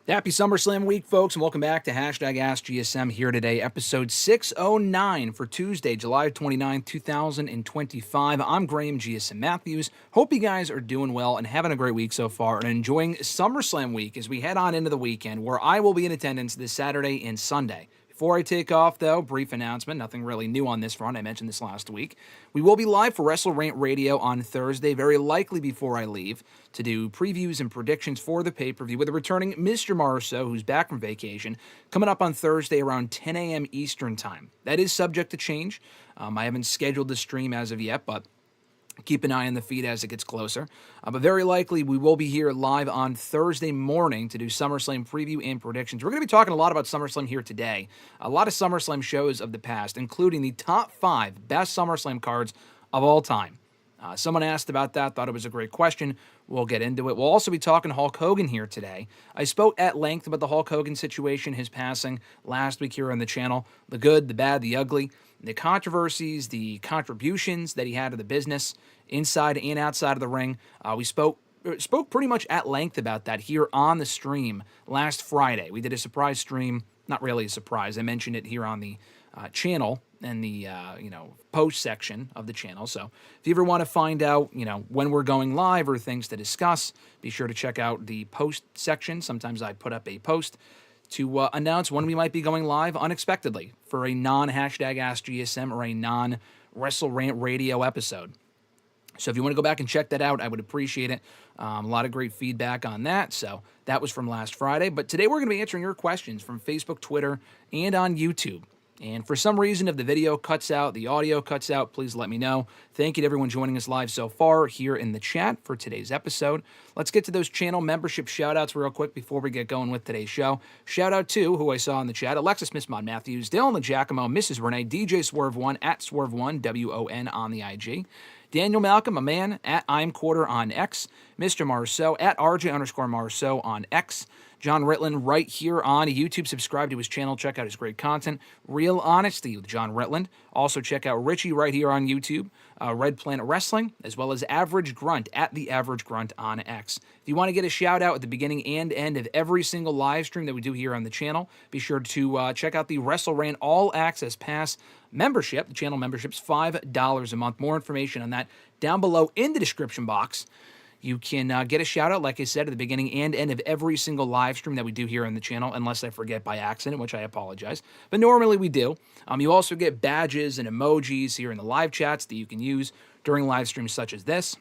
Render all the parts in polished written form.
Happy SummerSlam week, folks, and welcome back to #AskGSM here today, episode 609 for Tuesday, July 29, 2025. I'm Graham GSM Matthews. Hope you guys are doing well and having a great week so far and enjoying SummerSlam week as we head on into the weekend where I will be in attendance this Saturday and Sunday. Before I take off, though, brief announcement, nothing really new on this front. I mentioned this last week. We will be live for WrestleRant Radio on Thursday, very likely before I leave, to do previews and predictions for the pay-per-view with a returning Mr. Marceau, who's back from vacation, coming up on Thursday around 10 a.m. Eastern Time. That is subject to change. I haven't scheduled the stream as of yet, but keep an eye on the feed as it gets closer. But very likely, we will be here live on Thursday morning to do SummerSlam preview and predictions. We're going to be talking a lot about SummerSlam here today. A lot of SummerSlam shows of the past, including the top 5 best SummerSlam cards of all time. Someone asked about that, thought it was a great question. We'll get into it. We'll also be talking Hulk Hogan here today. I spoke at length about the Hulk Hogan situation, his passing last week here on the channel. The good, the bad, the ugly, the controversies, the contributions that he had to the business, inside and outside of the ring. We spoke pretty much at length about that here on the stream last Friday. We did a surprise stream, not really a surprise. I mentioned it here on the channel and the post section of the channel. So if you ever want to find out when we're going live or things to discuss, be sure to check out the post section. Sometimes I put up a post to announce when we might be going live unexpectedly for a non-AskGSM or a non-WrestleRant radio episode. So if you want to go back and check that out, I would appreciate it. A lot of great feedback on that. So that was from last Friday. But today we're going to be answering your questions from Facebook, Twitter, and on YouTube. And for some reason, if the video cuts out, the audio cuts out, please let me know. Thank you to everyone joining us live so far here in the chat for today's episode. Let's get to those channel membership shout-outs real quick before we get going with today's show. Shout-out to, who I saw in the chat, Alexis, Miss Mod Matthews, Dillon, DiGiacomo, Mrs. Renee, DJ Swerve1, at Swerve1, WON on the IG. Daniel Malcolm, a man, at I'm Quarter on X. Mr. Marceau, at RJ_Marceau on X. John Ritland right here on YouTube. Subscribe to his channel. Check out his great content. Real Honesty with John Ritland. Also check out Richie right here on YouTube. Red Planet Wrestling, as well as Average Grunt at The Average Grunt on X. If you want to get a shout out at the beginning and end of every single live stream that we do here on the channel, be sure to check out the WrestleRant All Access Pass membership. The channel membership's $5 a month. More information on that down below in the description box. You can get a shout-out, like I said, at the beginning and end of every single live stream that we do here on the channel, unless I forget by accident, which I apologize. But normally we do. You also get badges and emojis here in the live chats that you can use during live streams such as this.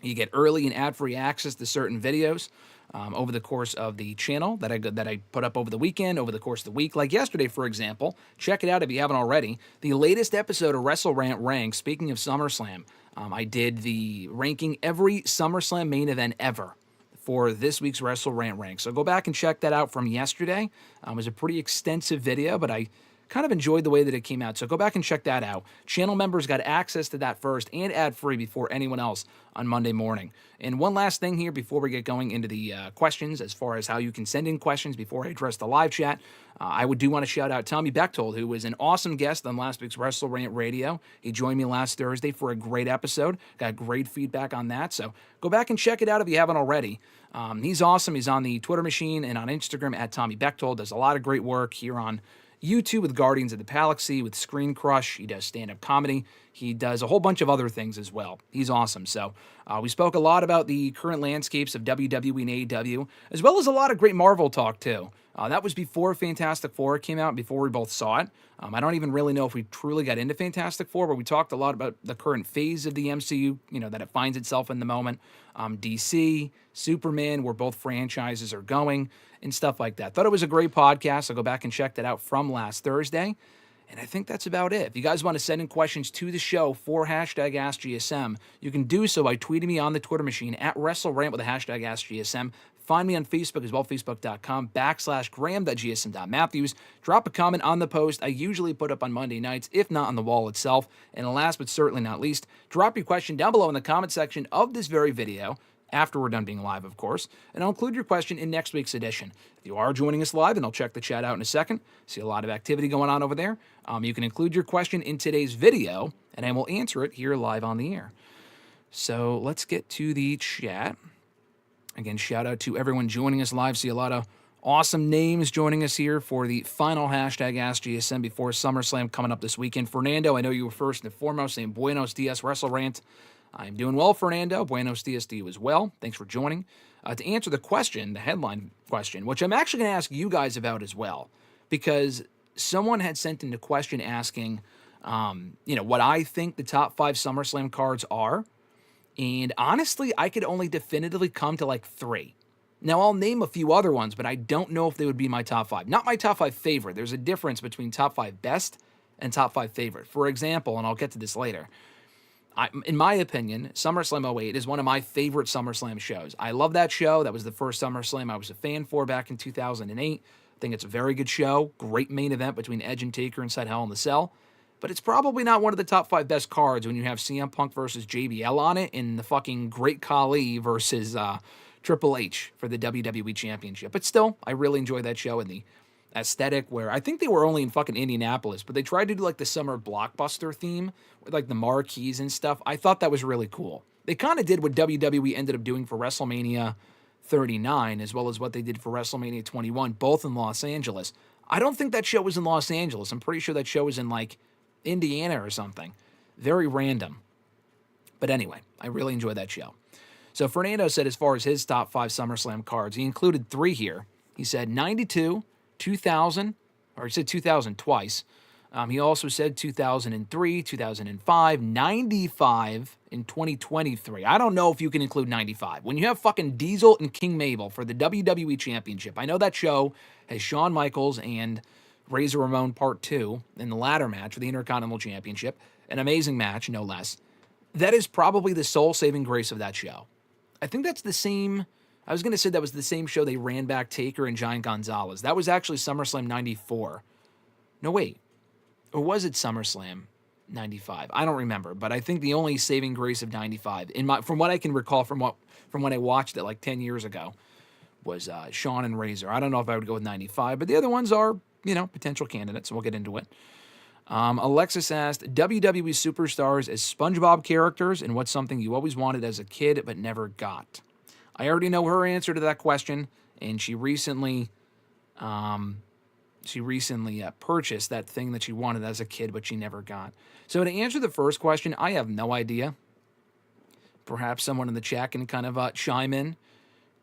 You get early and ad-free access to certain videos over the course of the channel that I put up over the weekend, over the course of the week. Like yesterday, for example. Check it out if you haven't already. The latest episode of WrestleRant Rank, speaking of SummerSlam, I did the ranking every SummerSlam main event ever for this week's WrestleRant Rank. So go back and check that out from yesterday. It was a pretty extensive video, but I kind of enjoyed the way that it came out. So go back and check that out. Channel members got access to that first and ad-free before anyone else on Monday morning. And one last thing here before we get going into the questions, as far as how you can send in questions before I address the live chat, I do want to shout out Tommy Bechtold, who was an awesome guest on last week's WrestleRant Radio. He joined me last Thursday for a great episode. Got great feedback on that. So go back and check it out if you haven't already. He's awesome. He's on the Twitter machine and on Instagram at Tommy Bechtold. Does a lot of great work here on YouTube with Guardians of the Galaxy, with Screen Crush. He does stand-up comedy. He does a whole bunch of other things as well. He's awesome. So we spoke a lot about the current landscapes of WWE and AEW, as well as a lot of great Marvel talk, too. That was before Fantastic Four came out, before we both saw it. I don't even really know if we truly got into Fantastic Four, but we talked a lot about the current phase of the MCU, that it finds itself in the moment. DC, Superman, where both franchises are going, and stuff like that. Thought it was a great podcast. So go back and check that out from last Thursday. And I think that's about it. If you guys want to send in questions to the show for #AskGSM, you can do so by tweeting me on the Twitter machine at WrestleRant with the #AskGSM. Find me on Facebook as well, facebook.com/Graham.GSM.Matthews. Drop a comment on the post I usually put up on Monday nights, if not on the wall itself. And last but certainly not least, drop your question down below in the comment section of this very video, after we're done being live, of course, and I'll include your question in next week's edition. If you are joining us live, and I'll check the chat out in a second, see a lot of activity going on over there, you can include your question in today's video, and I will answer it here live on the air. So let's get to the chat. Again, shout out to everyone joining us live. See a lot of Awesome names joining us here for the final hashtag AskGSM before SummerSlam coming up this weekend. Fernando, I know you were first and foremost saying Buenos Dias WrestleRant. I'm doing well, Fernando. Buenos Dias to you as well. Thanks for joining. To answer the question, the headline question, which I'm actually going to ask you guys about as well, because someone had sent in a question asking, what I think the top 5 SummerSlam cards are. And honestly, I could only definitively come to like 3. Now, I'll name a few other ones, but I don't know if they would be my top 5. Not my top 5 favorite. There's a difference between top 5 best and top 5 favorite. For example, and I'll get to this later, in my opinion, SummerSlam '08 is one of my favorite SummerSlam shows. I love that show. That was the first SummerSlam I was a fan for back in 2008. I think it's a very good show. Great main event between Edge and Taker inside Hell in the Cell. But it's probably not one of the top 5 best cards when you have CM Punk versus JBL on it and the fucking Great Khali versus Triple H for the WWE Championship. But still, I really enjoy that show and the aesthetic where I think they were only in fucking Indianapolis, but they tried to do like the summer blockbuster theme with like the marquees and stuff. I thought that was really cool. They kind of did what WWE ended up doing for WrestleMania 39 as well as what they did for WrestleMania 21, both in Los Angeles. I don't think that show was in Los Angeles. I'm pretty sure that show was in like Indiana or something. Very random. But anyway, I really enjoyed that show. So Fernando said as far as his top 5 SummerSlam cards, he included 3 here. He said 92, 2000, or he said 2000 twice. He also said 2003, 2005, 95, and 2023. I don't know if you can include 95. When you have fucking Diesel and King Mabel for the WWE Championship, I know that show has Shawn Michaels and Razor Ramon Part 2 in the ladder match for the Intercontinental Championship. An amazing match, no less. That is probably the soul-saving grace of that show. I think that's the same... I was going to say that was the same show they ran back Taker and Giant Gonzalez. That was actually SummerSlam 94. No, wait. Or was it SummerSlam 95? I don't remember, but I think the only saving grace of 95, from what I can recall from when I watched it like 10 years ago, was Shawn and Razor. I don't know if I would go with 95, but the other ones are, potential candidates, so we'll get into it. Alexis asked, WWE superstars as SpongeBob characters, and what's something you always wanted as a kid but never got? I already know her answer to that question, and she recently purchased that thing that she wanted as a kid but she never got. So to answer the first question, I have no idea. Perhaps someone in the chat can kind of chime in.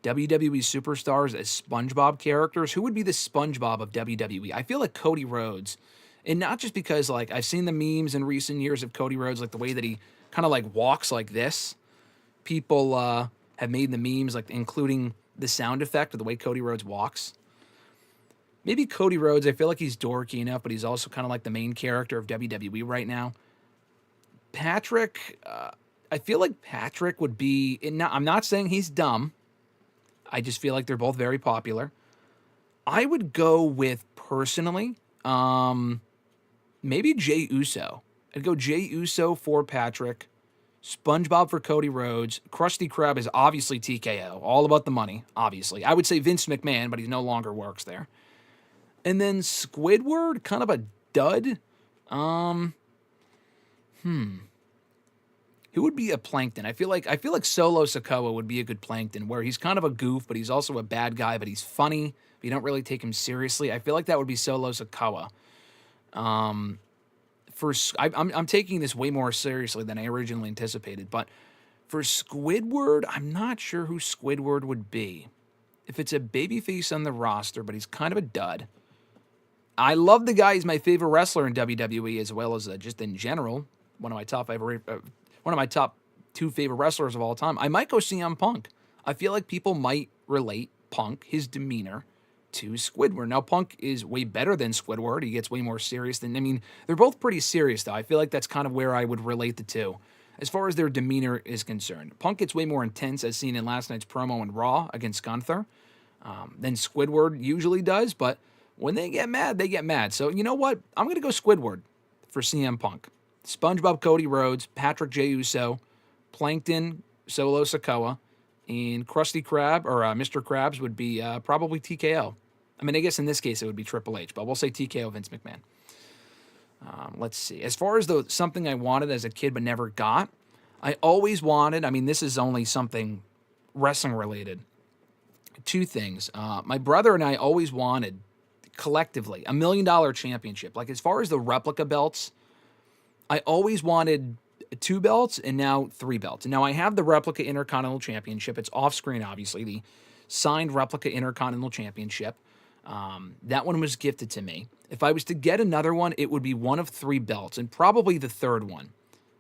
WWE superstars as SpongeBob characters. Who would be the SpongeBob of WWE? I feel like Cody Rhodes. And not just because, like, I've seen the memes in recent years of Cody Rhodes, like the way that he kind of, like, walks like this. People have made the memes, like, including the sound effect of the way Cody Rhodes walks. Maybe Cody Rhodes, I feel like he's dorky enough, but he's also kind of like the main character of WWE right now. Patrick, I feel like Patrick would be... I'm not saying he's dumb. I just feel like they're both very popular. I would go with, personally, maybe Jey Uso. I'd go Jey Uso for Patrick, SpongeBob for Cody Rhodes, Krusty Krab is obviously TKO, all about the money, obviously. I would say Vince McMahon, but he no longer works there. And then Squidward, kind of a dud. Who would be a Plankton? I feel like Solo Sikoa would be a good Plankton, where he's kind of a goof, but he's also a bad guy, but he's funny. But you don't really take him seriously. I feel like that would be Solo Sikoa. I'm taking this way more seriously than I originally anticipated, but for Squidward, I'm not sure who Squidward would be. If it's a babyface on the roster, but he's kind of a dud. I love the guy. He's my favorite wrestler in WWE, as well as just in general, one of my top 2 favorite wrestlers of all time. I might go CM Punk. I feel like people might relate Punk, his demeanor, to Squidward. Now, Punk is way better than Squidward. He gets way more serious they're both pretty serious, though. I feel like that's kind of where I would relate the two, as far as their demeanor is concerned. Punk gets way more intense, as seen in last night's promo in Raw against Gunther, than Squidward usually does, but when they get mad, they get mad. So, you know what? I'm going to go Squidward for CM Punk. SpongeBob, Cody Rhodes, Patrick Jey Uso, Plankton, Solo Sikoa, and Krusty Krab, or Mr. Krabs, would be probably TKO. I mean, I guess in this case it would be Triple H, but we'll say TKO Vince McMahon. Let's see. As far as something I wanted as a kid but never got, I always wanted, this is only something wrestling related. two things. My brother and I always wanted, collectively, $1 million championship. Like, as far as the replica belts, I always wanted 2 belts and now 3 belts. And now I have the replica Intercontinental Championship. It's off screen, obviously, the signed replica Intercontinental Championship. That one was gifted to me. If I was to get another one, it would be one of 3 belts, and probably the third one.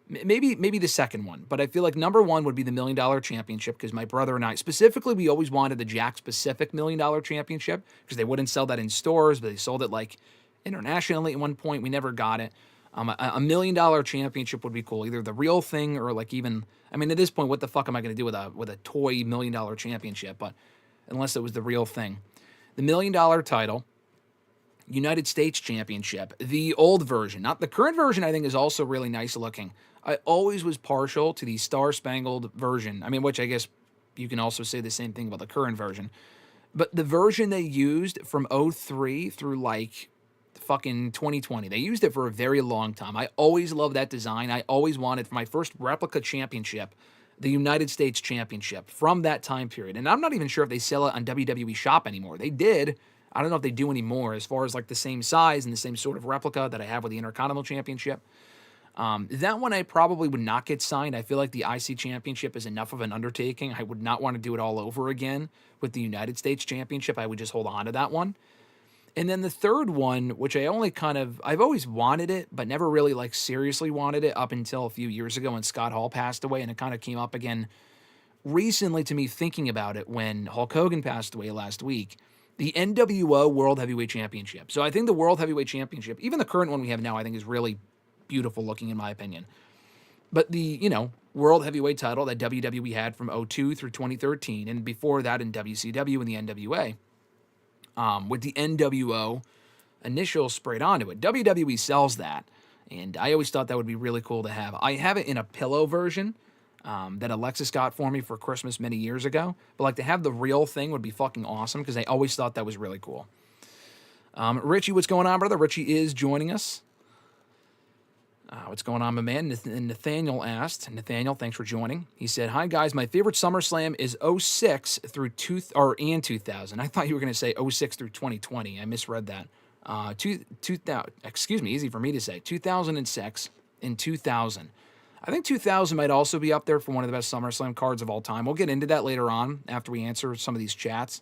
Maybe the second one, but I feel like number one would be the $1 million championship, because my brother and I, specifically, we always wanted the Jack Specific $1 million championship, because they wouldn't sell that in stores, but they sold it like internationally at one point. We never got it. A $1 million championship would be cool, either the real thing or like even, I mean, at this point, what the fuck am I going to do with a toy $1 million championship? But unless it was the real thing, the $1 million title, United States Championship, the old version, not the current version. I think is also really nice looking. I always was partial to the Star Spangled version. I mean, which I guess you can also say the same thing about the current version. But the version they used from 03 through like fucking 2020, they used it for a very long time. I always loved that design. I always wanted, for my first replica championship, the United States Championship from that time period. And I'm not even sure if they sell it on WWE Shop anymore. They did. I don't know if they do anymore, as far as like the same size and the same sort of replica that I have with the Intercontinental Championship. That one I probably would not get signed. I feel like the IC Championship is enough of an undertaking. I would not want to do it all over again with the United States Championship. I would just hold on to that one. And then the third one, which I've always wanted it, but never really like seriously wanted it up until a few years ago when Scott Hall passed away. And it kind of came up again recently to me thinking about it when Hulk Hogan passed away last week. The NWO World Heavyweight Championship. So I think the World Heavyweight Championship, even the current one we have now, I think is really beautiful looking in my opinion. But the, World Heavyweight title that WWE had from 2002 through 2013, and before that in WCW and the NWA, with the NWO initials sprayed onto it. WWE sells that, and I always thought that would be really cool to have. I have it in a pillow version that Alexis got for me for Christmas many years ago. But like to have the real thing would be fucking awesome, because I always thought that was really cool. Richie, what's going on, brother? Richie is joining us. What's going on, my man? Nathaniel asked. Nathaniel, thanks for joining. He said, "Hi guys, my favorite SummerSlam is 06 through 2000. I thought you were going to say 06 through 2020. I misread that. 2000. Excuse me, easy for me to say. 2006 and 2000. I think 2000 might also be up there for one of the best SummerSlam cards of all time. We'll get into that later on after we answer some of these chats.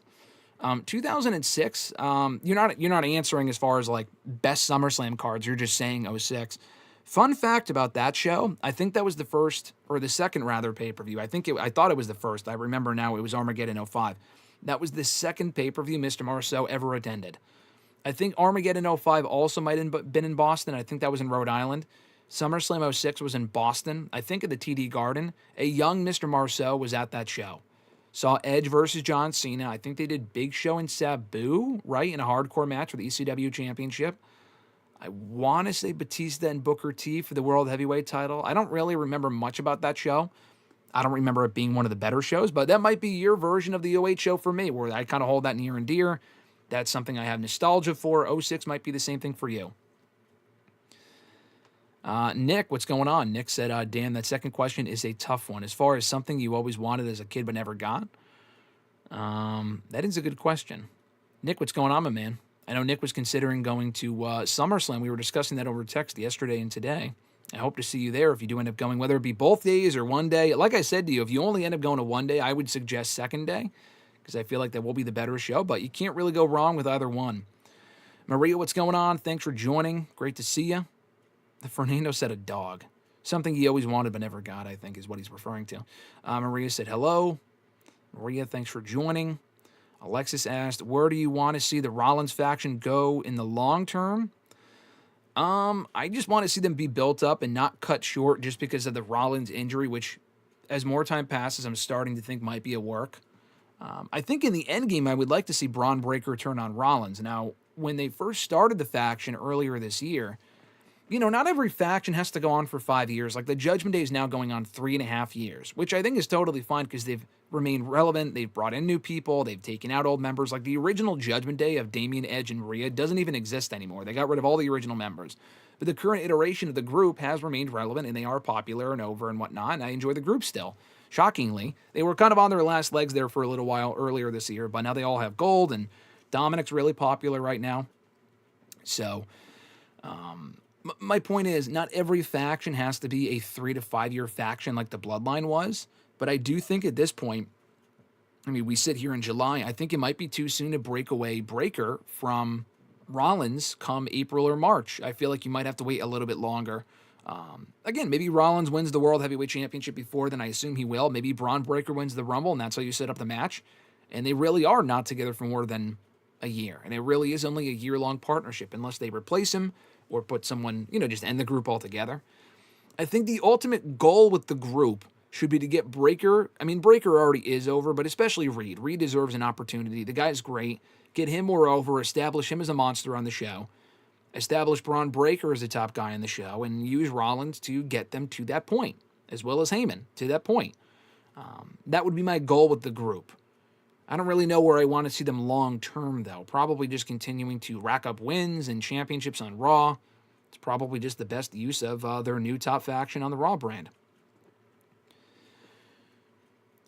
2006, you're not answering as far as like best SummerSlam cards. You're just saying 06. Fun fact about that show, I think that was the first, or the second rather, pay-per-view. I thought it was the first. I remember now it was Armageddon 05. That was the second pay-per-view Mr. Marceau ever attended. I think Armageddon 05 also might have been in Boston. I think that was in Rhode Island. SummerSlam 06 was in Boston, I think at the TD Garden. A young Mr. Marceau was at that show. Saw Edge versus John Cena. I think they did Big Show and Sabu, right, in a hardcore match for the ECW Championship. I want to say Batista and Booker T for the World Heavyweight title. I don't really remember much about that show. I don't remember it being one of the better shows, but that might be your version of the 08 show for me, where I kind of hold that near and dear. That's something I have nostalgia for. 06 might be the same thing for you. Nick, what's going on? Nick said, Dan, that second question is a tough one. As far as something you always wanted as a kid but never got, that is a good question. Nick, what's going on, my man? I know Nick was considering going to SummerSlam. We were discussing that over text yesterday and today. I hope to see you there if you do end up going, whether it be both days or one day. Like I said to you, if you only end up going to one day, I would suggest second day, because I feel like that will be the better show, but you can't really go wrong with either one. Maria, what's going on? Thanks for joining. Great to see you. Fernando said a dog. Something he always wanted but never got, I think, is what he's referring to. Maria said hello. Maria, thanks for joining. Alexis asked, where do you want to see the Rollins faction go in the long term? I just want to see them be built up and not cut short just because of the Rollins injury, which, as more time passes, I'm starting to think might be a work. I think in the end game, I would like to see Braun Breaker turn on Rollins. Now, when they first started the faction earlier this year, not every faction has to go on for 5 years. Like the Judgment Day is now going on 3.5 years, which I think is totally fine because they've remained relevant. They've brought in new people. They've taken out old members. Like the original Judgment Day of Damian, Edge, and Rhea doesn't even exist anymore. They got rid of all the original members. But the current iteration of the group has remained relevant, and they are popular and over and whatnot, and I enjoy the group still. shockingly. They were kind of on their last legs there for a little while earlier this year, but now they all have gold, and Dominic's really popular right now. So, my point is, not every faction has to be a 3 to 5 year faction like the Bloodline was, but I do think at this point, I mean, we sit here in July, I think it might be too soon to break away Breakker from Rollins come April or March. I feel like you might have to wait a little bit longer. Again, maybe Rollins wins the World Heavyweight Championship before then. I assume he will. Maybe Braun Breaker wins the Rumble, and that's how you set up the match. And they really are not together for more than a year. And it really is only a year-long partnership, unless they replace him or put someone, just end the group altogether. I think the ultimate goal with the group should be to get Breakker. I mean, Breakker already is over, but especially Reed. Reed deserves an opportunity. The guy's great. Get him more over, establish him as a monster on the show, establish Braun Breaker as a top guy on the show, and use Rollins to get them to that point, as well as Heyman to that point. That would be my goal with the group. I don't really know where I want to see them long-term, though. Probably just continuing to rack up wins and championships on Raw. It's probably just the best use of their new top faction on the Raw brand.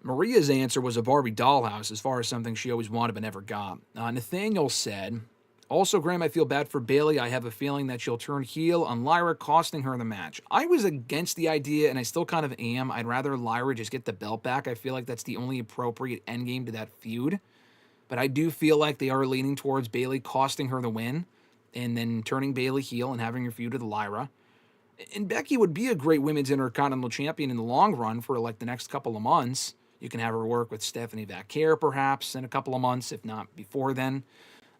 Maria's answer was a Barbie dollhouse as far as something she always wanted but never got. Nathaniel said, also, Graham, I feel bad for Bayley. I have a feeling that she'll turn heel on Lyra, costing her the match. I was against the idea, and I still kind of am. I'd rather Lyra just get the belt back. I feel like that's the only appropriate endgame to that feud. But I do feel like they are leaning towards Bayley costing her the win and then turning Bayley heel and having her feud with Lyra. And Becky would be a great women's Intercontinental Champion in the long run for like the next couple of months. You can have her work with Stephanie Vaquer perhaps in a couple of months, if not before then.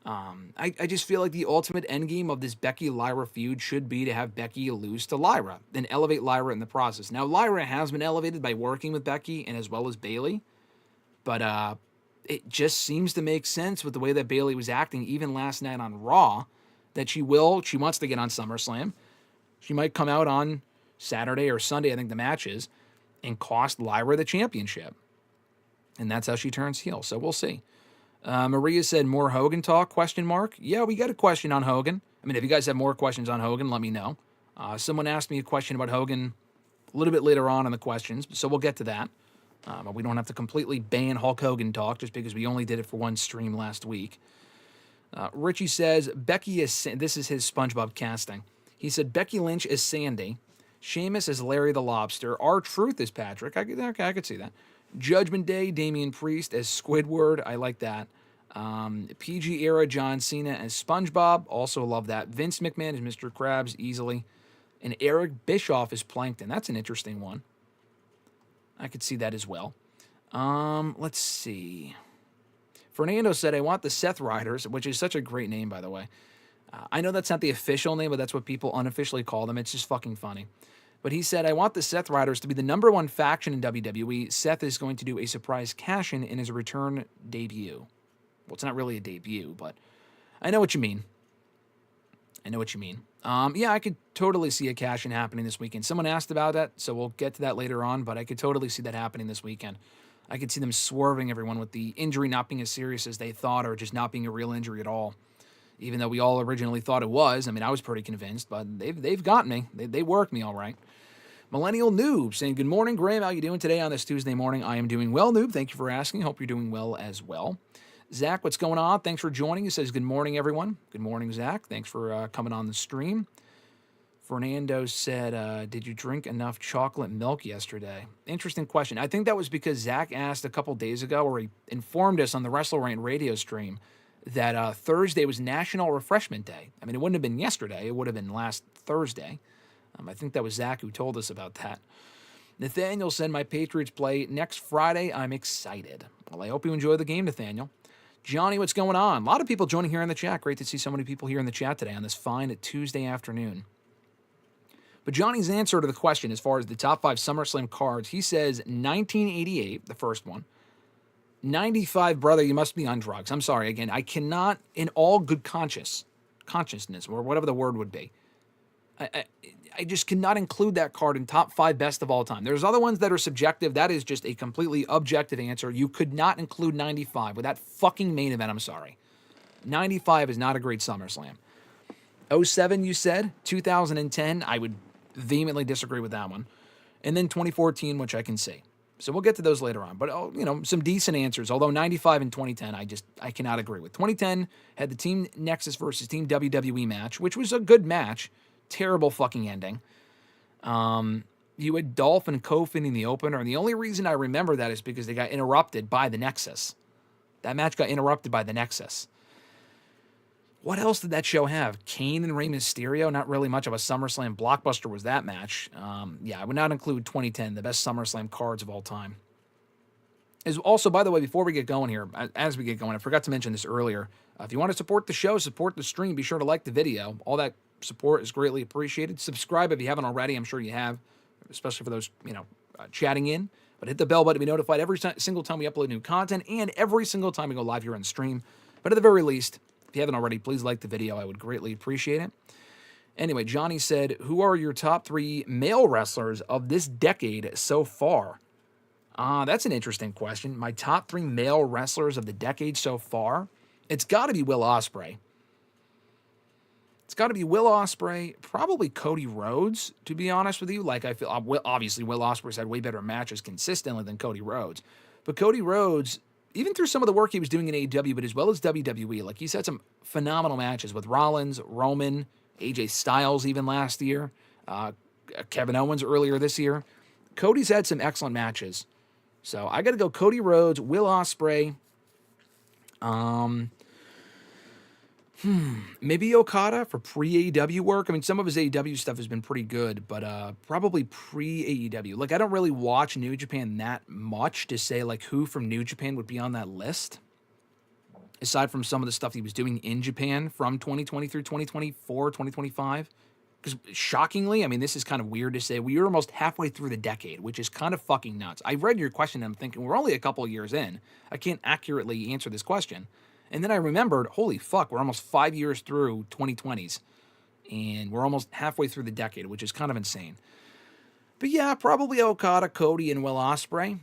I just feel like the ultimate endgame of this Becky-Lyra feud should be to have Becky lose to Lyra, then elevate Lyra in the process. Now, Lyra has been elevated by working with Becky and as well as Bayley, but it just seems to make sense with the way that Bayley was acting even last night on Raw, that she wants to get on SummerSlam. She might come out on Saturday or Sunday, I think the match is, and cost Lyra the championship. And that's how she turns heel, so we'll see. Maria said, more Hogan talk, ? Yeah, we got a question on Hogan. I mean, if you guys have more questions on Hogan, let me know. Someone asked me a question about Hogan a little bit later on in the questions, so we'll get to that. But we don't have to completely ban Hulk Hogan talk just because we only did it for one stream last week. Richie says, Becky is... This is his SpongeBob casting. He said, Becky Lynch is Sandy. Sheamus is Larry the Lobster. R-Truth is Patrick. I could see that. Judgment Day, Damian Priest as Squidward. I like that. PG era John Cena as SpongeBob. Also love that. Vince McMahon is Mr. Krabs easily. And Eric Bischoff is Plankton. That's an interesting one. I could see that as well. Let's see. Fernando said, I want the Seth Riders, which is such a great name, by the way. I know that's not the official name, but that's what people unofficially call them. It's just fucking funny. But he said, I want the Seth Riders to be the number one faction in WWE. Seth is going to do a surprise cash-in in his return debut. Well, it's not really a debut, but I know what you mean. Yeah, I could totally see a cash-in happening this weekend. Someone asked about that, so we'll get to that later on, but I could totally see that happening this weekend. I could see them swerving everyone with the injury not being as serious as they thought or just not being a real injury at all. Even though we all originally thought it was. I mean, I was pretty convinced, but they've got me. They worked me all right. Millennial Noob saying, good morning, Graham. How you doing today on this Tuesday morning? I am doing well, Noob. Thank you for asking. Hope you're doing well as well. Zach, what's going on? Thanks for joining. He says, good morning, everyone. Good morning, Zach. Thanks for coming on the stream. Fernando said, did you drink enough chocolate milk yesterday? Interesting question. I think that was because Zach asked a couple days ago, or he informed us on the WrestleRant radio stream, that Thursday was National Refreshment Day. I mean, it wouldn't have been yesterday. It would have been last Thursday. I think that was Zach who told us about that. Nathaniel said, my Patriots play next Friday. I'm excited. Well, I hope you enjoy the game, Nathaniel. Johnny, what's going on? A lot of people joining here in the chat. Great to see so many people here in the chat today on this fine Tuesday afternoon. But Johnny's answer to the question as far as the top 5 SummerSlam cards, he says 1988, the first one. 95, brother, you must be on drugs. I'm sorry. Again, I cannot, in all good consciousness, or whatever the word would be, I just cannot include that card in top 5 best of all time. There's other ones that are subjective. That is just a completely objective answer. You could not include 95 with that fucking main event. I'm sorry. 95 is not a great SummerSlam. 07, you said. 2010, I would vehemently disagree with that one. And then 2014, which I can see. So we'll get to those later on. But, some decent answers. Although 95 and 2010, I cannot agree with. 2010 had the Team Nexus versus Team WWE match, which was a good match. Terrible fucking ending. You had Dolph and Kofi in the opener, and the only reason I remember that is because they got interrupted by the Nexus. That match got interrupted by the Nexus. What else did that show have? Kane and Rey Mysterio? Not really much of a SummerSlam blockbuster was that match. I would not include 2010, the best SummerSlam cards of all time. Is also, by the way, before we get going here, as we get going, I forgot to mention this earlier. If you want to support the show, support the stream, be sure to like the video. All that support is greatly appreciated. Subscribe if you haven't already. I'm sure you have, especially for those, chatting in. But hit the bell button to be notified every single time we upload new content and every single time we go live here on stream. But at the very least, if you haven't already, please like the video. I would greatly appreciate it. Anyway, Johnny said, who are your top 3 male wrestlers of this decade so far? That's an interesting question. My top 3 male wrestlers of the decade so far? It's got to be Will Ospreay. Probably Cody Rhodes, to be honest with you. I feel, obviously, Will Ospreay's had way better matches consistently than Cody Rhodes. But Cody Rhodes, even through some of the work he was doing in AEW, but as well as WWE, he's had some phenomenal matches with Rollins, Roman, AJ Styles even last year, Kevin Owens earlier this year. Cody's had some excellent matches. So I got to go Cody Rhodes, Will Ospreay, maybe Okada for pre-AEW work. I mean, some of his AEW stuff has been pretty good, but probably pre-AEW. I don't really watch New Japan that much to say, who from New Japan would be on that list, aside from some of the stuff he was doing in Japan from 2020 through 2024, 2025. Because shockingly, I mean, this is kind of weird to say, we are almost halfway through the decade, which is kind of fucking nuts. I read your question and I'm thinking, we're only a couple of years in. I can't accurately answer this question. And then I remembered, holy fuck, we're almost 5 years through 2020s. And we're almost halfway through the decade, which is kind of insane. But yeah, probably Okada, Cody, and Will Ospreay.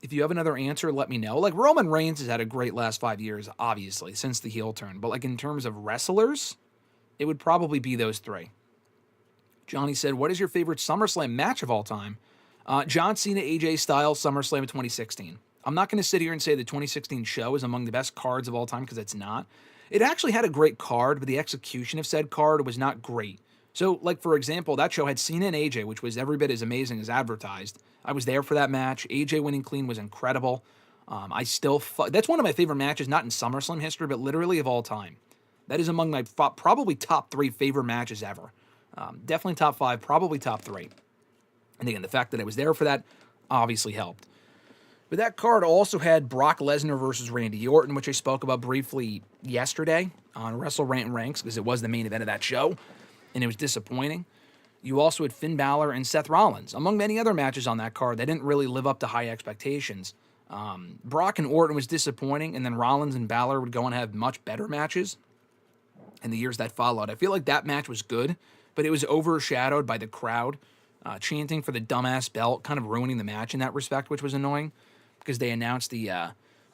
If you have another answer, let me know. Roman Reigns has had a great last 5 years, obviously, since the heel turn. But in terms of wrestlers, it would probably be those 3. Johnny said, what is your favorite SummerSlam match of all time? John Cena, AJ Styles, SummerSlam 2016. I'm not going to sit here and say the 2016 show is among the best cards of all time, because it's not. It actually had a great card, but the execution of said card was not great. So, for example, that show had Cena and AJ, which was every bit as amazing as advertised. I was there for that match. AJ winning clean was incredible. That's one of my favorite matches, not in SummerSlam history, but literally of all time. That is among my probably top 3 favorite matches ever. Definitely top 5, probably top 3. And again, the fact that I was there for that obviously helped. But that card also had Brock Lesnar versus Randy Orton, which I spoke about briefly yesterday on WrestleRant Ranks, because it was the main event of that show, and it was disappointing. You also had Finn Balor and Seth Rollins, among many other matches on that card that didn't really live up to high expectations. Brock and Orton was disappointing, and then Rollins and Balor would go and have much better matches in the years that followed. I feel like that match was good, but it was overshadowed by the crowd chanting for the dumbass belt, kind of ruining the match in that respect, which was annoying, because they announced the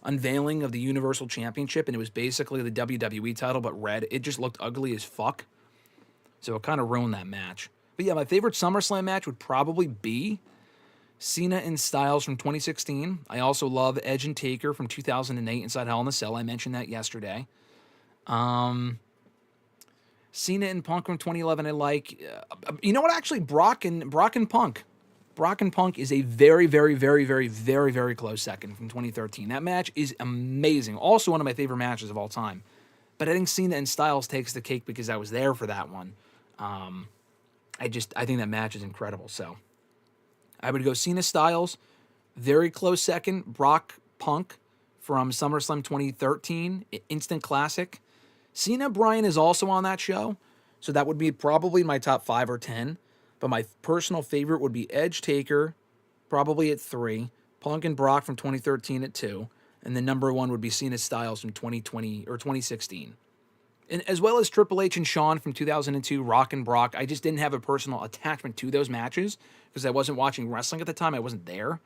unveiling of the Universal Championship, and it was basically the WWE title, but red. It just looked ugly as fuck, so it kind of ruined that match. But yeah, my favorite SummerSlam match would probably be Cena and Styles from 2016. I also love Edge and Taker from 2008 inside Hell in a Cell. I mentioned that yesterday. Cena and Punk from 2011 I like. You know what, actually, Brock and Punk. Brock and Punk is a very, very, very, very, very, very close second from 2013. That match is amazing. Also one of my favorite matches of all time. But I think Cena and Styles takes the cake because I was there for that one. I think that match is incredible. So I would go Cena Styles. Very close second, Brock Punk from SummerSlam 2013. Instant classic. Cena Bryan is also on that show, so that would be probably my top 5 or 10. But my personal favorite would be Edge Taker, probably at 3. Punk and Brock from 2013 at 2. And then number 1 would be Cena Styles from 2020 or 2016. And as well as Triple H and Shawn from 2002, Rock and Brock. I just didn't have a personal attachment to those matches because I wasn't watching wrestling at the time. I wasn't there.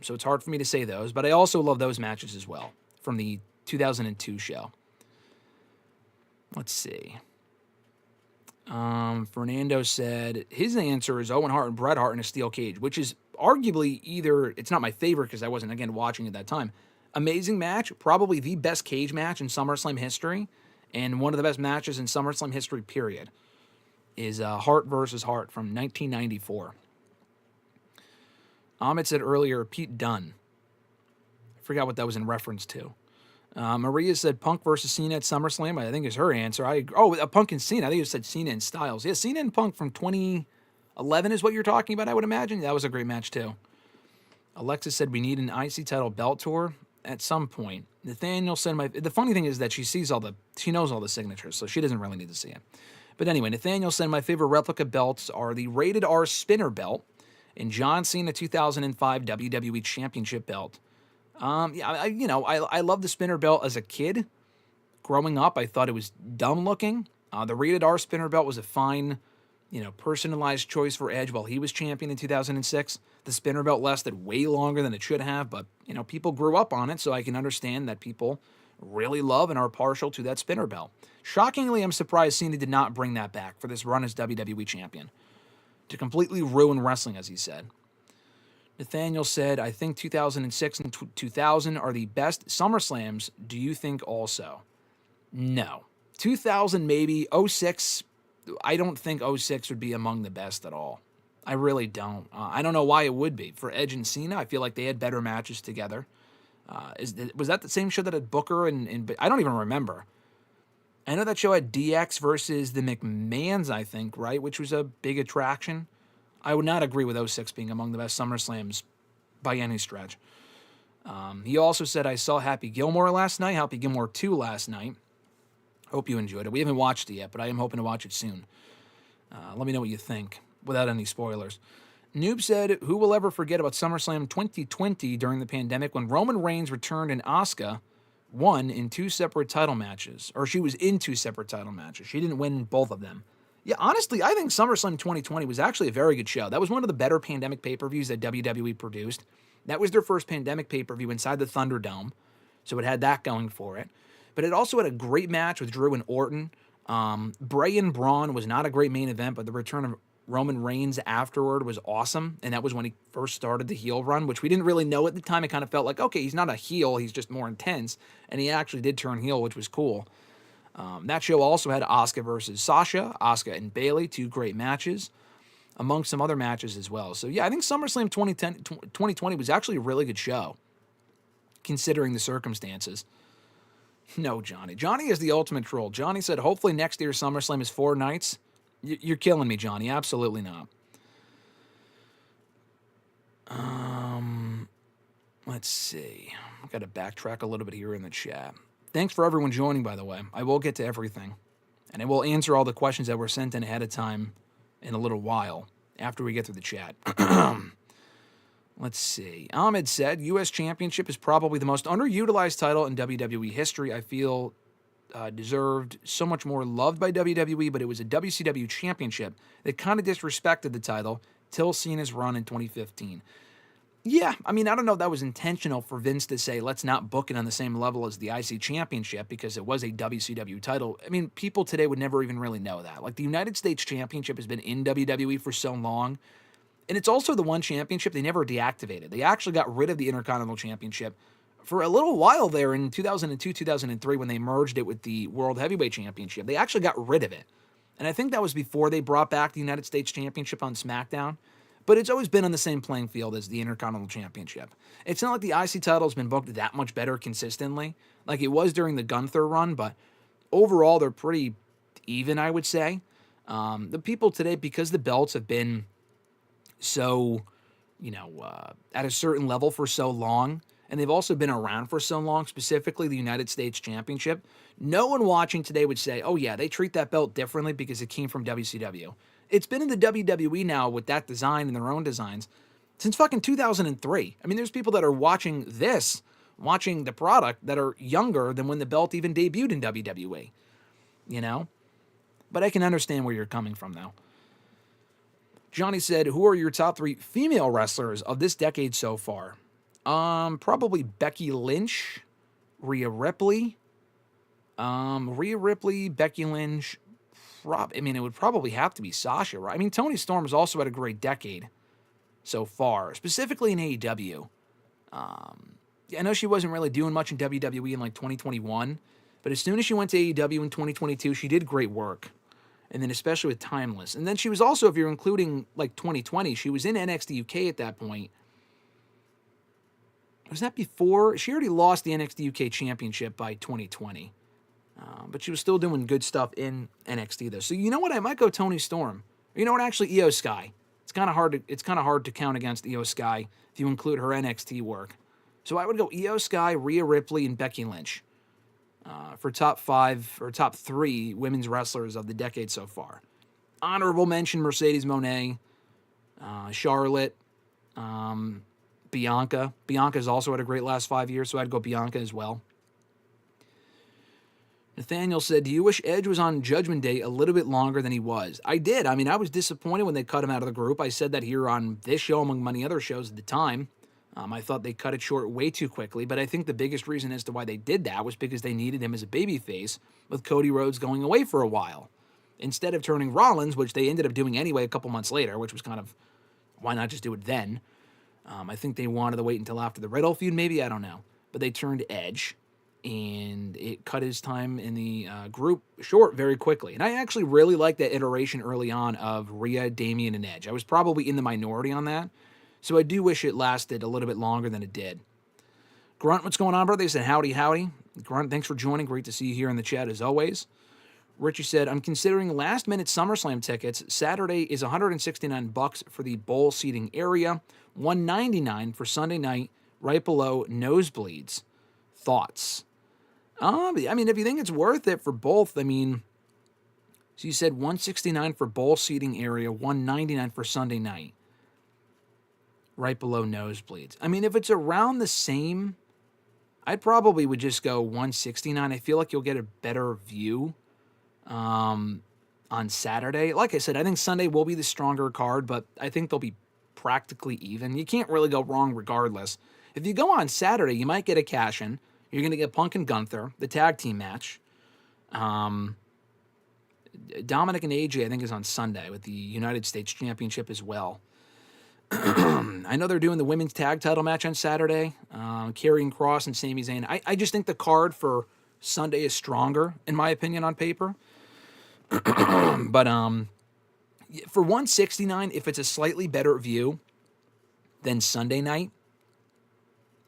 So it's hard for me to say those. But I also love those matches as well from the 2002 show. Let's see. Fernando said his answer is Owen Hart and Bret Hart in a steel cage, which is arguably either, it's not my favorite because I wasn't, again, watching at that time. Amazing match, probably the best cage match in SummerSlam history, and one of the best matches in SummerSlam history, period, is Hart versus Hart from 1994. Ahmed said earlier, Pete Dunne. I forgot what that was in reference to. Maria said Punk versus Cena at SummerSlam. I think is her answer. Punk and Cena. I think you said Cena and Styles. Yeah, Cena and Punk from 2011 is what you're talking about, I would imagine. That was a great match, too. Alexis said we need an IC title belt tour at some point. Nathaniel said the funny thing is that she knows all the signatures, so she doesn't really need to see it. But anyway, Nathaniel said my favorite replica belts are the Rated R Spinner belt and John Cena 2005 WWE Championship belt. I love the spinner belt as a kid. Growing up, I thought it was dumb looking. The Rated R spinner belt was a fine, personalized choice for Edge while he was champion in 2006. The spinner belt lasted way longer than it should have, but, people grew up on it, so I can understand that people really love and are partial to that spinner belt. Shockingly, I'm surprised Cena did not bring that back for this run as WWE champion. To completely ruin wrestling, as he said. Nathaniel said, I think 2006 and 2000 are the best SummerSlams. Do you think also? No. 2000 maybe. 06, I don't think 06 would be among the best at all. I really don't. I don't know why it would be. For Edge and Cena, I feel like they had better matches together. Was that the same show that had Booker and I don't even remember. I know that show had DX versus the McMahons, I think, right? Which was a big attraction. I would not agree with 06 being among the best SummerSlams by any stretch. He also said, I saw Happy Gilmore last night, Happy Gilmore 2 last night. Hope you enjoyed it. We haven't watched it yet, but I am hoping to watch it soon. Let me know what you think, without any spoilers. Noob said, who will ever forget about SummerSlam 2020 during the pandemic when Roman Reigns returned and Asuka won in two separate title matches? Or she was in two separate title matches. She didn't win both of them. Yeah, honestly, I think SummerSlam 2020 was actually a very good show. That was one of the better pandemic pay-per-views that WWE produced. That was their first pandemic pay-per-view inside the Thunderdome, so it had that going for it. But it also had a great match with Drew and Orton. Bray and Braun was not a great main event, but the return of Roman Reigns afterward was awesome, and that was when he first started the heel run, which we didn't really know at the time. It kind of felt like, okay, he's not a heel, he's just more intense, and he actually did turn heel, which was cool. That show also had Asuka versus Sasha, Asuka and Bayley, two great matches, among some other matches as well. So yeah, I think SummerSlam 2020 was actually a really good show, considering the circumstances. No, Johnny. Johnny is the ultimate troll. Johnny said, hopefully next year's SummerSlam is 4 nights. You're killing me, Johnny. Absolutely not. Let's see. I've got to backtrack a little bit here in the chat. Thanks for everyone joining, by the way. I will get to everything. And I will answer all the questions that were sent in ahead of time in a little while after we get through the chat. Let's see. Ahmed said, U.S. Championship is probably the most underutilized title in WWE history. I feel deserved so much more loved by WWE, but it was a WCW Championship that kind of disrespected the title till Cena's run in 2015. Yeah, I mean, I don't know if that was intentional for Vince to say, let's not book it on the same level as the IC Championship because it was a WCW title. I mean, people today would never even really know that. Like, the United States Championship has been in WWE for so long, and it's also the one championship they never deactivated. They actually got rid of the Intercontinental Championship for a little while there in 2002, 2003 when they merged it with the World Heavyweight Championship. They actually got rid of it. And I think that was before they brought back the United States Championship on SmackDown. But it's always been on the same playing field as the Intercontinental Championship. It's not like the IC title has been booked that much better consistently, like it was during the Gunther run, but overall they're pretty even, I would say. The people today, because the belts have been so, at a certain level for so long, and they've also been around for so long, specifically the United States Championship, no one watching today would say, oh yeah, they treat that belt differently because it came from WCW. It's been in the WWE now with that design and their own designs since fucking 2003. I mean, there's people that are watching the product that are younger than when the belt even debuted in WWE, But I can understand where you're coming from, though. Johnny said, who are your top 3 female wrestlers of this decade so far? Probably Becky Lynch, Rhea Ripley, Becky Lynch. it would probably have to be Sasha, right? I mean, Toni Storm has also had a great decade so far, specifically in AEW. I know she wasn't really doing much in WWE in like 2021, but as soon as she went to AEW in 2022, she did great work. And then especially with Timeless. And then she was also, if you're including like 2020, she was in NXT UK at that point. Was that before? She already lost the NXT UK championship by 2020. But she was still doing good stuff in NXT though. So you know what? I might go Toni Storm. Or you know what? Actually, Io Sky. It's kind of hard to count against Io Sky if you include her NXT work. So I would go Io Sky, Rhea Ripley, and Becky Lynch for top 5 or top 3 women's wrestlers of the decade so far. Honorable mention: Mercedes Moné, Charlotte, Bianca. Bianca's also had a great last 5 years, so I'd go Bianca as well. Nathaniel said, do you wish Edge was on Judgment Day a little bit longer than he was? I did. I mean, I was disappointed when they cut him out of the group. I said that here on this show, among many other shows at the time. I thought they cut it short way too quickly, but I think the biggest reason as to why they did that was because they needed him as a babyface, with Cody Rhodes going away for a while. Instead of turning Rollins, which they ended up doing anyway a couple months later, which was kind of, why not just do it then? I think they wanted to wait until after the Riddle feud, maybe, I don't know. But they turned Edge, and it cut his time in the group short very quickly. And I actually really liked that iteration early on of Rhea, Damian, and Edge. I was probably in the minority on that, so I do wish it lasted a little bit longer than it did. Grunt, what's going on, brother? They said, howdy, howdy. Grunt, thanks for joining. Great to see you here in the chat as always. Richie said, I'm considering last-minute SummerSlam tickets. Saturday is $169 for the bowl seating area, $199 for Sunday night, right below nosebleeds. Thoughts? I mean, if you think it's worth it for both, I mean, so you said $169 for bowl seating area, $199 for Sunday night, right below nosebleeds. I mean, if it's around the same, I probably would just go $169. I feel like you'll get a better view on Saturday. Like I said, I think Sunday will be the stronger card, but I think they'll be practically even. You can't really go wrong regardless. If you go on Saturday, you might get a cash-in. You're going to get Punk and Gunther, the tag team match. Dominic and AJ, I think, is on Sunday with the United States Championship as well. I know they're doing the women's tag title match on Saturday. Karrion Kross and Sami Zayn. I just think the card for Sunday is stronger, in my opinion, on paper. But for $169, if it's a slightly better view than Sunday night,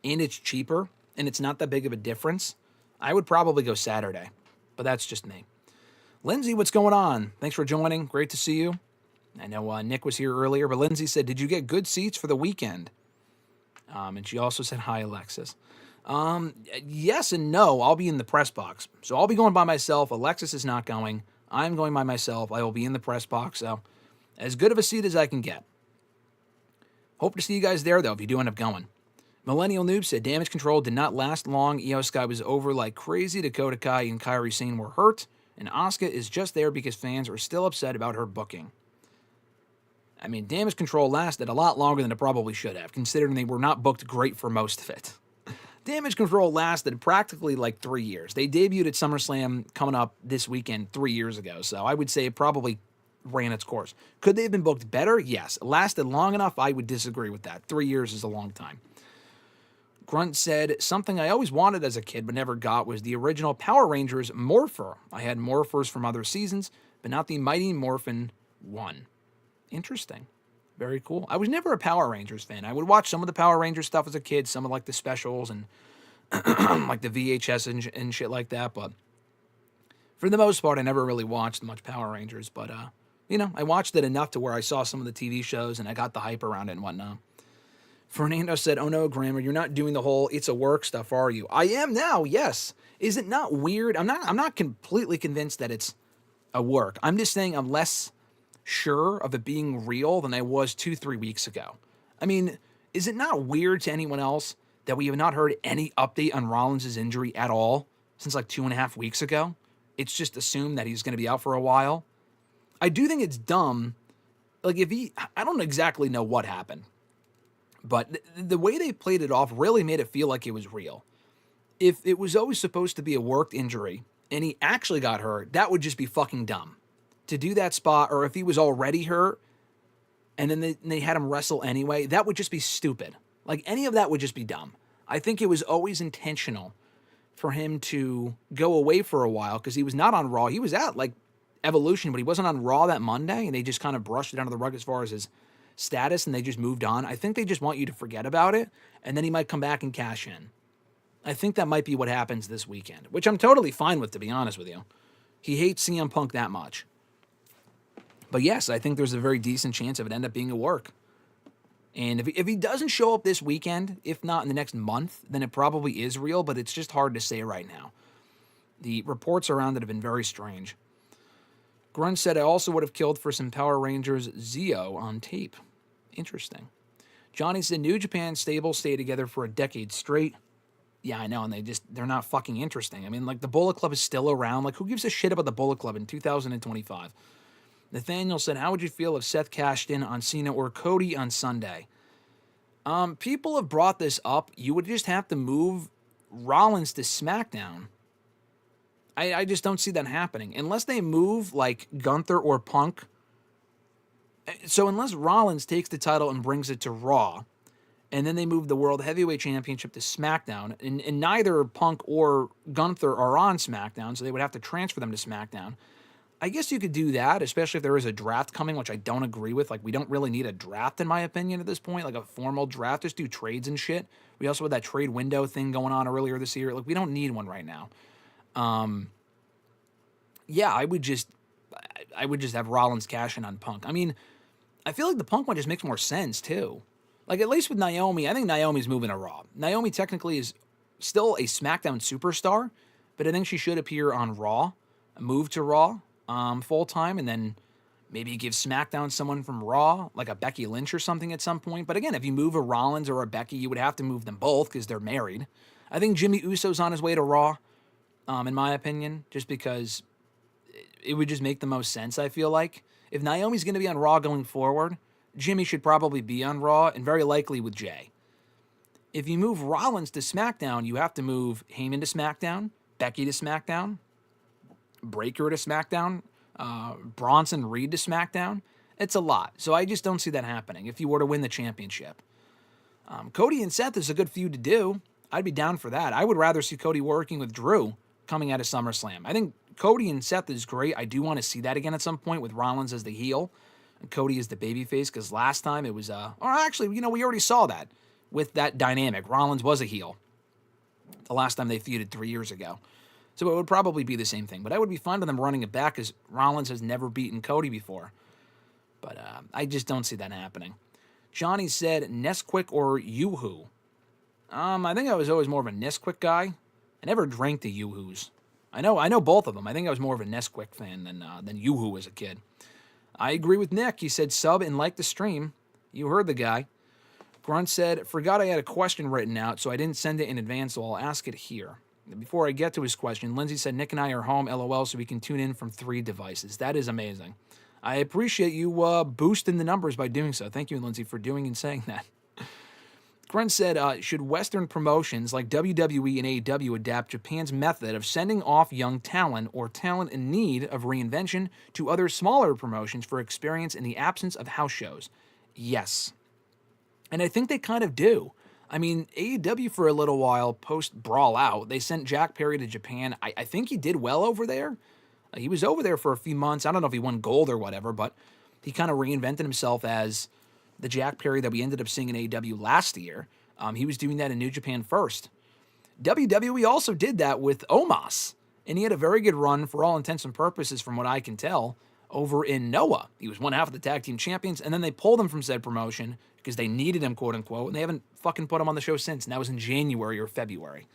and it's cheaper, and it's not that big of a difference, I would probably go Saturday. But that's just me. Lindsay, what's going on? Thanks for joining. Great to see you. I know Nick was here earlier, but Lindsay said, did you get good seats for the weekend? And she also said, hi, Alexis. Yes and no. I'll be in the press box. So I'll be going by myself. Alexis is not going. I'm going by myself. I will be in the press box. So as good of a seat as I can get. Hope to see you guys there, though, if you do end up going. Millennial Noob said, Damage Control did not last long. Io Sky was over like crazy. Dakota Kai and Kairi Sane were hurt. And Asuka is just there because fans are still upset about her booking. I mean, Damage Control lasted a lot longer than it probably should have, considering they were not booked great for most of it. Damage Control lasted practically like 3 years. They debuted at SummerSlam coming up this weekend 3 years ago, so I would say it probably ran its course. Could they have been booked better? Yes. It lasted long enough? I would disagree with that. 3 years is a long time. Grunt said, something I always wanted as a kid but never got was the original Power Rangers Morpher. I had Morphers from other seasons, but not the Mighty Morphin 1. Interesting. Very cool. I was never a Power Rangers fan. I would watch some of the Power Rangers stuff as a kid, some of like the specials and like the VHS and shit like that, but for the most part, I never really watched much Power Rangers, but, I watched it enough to where I saw some of the TV shows and I got the hype around it and whatnot. Fernando said, oh no, Grammar, you're not doing the whole it's a work stuff, are you? I am now, yes. Is it not weird? I'm not completely convinced that it's a work. I'm just saying I'm less sure of it being real than I was 2-3 weeks ago. I mean, is it not weird to anyone else that we have not heard any update on Rollins' injury at all since like 2.5 weeks ago? It's just assumed that he's going to be out for a while. I do think it's dumb. Like I don't exactly know what happened, but the way they played it off really made it feel like it was real. If it was always supposed to be a worked injury and he actually got hurt, that would just be fucking dumb. to do that spot, or if he was already hurt and then they had him wrestle anyway, that would just be stupid. Like, any of that would just be dumb. I think it was always intentional for him to go away for a while because he was not on Raw. He was at, like, Evolution, but he wasn't on Raw that Monday, and they just kind of brushed it under the rug as far as his status, and they just moved on. I think they just want you to forget about it, and then he might come back and cash in. I think that might be what happens this weekend, which I'm totally fine with, to be honest with you. He hates CM Punk that much. But yes, I think there's a very decent chance of it end up being a work. And if he doesn't show up this weekend, if not in the next month, then it probably is real, but it's just hard to say right now. The reports around it have been very strange. Grunt said, I also would have killed for some Power Rangers Zeo on tape. Interesting. Johnny said, New Japan stable stay together for a decade straight. Yeah, I know, and they're not fucking interesting. I mean, like, the Bullet Club is still around. Like, who gives a shit about the Bullet Club in 2025? Nathaniel said, how would you feel if Seth cashed in on Cena or Cody on Sunday? People have brought this up. You would just have to move Rollins to SmackDown. I just don't see that happening. Unless they move, like, Gunther or Punk. So unless Rollins takes the title and brings it to Raw, and then they move the World Heavyweight Championship to SmackDown, and neither Punk or Gunther are on SmackDown, so they would have to transfer them to SmackDown. I guess you could do that, especially if there is a draft coming, which I don't agree with. Like, we don't really need a draft, in my opinion, at this point, like a formal draft. Just do trades and shit. We also had that trade window thing going on earlier this year. Like, we don't need one right now. Yeah, I would just have Rollins cash in on Punk. I mean, I feel like the Punk one just makes more sense, too. Like, at least with Naomi, I think Naomi's moving to Raw. Naomi technically is still a SmackDown superstar, but I think she should appear on Raw, move to Raw full-time, and then maybe give SmackDown someone from Raw, like a Becky Lynch or something at some point. But again, if you move a Rollins or a Becky, you would have to move them both because they're married. I think Jimmy Uso's on his way to Raw, in my opinion, just because it would just make the most sense, I feel like. If Naomi's going to be on Raw going forward, Jimmy should probably be on Raw, and very likely with Jay. If you move Rollins to SmackDown, you have to move Heyman to SmackDown, Becky to SmackDown, Breakker to SmackDown, Bronson Reed to SmackDown. It's a lot, so I just don't see that happening if you were to win the championship. Cody and Seth is a good feud to do. I'd be down for that. I would rather see Cody working with Drew coming out of SummerSlam. I think Cody and Seth is great. I do want to see that again at some point with Rollins as the heel and Cody as the babyface, because last time it was, or actually, we already saw that with that dynamic. Rollins was a heel the last time they feuded 3 years ago. So it would probably be the same thing. But I would be fine with them running it back because Rollins has never beaten Cody before. But I just don't see that happening. Johnny said Nesquik or Yoo-Hoo. I think I was always more of a Nesquik guy. I never drank the Yoo-Hoos. I know both of them. I think I was more of a Nesquik fan than Yoo-Hoo as a kid. I agree with Nick. He said sub and like the stream. You heard the guy. Grunt said, forgot I had a question written out, so I didn't send it in advance, so I'll ask it here. Before I get to his question, Lindsay said, Nick and I are home, LOL, so we can tune in from 3 devices. That is amazing. I appreciate you boosting the numbers by doing so. Thank you, Lindsay, for doing and saying that. Grunt said, should Western promotions like WWE and AEW adapt Japan's method of sending off young talent or talent in need of reinvention to other smaller promotions for experience in the absence of house shows? Yes. And I think they kind of do. I mean, AEW for a little while, post-Brawl Out, they sent Jack Perry to Japan. I think he did well over there. He was over there for a few months. I don't know if he won gold or whatever, but he kind of reinvented himself as the Jack Perry that we ended up seeing in AEW last year. He was doing that in New Japan first. WWE also did that with Omos, and he had a very good run for all intents and purposes, from what I can tell, over in Noah. He was one half of the tag team champions, and then they pulled him from said promotion because they needed him, quote unquote, and they haven't fucking put him on the show since, and that was in January or February.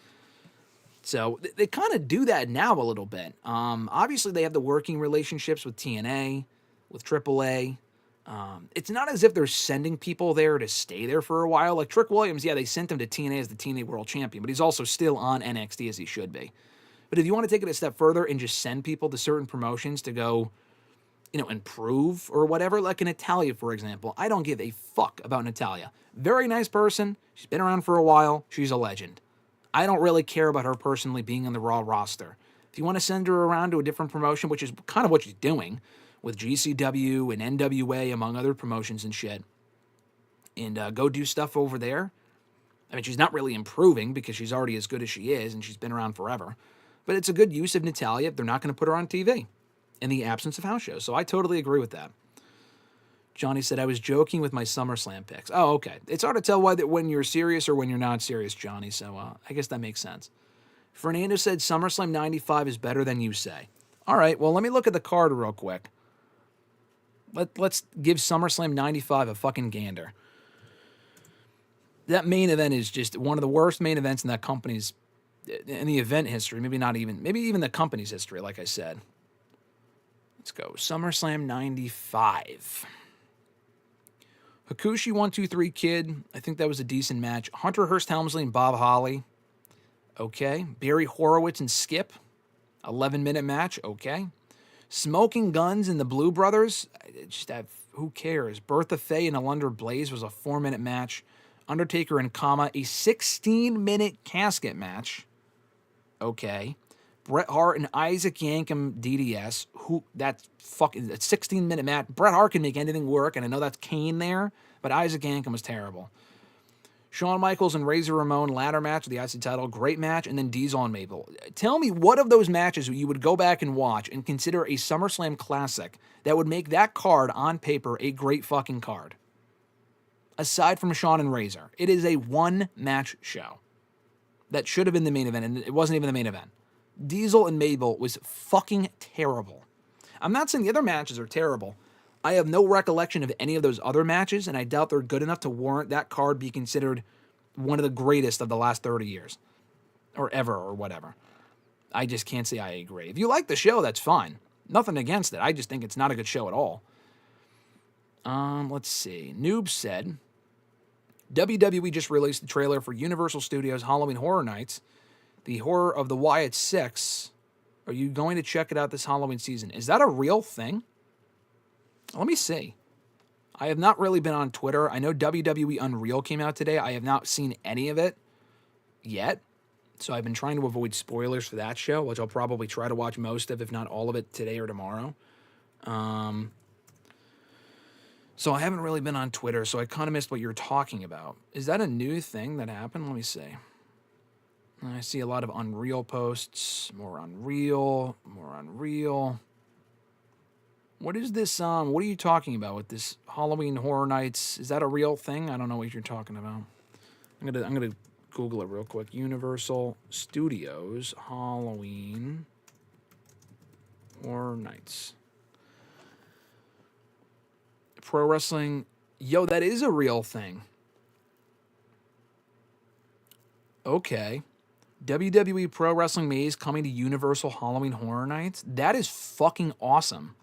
So they kind of do that now a little bit. Obviously, they have the working relationships with TNA, with AAA. It's not as if they're sending people there to stay there for a while. Like Trick Williams, yeah, they sent him to TNA as the TNA World Champion, but he's also still on NXT as he should be. But if you want to take it a step further and just send people to certain promotions to go, improve or whatever, like Natalya, for example, I don't give a fuck about Natalya. Very nice person. She's been around for a while. She's a legend. I don't really care about her personally being on the Raw roster. If you want to send her around to a different promotion, which is kind of what she's doing, with GCW and NWA, among other promotions and shit, and go do stuff over there. I mean, she's not really improving because she's already as good as she is, and she's been around forever. But it's a good use of Natalya if they're not going to put her on TV in the absence of house shows. So I totally agree with that. Johnny said, I was joking with my SummerSlam picks. Oh, okay. It's hard to tell when you're serious or when you're not serious, Johnny, so I guess that makes sense. Fernando said SummerSlam 95 is better than you say. All right, well, let me look at the card real quick. Let's give SummerSlam 95 a fucking gander. That main event is just one of the worst main events in the event history. Maybe even the company's history, like I said. Let's go. SummerSlam 95. Hakushi 1-2-3 Kid. I think that was a decent match. Hunter Hearst Helmsley and Bob Holly. Okay. Barry Horowitz and Skip. 11-minute match. Okay. Smoking Guns and the Blue Brothers. Who cares? Bertha Faye and Alundra Blaze was a 4-minute match. Undertaker and Kama, a 16-minute casket match. Okay. Bret Hart and Isaac Yankem DDS. That's fucking a 16-minute match. Bret Hart can make anything work, and I know that's Kane there, but Isaac Yankem was terrible. Shawn Michaels and Razor Ramon ladder match with the IC title, great match, and then Diesel and Mabel. Tell me what of those matches you would go back and watch and consider a SummerSlam classic that would make that card on paper a great fucking card. Aside from Shawn and Razor, it is a one-match show that should have been the main event, and it wasn't even the main event. Diesel and Mabel was fucking terrible. I'm not saying the other matches are terrible. I have no recollection of any of those other matches, and I doubt they're good enough to warrant that card be considered one of the greatest of the last 30 years. Or ever, or whatever. I just can't say I agree. If you like the show, that's fine. Nothing against it. I just think it's not a good show at all. Let's see. Noob said, WWE just released the trailer for Universal Studios' Halloween Horror Nights, the horror of the Wyatt Six. Are you going to check it out this Halloween season? Is that a real thing? Let me see. I have not really been on Twitter. I know WWE Unreal came out today. I have not seen any of it yet. So I've been trying to avoid spoilers for that show, which I'll probably try to watch most of, if not all of it, today or tomorrow. So I haven't really been on Twitter, so I kind of missed what you're talking about. Is that a new thing that happened? Let me see. I see a lot of Unreal posts. More Unreal. What is this? What are you talking about with this Halloween Horror Nights? Is that a real thing? I don't know what you're talking about. I'm gonna Google it real quick. Universal Studios Halloween Horror Nights. Pro wrestling. Yo, that is a real thing. Okay. WWE Pro Wrestling Maze coming to Universal Halloween Horror Nights. That is fucking awesome.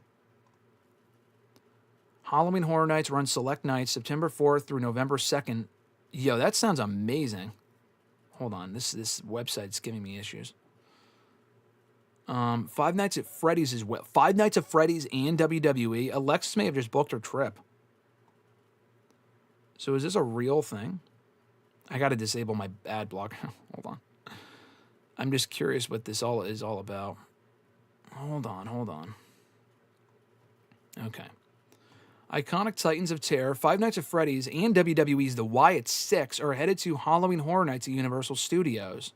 Halloween Horror Nights run select nights September 4th through November 2nd. Yo, that sounds amazing. Hold on. This website's giving me issues. Five Nights at Freddy's is well. Five Nights at Freddy's and WWE. Alexis may have just booked her trip. So is this a real thing? I got to disable my ad block. Hold on. I'm just curious what this is all about. Hold on. Okay. Iconic Titans of Terror, Five Nights at Freddy's, and WWE's The Wyatt Six are headed to Halloween Horror Nights at Universal Studios.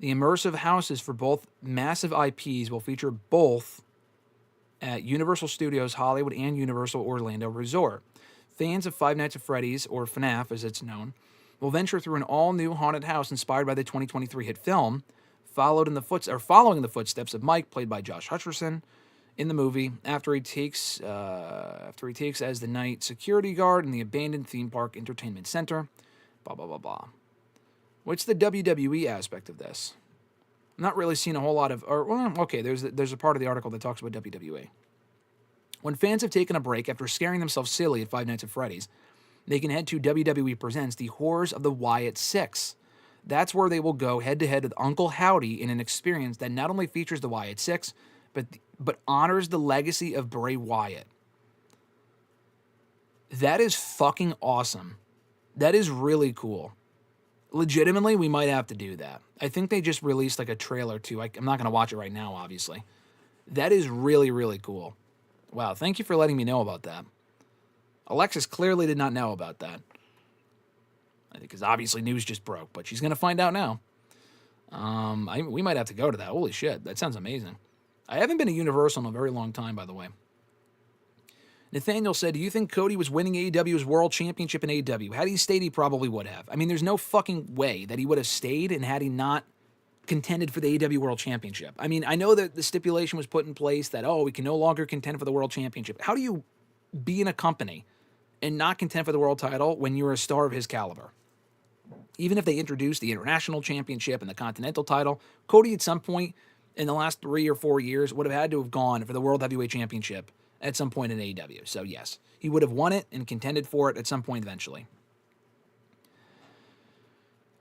The immersive houses for both massive IPs will feature both at Universal Studios Hollywood and Universal Orlando Resort. Fans of Five Nights at Freddy's, or FNAF as it's known, will venture through an all-new haunted house inspired by the 2023 hit film, following the footsteps of Mike, played by Josh Hutcherson, in the movie after he takes as the night security guard in the abandoned theme park entertainment center. Blah blah blah blah. What's the WWE aspect of this? I'm not really seeing a whole lot of. There's a part of the article that talks about WWE. When fans have taken a break after scaring themselves silly at Five Nights at Freddy's, they can head to WWE Presents The Horrors of the Wyatt Six. That's where they will go head-to-head with Uncle Howdy in an experience that not only features the Wyatt Six, but honors the legacy of Bray Wyatt. That is fucking awesome. That is really cool. Legitimately, we might have to do that. I think they just released like a trailer too. I'm not going to watch it right now, obviously. That is really, really cool. Wow, thank you for letting me know about that. Alexis clearly did not know about that. I think because obviously news just broke, but she's going to find out now. We might have to go to that. Holy shit, that sounds amazing. I haven't been to Universal in a very long time, by the way. Nathaniel said, do you think Cody was winning AEW's World Championship in AEW? Had he stayed, he probably would have. I mean, there's no fucking way that he would have stayed and had he not contended for the AEW World Championship. I mean, I know that the stipulation was put in place that, we can no longer contend for the World Championship. How do you be in a company and not contend for the world title when you're a star of his caliber? Even if they introduced the International Championship and the Continental title, Cody at some point in the last 3 or 4 years would have had to have gone for the World Heavyweight Championship at some point in AEW. So yes, he would have won it and contended for it at some point eventually.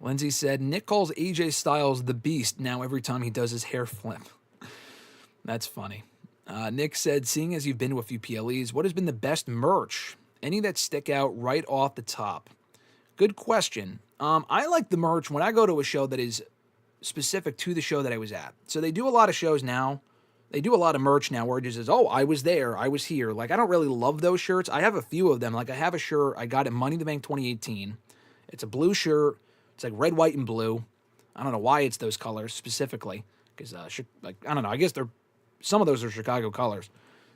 Lindsay said, Nick calls AJ Styles the Beast now every time he does his hair flip. That's funny. Nick said, seeing as you've been to a few PLEs, what has been the best merch? Any that stick out right off the top? Good question. I like the merch when I go to a show that is specific to the show that I was at. So they do a lot of shows now. They do a lot of merch now where it just says, I was there, I was here. Like, I don't really love those shirts. I have a few of them. Like, I have a shirt I got at Money in the Bank 2018. It's a blue shirt. It's like red, white, and blue. I don't know why it's those colors specifically. Because, I don't know. I guess some of those are Chicago colors.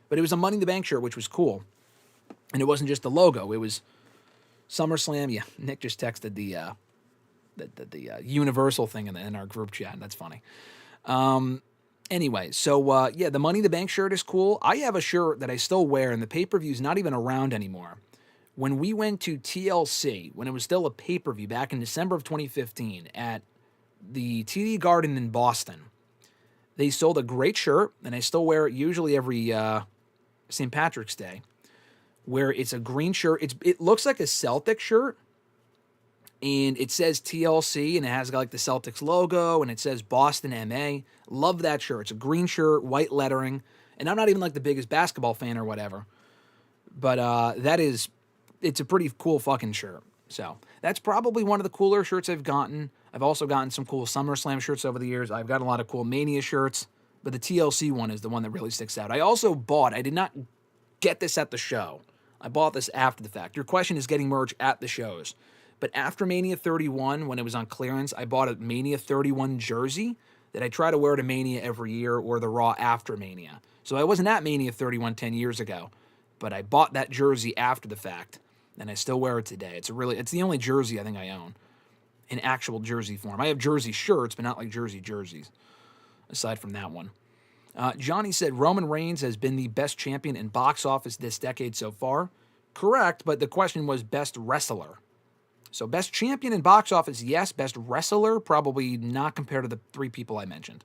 But it was a Money in the Bank shirt, which was cool. And it wasn't just the logo. It was SummerSlam. Yeah, Nick just texted the Universal thing in our group chat. That's funny. Anyway, so the Money in the Bank shirt is cool. I have a shirt that I still wear, and the pay-per-view is not even around anymore. When we went to TLC, when it was still a pay-per-view back in December of 2015 at the TD Garden in Boston, they sold a great shirt, and I still wear it usually every St. Patrick's Day, where it's a green shirt. It looks like a Celtic shirt, and it says TLC, and it has like the Celtics logo, and it says Boston MA. Love that shirt. It's a green shirt, white lettering, and I'm not even like the biggest basketball fan or whatever, but it's a pretty cool fucking shirt. So that's probably one of the cooler shirts I've gotten. I've also gotten some cool SummerSlam shirts over the years. I've got a lot of cool Mania shirts, but the TLC one is the one that really sticks out. I did not get this at the show. I bought this after the fact. Your question is getting merch at the shows. But after Mania 31, when it was on clearance, I bought a Mania 31 jersey that I try to wear to Mania every year or the Raw after Mania. So I wasn't at Mania 31 10 years ago, but I bought that jersey after the fact, and I still wear it today. It's the only jersey I think I own in actual jersey form. I have jersey shirts, but not like jerseys, aside from that one. Johnny said Roman Reigns has been the best champion in box office this decade so far. Correct, but the question was best wrestler. So best champion in box office, yes. Best wrestler, probably not compared to the three people I mentioned.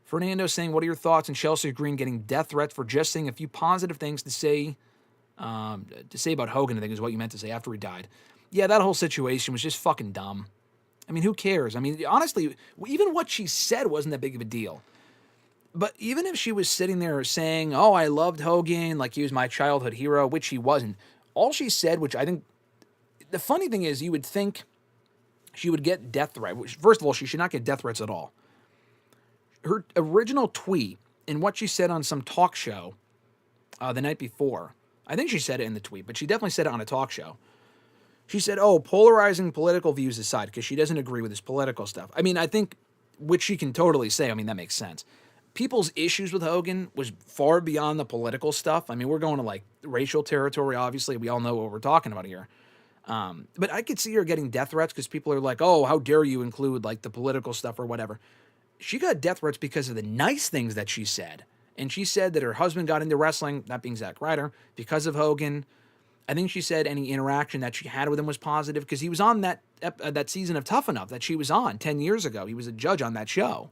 Fernando saying, what are your thoughts on Chelsea Green getting death threats for just saying a few positive things to say about Hogan, I think is what you meant to say, after he died. Yeah, that whole situation was just fucking dumb. I mean, who cares? I mean, honestly, even what she said wasn't that big of a deal. But even if she was sitting there saying, I loved Hogan, like he was my childhood hero, which he wasn't, all she said, which I think, the funny thing is, you would think she would get death threats. First of all, she should not get death threats at all. Her original tweet and what she said on some talk show the night before, I think she said it in the tweet, but she definitely said it on a talk show. She said, polarizing political views aside, because she doesn't agree with his political stuff. I mean, I think, which she can totally say, I mean, that makes sense. People's issues with Hogan was far beyond the political stuff. I mean, we're going to like racial territory, obviously. We all know what we're talking about here. But I could see her getting death threats because people are like, how dare you include like the political stuff or whatever. She got death threats because of the nice things that she said. And she said that her husband got into wrestling, that being Zack Ryder, because of Hogan. I think she said any interaction that she had with him was positive because he was on that season of Tough Enough that she was on 10 years ago. He was a judge on that show.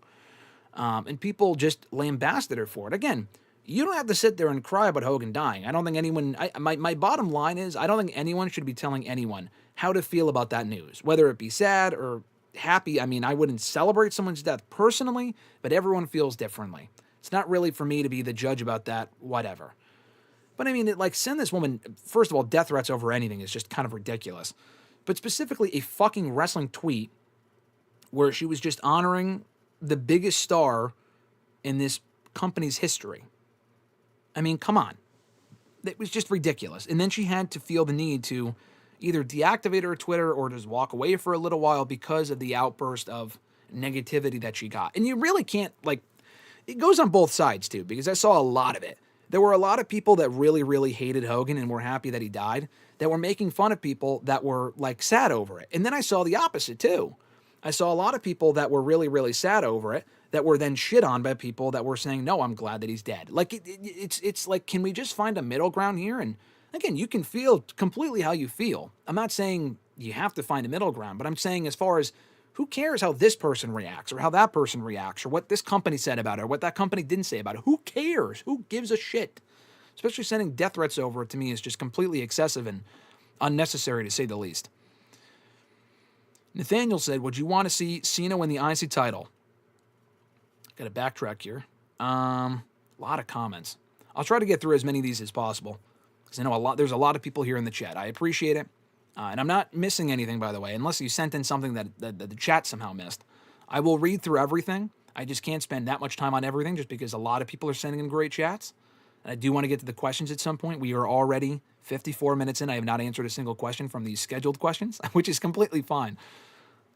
And people just lambasted her for it. Again, you don't have to sit there and cry about Hogan dying. I don't think anyone, my bottom line is, I don't think anyone should be telling anyone how to feel about that news, whether it be sad or happy. I mean, I wouldn't celebrate someone's death personally, but everyone feels differently. It's not really for me to be the judge about that, whatever. But I mean, send this woman, first of all, death threats over anything is just kind of ridiculous. But specifically a fucking wrestling tweet where she was just honoring the biggest star in this company's history. I mean, come on. It was just ridiculous. And then she had to feel the need to either deactivate her Twitter or just walk away for a little while because of the outburst of negativity that she got. And you really can't, like, it goes on both sides too, because I saw a lot of it. There were a lot of people that really, really hated Hogan and were happy that he died, that were making fun of people that were, like, sad over it. And then I saw the opposite too. I saw a lot of people that were really, really sad over it, that were then shit on by people that were saying, no, I'm glad that he's dead. Like, it's like, can we just find a middle ground here? And again, you can feel completely how you feel. I'm not saying you have to find a middle ground, but I'm saying as far as who cares how this person reacts or how that person reacts or what this company said about it or what that company didn't say about it. Who cares? Who gives a shit? Especially sending death threats over it to me is just completely excessive and unnecessary to say the least. Nathaniel said, would you want to see Cena win the IC title? Got to backtrack here. A lot of comments. I'll try to get through as many of these as possible because I know there's a lot of people here in the chat. I appreciate it. And I'm not missing anything, by the way, unless you sent in something that the chat somehow missed. I will read through everything. I just can't spend that much time on everything just because a lot of people are sending in great chats. And I do want to get to the questions at some point. We are already 54 minutes in. I have not answered a single question from these scheduled questions, which is completely fine.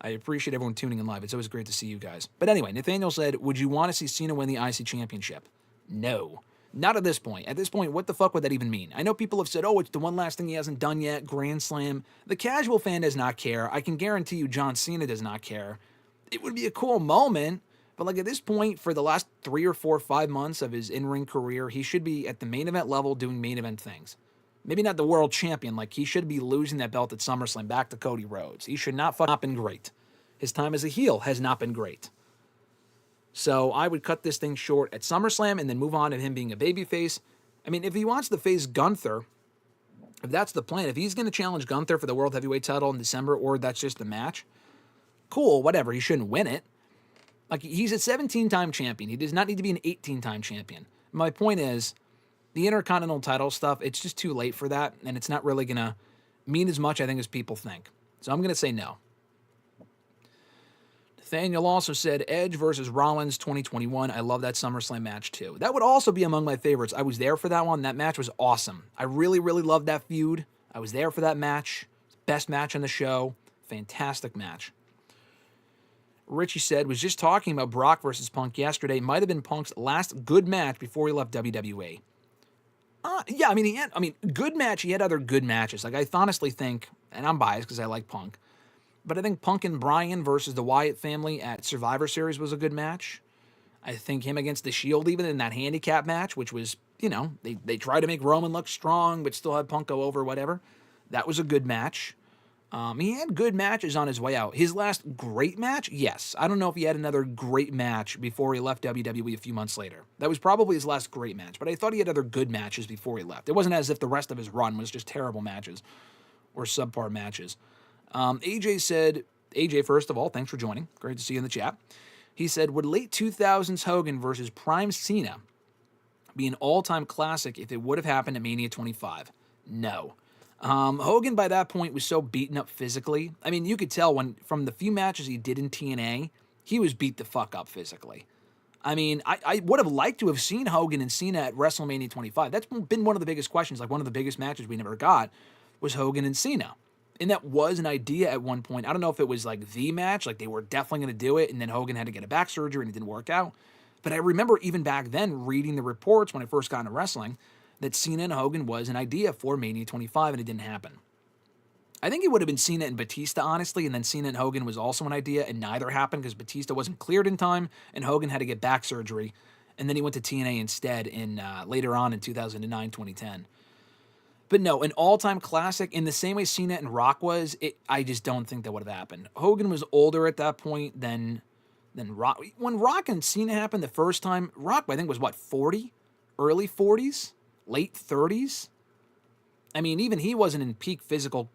I appreciate everyone tuning in live. It's always great to see you guys. But anyway, Nathaniel said, would you want to see Cena win the IC Championship? No. Not at this point. At this point, what the fuck would that even mean? I know people have said, oh, it's the one last thing he hasn't done yet, Grand Slam. The casual fan does not care. I can guarantee you John Cena does not care. It would be a cool moment, but like at this point, for the last 3 or 4 or 5 months of his in-ring career, he should be at the main event level doing main event things. Maybe not the world champion. Like, he should be losing that belt at SummerSlam back to Cody Rhodes. He should not been great. His time as a heel has not been great. So I would cut this thing short at SummerSlam and then move on to him being a babyface. I mean, if he wants to face Gunther, if that's the plan, if he's going to challenge Gunther for the World Heavyweight title in December, or that's just the match, cool, whatever. He shouldn't win it. Like, he's a 17-time champion. He does not need to be an 18-time champion. My point is, the Intercontinental title stuff, it's just too late for that, and it's not really going to mean as much, I think, as people think. So I'm going to say no. Nathaniel also said Edge versus Rollins 2021. I love that SummerSlam match too. That would also be among my favorites. I was there for that one. That match was awesome. I really, really loved that feud. I was there for that match. Best match on the show. Fantastic match. Richie said, was just talking about Brock versus Punk yesterday. Might have been Punk's last good match before he left WWE. Yeah, I mean, good match. He had other good matches. Like, I honestly think, and I'm biased because I like Punk, but I think Punk and Bryan versus the Wyatt family at Survivor Series was a good match. I think him against the Shield, even in that handicap match, which was, you know, they tried to make Roman look strong, but still had Punk go over, whatever. That was a good match. He had good matches on his way out. His last great match, yes. I don't know if he had another great match before he left WWE a few months later. That was probably his last great match, but I thought he had other good matches before he left. It wasn't as if the rest of his run was just terrible matches or subpar matches. AJ said, AJ, first of all, thanks for joining. Great to see you in the chat. He said, would late 2000s Hogan versus Prime Cena be an all-time classic if it would have happened at Mania 25? No. Hogan by that point was so beaten up physically. I mean, you could tell from the few matches he did in TNA, he was beat the fuck up physically. I mean, I would have liked to have seen Hogan and Cena at WrestleMania 25. That's been one of the biggest questions, like one of the biggest matches we never got was Hogan and Cena. And that was an idea at one point. I don't know if it was like the match, like they were definitely going to do it, and then Hogan had to get a back surgery and it didn't work out. But I remember even back then reading the reports when I first got into wrestling that Cena and Hogan was an idea for Mania 25, and it didn't happen. I think it would have been Cena and Batista, honestly, and then Cena and Hogan was also an idea, and neither happened because Batista wasn't cleared in time, and Hogan had to get back surgery, and then he went to TNA instead in later on in 2009, 2010. But no, an all-time classic, in the same way Cena and Rock was, I just don't think that would have happened. Hogan was older at that point than Rock. When Rock and Cena happened the first time, Rock, I think, was, 40? Early 40s? Late 30s? I mean, even he wasn't in peak physical,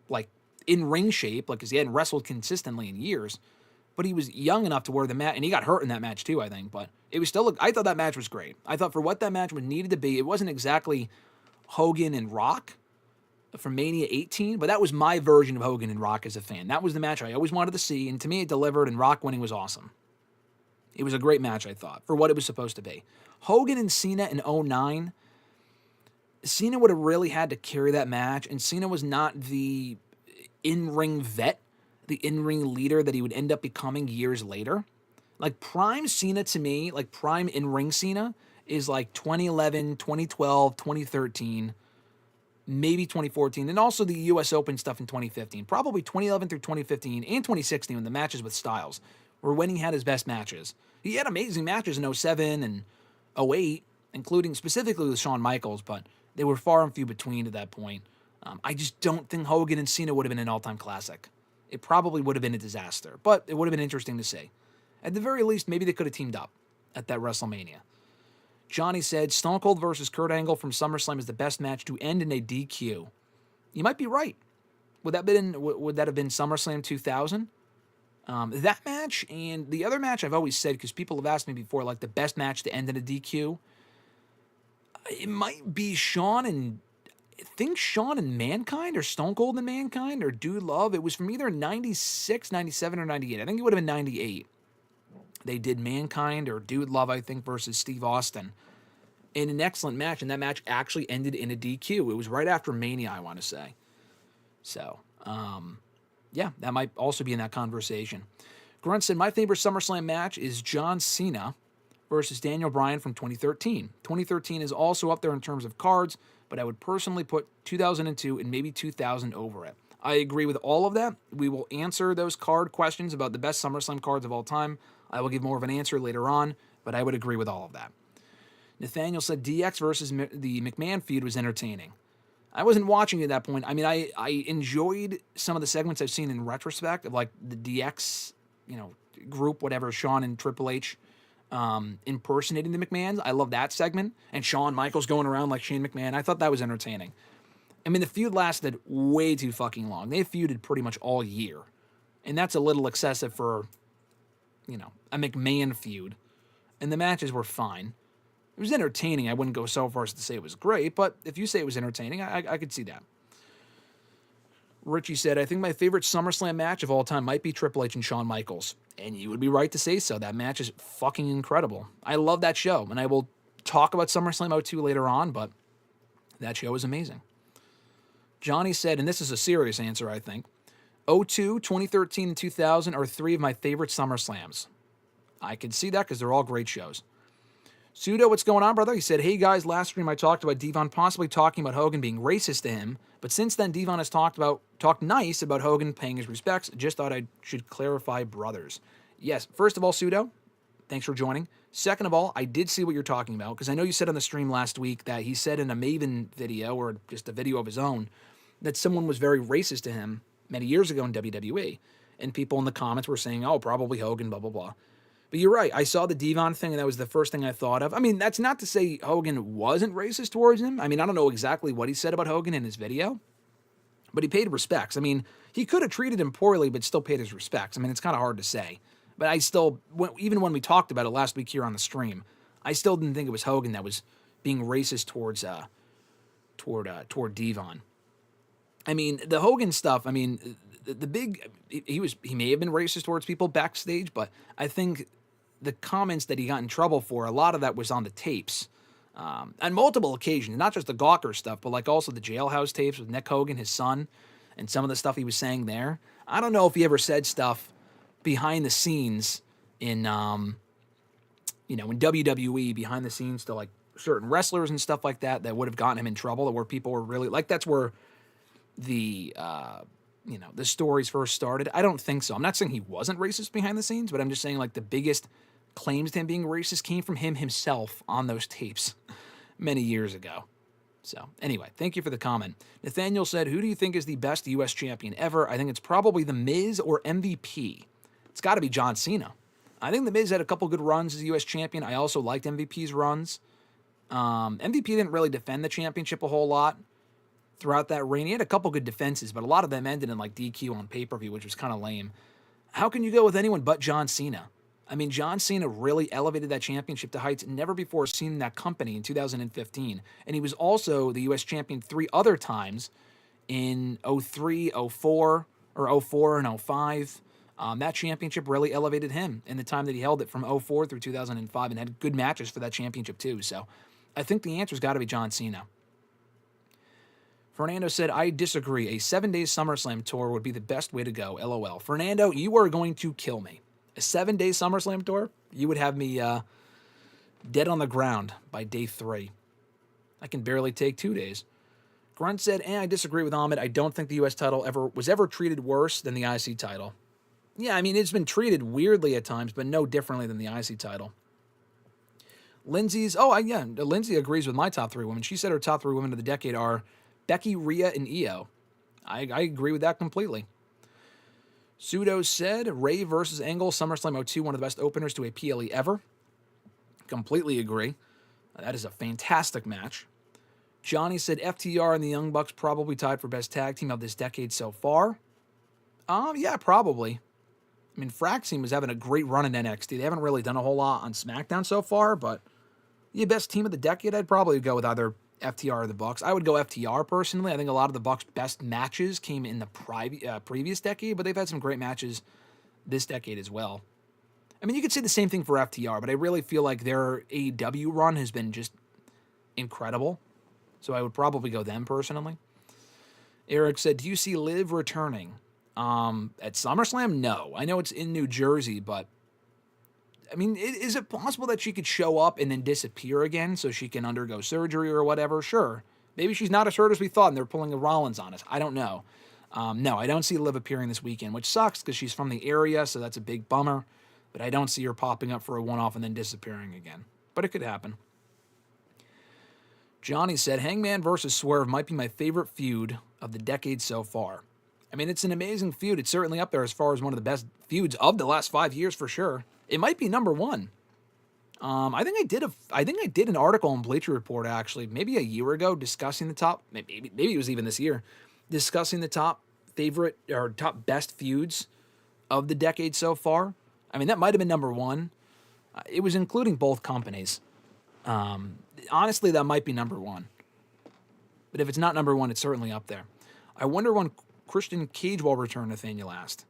in-ring shape, because he hadn't wrestled consistently in years. But he was young enough to where the match, and he got hurt in that match too, I think. But it was still, I thought that match was great. I thought for what that match needed to be, it wasn't exactly Hogan and Rock from Mania 18, but that was my version of Hogan and Rock as a fan. That was the match I always wanted to see, and to me it delivered, and Rock winning was awesome. It was a great match, I thought, for what it was supposed to be. Hogan and Cena in 2009, Cena would have really had to carry that match, and Cena was not the in-ring vet, the in-ring leader that he would end up becoming years later. Like, prime Cena to me, like prime in-ring Cena, is like 2011, 2012, 2013, maybe 2014, and also the US Open stuff in 2015. Probably 2011 through 2015 and 2016 when the matches with Styles were when he had his best matches. He had amazing matches in 07 and 08, including specifically with Shawn Michaels, but they were far and few between at that point. I just don't think Hogan and Cena would have been an all-time classic. It probably would have been a disaster, but it would have been interesting to see. At the very least, maybe they could have teamed up at that WrestleMania. Johnny said, Stone Cold versus Kurt Angle from SummerSlam is the best match to end in a DQ. You might be right. Would that have been SummerSlam 2000? That match and the other match I've always said, because people have asked me before, like the best match to end in a DQ, it might be Shawn and Mankind, or Stone Cold and Mankind, or Dude Love. It was from either 96, 97, or 98. I think it would have been 98. They did Mankind or Dude Love, I think, versus Steve Austin in an excellent match, and that match actually ended in a DQ. It was right after Mania, I want to say. So, yeah, that might also be in that conversation. Grunt said, my favorite SummerSlam match is John Cena versus Daniel Bryan from 2013. 2013 is also up there in terms of cards, but I would personally put 2002 and maybe 2000 over it. I agree with all of that. We will answer those card questions about the best SummerSlam cards of all time. I will give more of an answer later on, but I would agree with all of that. Nathaniel said DX versus the McMahon feud was entertaining. I wasn't watching at that point. I mean, I enjoyed some of the segments I've seen in retrospect of like the DX, group, whatever, Shawn and Triple H impersonating the McMahons. I love that segment. And Shawn Michaels going around like Shane McMahon. I thought that was entertaining. I mean, the feud lasted way too fucking long. They feuded pretty much all year. And that's a little excessive for, a McMahon feud. And the matches were fine. It was entertaining. I wouldn't go so far as to say it was great, but if you say it was entertaining, I could see that. Richie said, I think my favorite SummerSlam match of all time might be Triple H and Shawn Michaels. And you would be right to say so. That match is fucking incredible. I love that show, and I will talk about SummerSlam 02 later on, but that show is amazing. Johnny said, and this is a serious answer, I think, 02, 2013, and 2000 are three of my favorite SummerSlams. I can see that because they're all great shows. Pseudo, what's going on, brother? He said, hey guys, last stream I talked about Devon possibly talking about Hogan being racist to him, but since then Devon has talked nice about Hogan paying his respects. Just thought I should clarify, brothers. Yes, first of all, Pseudo, thanks for joining. Second of all, I did see what you're talking about, because I know you said on the stream last week that he said in a Maven video, or just a video of his own, that someone was very racist to him many years ago in WWE, and people in the comments were saying, oh, probably Hogan, blah, blah, blah. But you're right. I saw the Devon thing, and that was the first thing I thought of. I mean, that's not to say Hogan wasn't racist towards him. I mean, I don't know exactly what he said about Hogan in his video, but he paid respects. I mean, he could have treated him poorly, but still paid his respects. I mean, it's kind of hard to say. But I still, even when we talked about it last week here on the stream, I still didn't think it was Hogan that was being racist toward Devon. I mean, the Hogan stuff, I mean, the big, he may have been racist towards people backstage, but I think the comments that he got in trouble for, a lot of that was on the tapes. On multiple occasions, not just the Gawker stuff, but like also the Jailhouse tapes with Nick Hogan, his son, and some of the stuff he was saying there. I don't know if he ever said stuff behind the scenes in WWE, behind the scenes to like certain wrestlers and stuff like that would have gotten him in trouble, or where people were really, like that's where the stories first started. I don't think so. I'm not saying he wasn't racist behind the scenes, but I'm just saying like the biggest claims to him being racist came from him himself on those tapes many years ago. So anyway, thank you for the comment. Nathaniel said, who do you think is the best U.S. champion ever? I think it's probably The Miz or MVP. It's got to be John Cena. I think The Miz had a couple good runs as U.S. champion. I also liked MVP's runs. MVP didn't really defend the championship a whole lot throughout that reign. He had a couple good defenses, but a lot of them ended in like DQ on pay-per-view, which was kind of lame. How can you go with anyone but John Cena? I mean, John Cena really elevated that championship to heights never before seen in that company in 2015. And he was also the U.S. champion 3 other times in 03, 04, or 04 and 05. That championship really elevated him in the time that he held it from 04 through 2005 and had good matches for that championship too. So I think the answer's got to be John Cena. Fernando said, I disagree. A 7-day SummerSlam tour would be the best way to go. LOL. Fernando, you are going to kill me. A 7-day SummerSlam tour? You would have me dead on the ground by day 3. I can barely take 2 days. Grunt said, I disagree with Ahmed. I don't think the U.S. title was ever treated worse than the IC title. Yeah, I mean, it's been treated weirdly at times, but no differently than the IC title. Lindsay agrees with my top 3 women. She said her top 3 women of the decade are Becky, Rhea, and Io. I agree with that completely. Pseudo said, Ray versus Angle, SummerSlam 02, one of the best openers to a PLE ever. Completely agree. That is a fantastic match. Johnny said FTR and the Young Bucks probably tied for best tag team of this decade so far. Yeah, probably. I mean, Frax team was having a great run in NXT. They haven't really done a whole lot on SmackDown so far, but yeah, best team of the decade, I'd probably go with either FTR or the Bucks. I would go FTR personally. I think a lot of the Bucks' best matches came in the previous decade, but they've had some great matches this decade as well. I mean, you could say the same thing for FTR, but I really feel like their AEW run has been just incredible. So I would probably go them personally. Eric said, do you see Liv returning? At SummerSlam? No. I know it's in New Jersey, but I mean, is it possible that she could show up and then disappear again so she can undergo surgery or whatever? Sure. Maybe she's not as hurt as we thought and they're pulling a Rollins on us. I don't know. No, I don't see Liv appearing this weekend, which sucks because she's from the area, so that's a big bummer. But I don't see her popping up for a one-off and then disappearing again. But it could happen. Johnny said, Hangman versus Swerve might be my favorite feud of the decade so far. I mean, it's an amazing feud. It's certainly up there as far as one of the best feuds of the last 5 years for sure. It might be number 1. I think I did an article on Bleacher Report actually, maybe a year ago, discussing the top. Maybe it was even this year, discussing the top favorite or top best feuds of the decade so far. I mean, that might have been number 1. It was including both companies. Honestly, that might be number 1. But if it's not number 1, it's certainly up there. I wonder when Christian Cage will return, Nathaniel asked.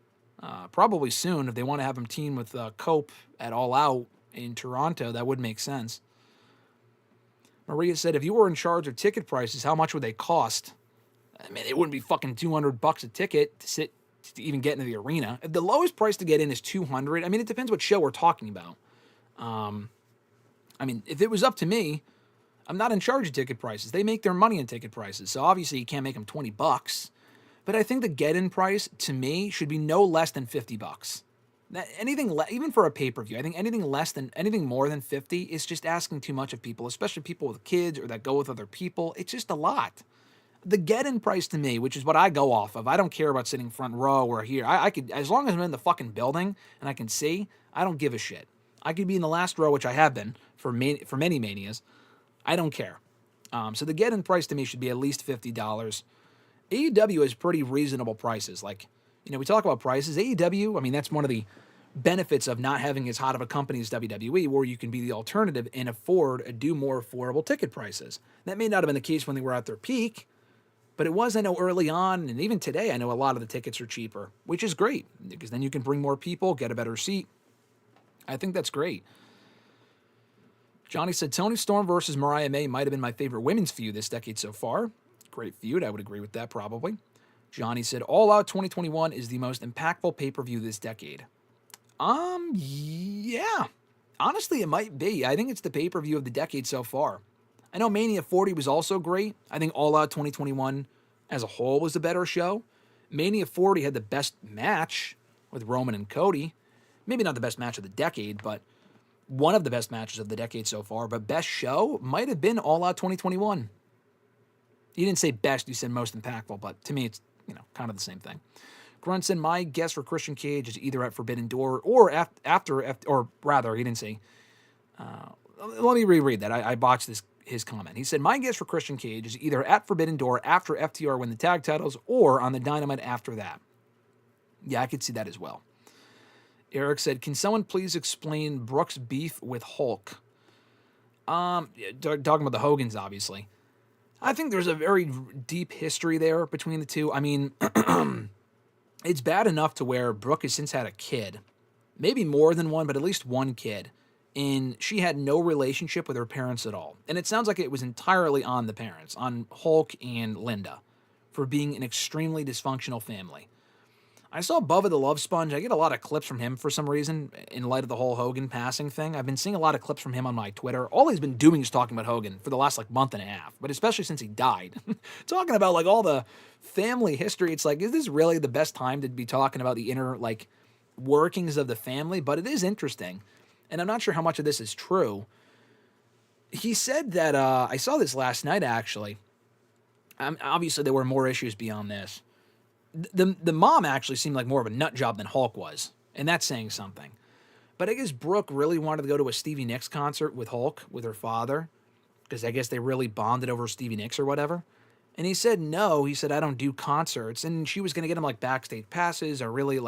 Probably soon. If they want to have him team with Cope at All Out in Toronto, that would make sense. Maria said, if you were in charge of ticket prices, how much would they cost? I mean, it wouldn't be fucking $200 a ticket to even get into the arena. If the lowest price to get in is $200, I mean, it depends what show we're talking about. I mean, if it was up to me, I'm not in charge of ticket prices. They make their money in ticket prices, so obviously you can't make them $20. But I think the get-in price, to me, should be no less than $50. Even for a pay-per-view, I think anything more than 50 is just asking too much of people, especially people with kids or that go with other people. It's just a lot. The get-in price to me, which is what I go off of, I don't care about sitting front row or here. I could, as long as I'm in the fucking building and I can see, I don't give a shit. I could be in the last row, which I have been for many Manias. I don't care. So the get-in price to me should be at least $50. AEW has pretty reasonable prices. Like, we talk about prices. AEW, I mean, that's one of the benefits of not having as hot of a company as WWE, where you can be the alternative and do more affordable ticket prices. That may not have been the case when they were at their peak, but it was, I know, early on, and even today, I know a lot of the tickets are cheaper, which is great, because then you can bring more people, get a better seat. I think that's great. Johnny said, Toni Storm versus Mariah May might have been my favorite women's feud this decade so far. Great feud, I would agree with that probably. Johnny said, All Out 2021 is the most impactful pay-per-view this decade. Yeah. Honestly, it might be. I think it's the pay-per-view of the decade so far. I know Mania 40 was also great. I think All Out 2021 as a whole was the better show. Mania 40 had the best match with Roman and Cody. Maybe not the best match of the decade, but one of the best matches of the decade so far. But best show might have been All Out 2021. You didn't say best, you said most impactful, but to me it's, kind of the same thing. Grunt said, my guess for Christian Cage is either at Forbidden Door or he didn't say, let me reread that. I botched his comment. He said, my guess for Christian Cage is either at Forbidden Door after FTR win the tag titles or on the Dynamite after that. Yeah, I could see that as well. Eric said, can someone please explain Brooks' beef with Hulk? Talking about the Hogans, obviously. I think there's a very deep history there between the two. I mean, it's bad enough to where Brooke has since had a kid. Maybe more than one, but at least one kid. And she had no relationship with her parents at all. And it sounds like it was entirely on the parents, on Hulk and Linda. for being an extremely dysfunctional family. I saw Bubba the Love Sponge. I get a lot of clips from him for some reason in light of the whole Hogan passing thing. I've been seeing a lot of clips from him on my Twitter. All he's been doing is talking about Hogan for the last month and a half, but especially since he died. Talking about all the family history. It's is this really the best time to be talking about the inner workings of the family? But it is interesting. And I'm not sure how much of this is true. He said that, I saw this last night actually. Obviously there were more issues beyond this. The mom actually seemed like more of a nut job than Hulk was, and that's saying something. But I guess Brooke really wanted to go to a Stevie Nicks concert with Hulk, with her father, because I guess they really bonded over Stevie Nicks or whatever. And he said no. He said, I don't do concerts. And she was going to get him backstage passes or really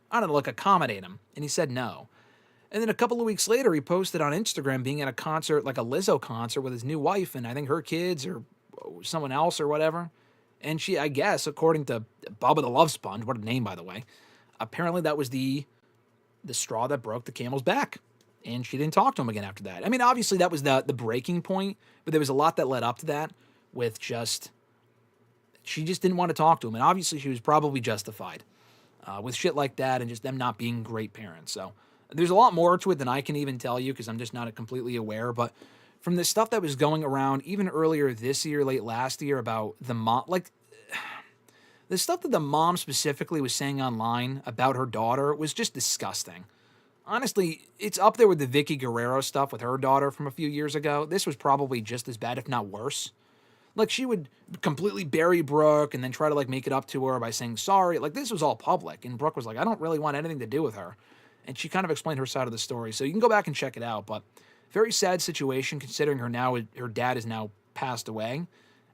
I don't know, accommodate him. And he said no. And then a couple of weeks later, he posted on Instagram being at a concert, a Lizzo concert with his new wife and I think her kids or someone else or whatever. And she, I guess, according to Bubba the Love Sponge, what a name, by the way, apparently that was the straw that broke the camel's back. And she didn't talk to him again after that. I mean, obviously that was the breaking point, but there was a lot that led up to that with she just didn't want to talk to him. And obviously she was probably justified with shit like that and just them not being great parents. So there's a lot more to it than I can even tell you because I'm just not completely aware. But from the stuff that was going around even earlier this year, late last year about the mom, the stuff that the mom specifically was saying online about her daughter was just disgusting. Honestly, it's up there with the Vicky Guerrero stuff with her daughter from a few years ago. This was probably just as bad, if not worse. She would completely bury Brooke and then try to make it up to her by saying sorry. This was all public. And Brooke was I don't really want anything to do with her. And she kind of explained her side of the story. So you can go back and check it out. But very sad situation considering her dad is now passed away.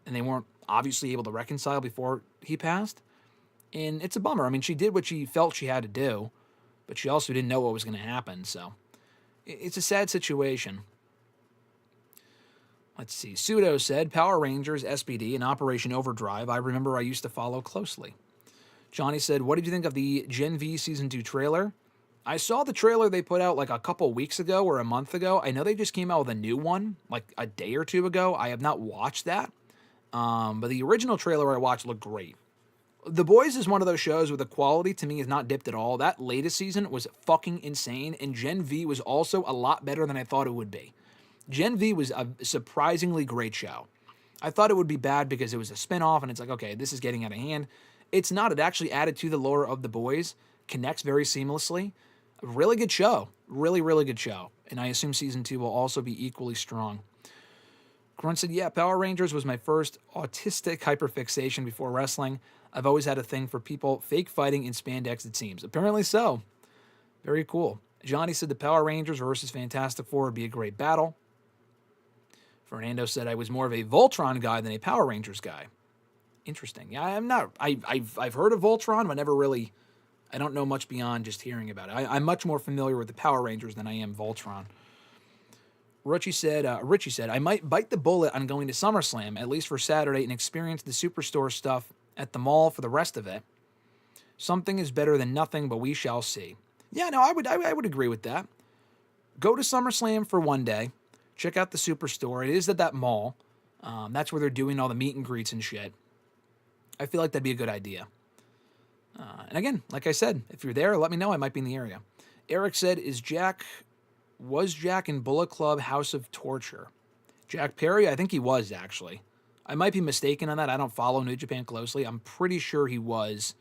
And they weren't obviously able to reconcile before he passed. And it's a bummer. I mean, she did what she felt she had to do. But she also didn't know what was going to happen. So it's a sad situation. Let's see. Pseudo said, Power Rangers, SPD, and Operation Overdrive, I remember I used to follow closely. Johnny said, what did you think of the Gen V Season 2 trailer? I saw the trailer they put out a couple weeks ago or a month ago. I know they just came out with a new one a day or two ago. I have not watched that. But the original trailer I watched looked great. The Boys is one of those shows where the quality to me is not dipped at all. That latest season was fucking insane, and Gen V was also a lot better than I thought it would be. Gen V was a surprisingly great show. I thought it would be bad because it was a spinoff, and it's okay, this is getting out of hand. It's not. It actually added to the lore of The Boys, connects very seamlessly. A really good show. Really, really good show. And I assume Season 2 will also be equally strong. Grunt said, yeah, Power Rangers was my first autistic hyperfixation before wrestling. I've always had a thing for people fake fighting in spandex, it seems. Apparently so. Very cool. Johnny said the Power Rangers versus Fantastic Four would be a great battle. Fernando said I was more of a Voltron guy than a Power Rangers guy. Interesting. Yeah, I'm not. I've heard of Voltron, but never really. I don't know much beyond just hearing about it. I'm much more familiar with the Power Rangers than I am Voltron. Richie said, I might bite the bullet on going to SummerSlam, at least for Saturday, and experience the Superstore stuff at the mall for the rest of it. Something is better than nothing, but we shall see. Yeah, no, I would agree with that. Go to SummerSlam for one day. Check out the Superstore. It is at that mall. That's where they're doing all the meet and greets and shit. I feel like that'd be a good idea. And again, like I said, if you're there, let me know. I might be in the area. Eric said, was Jack in Bullet Club House of Torture? Jack Perry? I think he was, actually. I might be mistaken on that. I don't follow New Japan closely. I'm pretty sure he was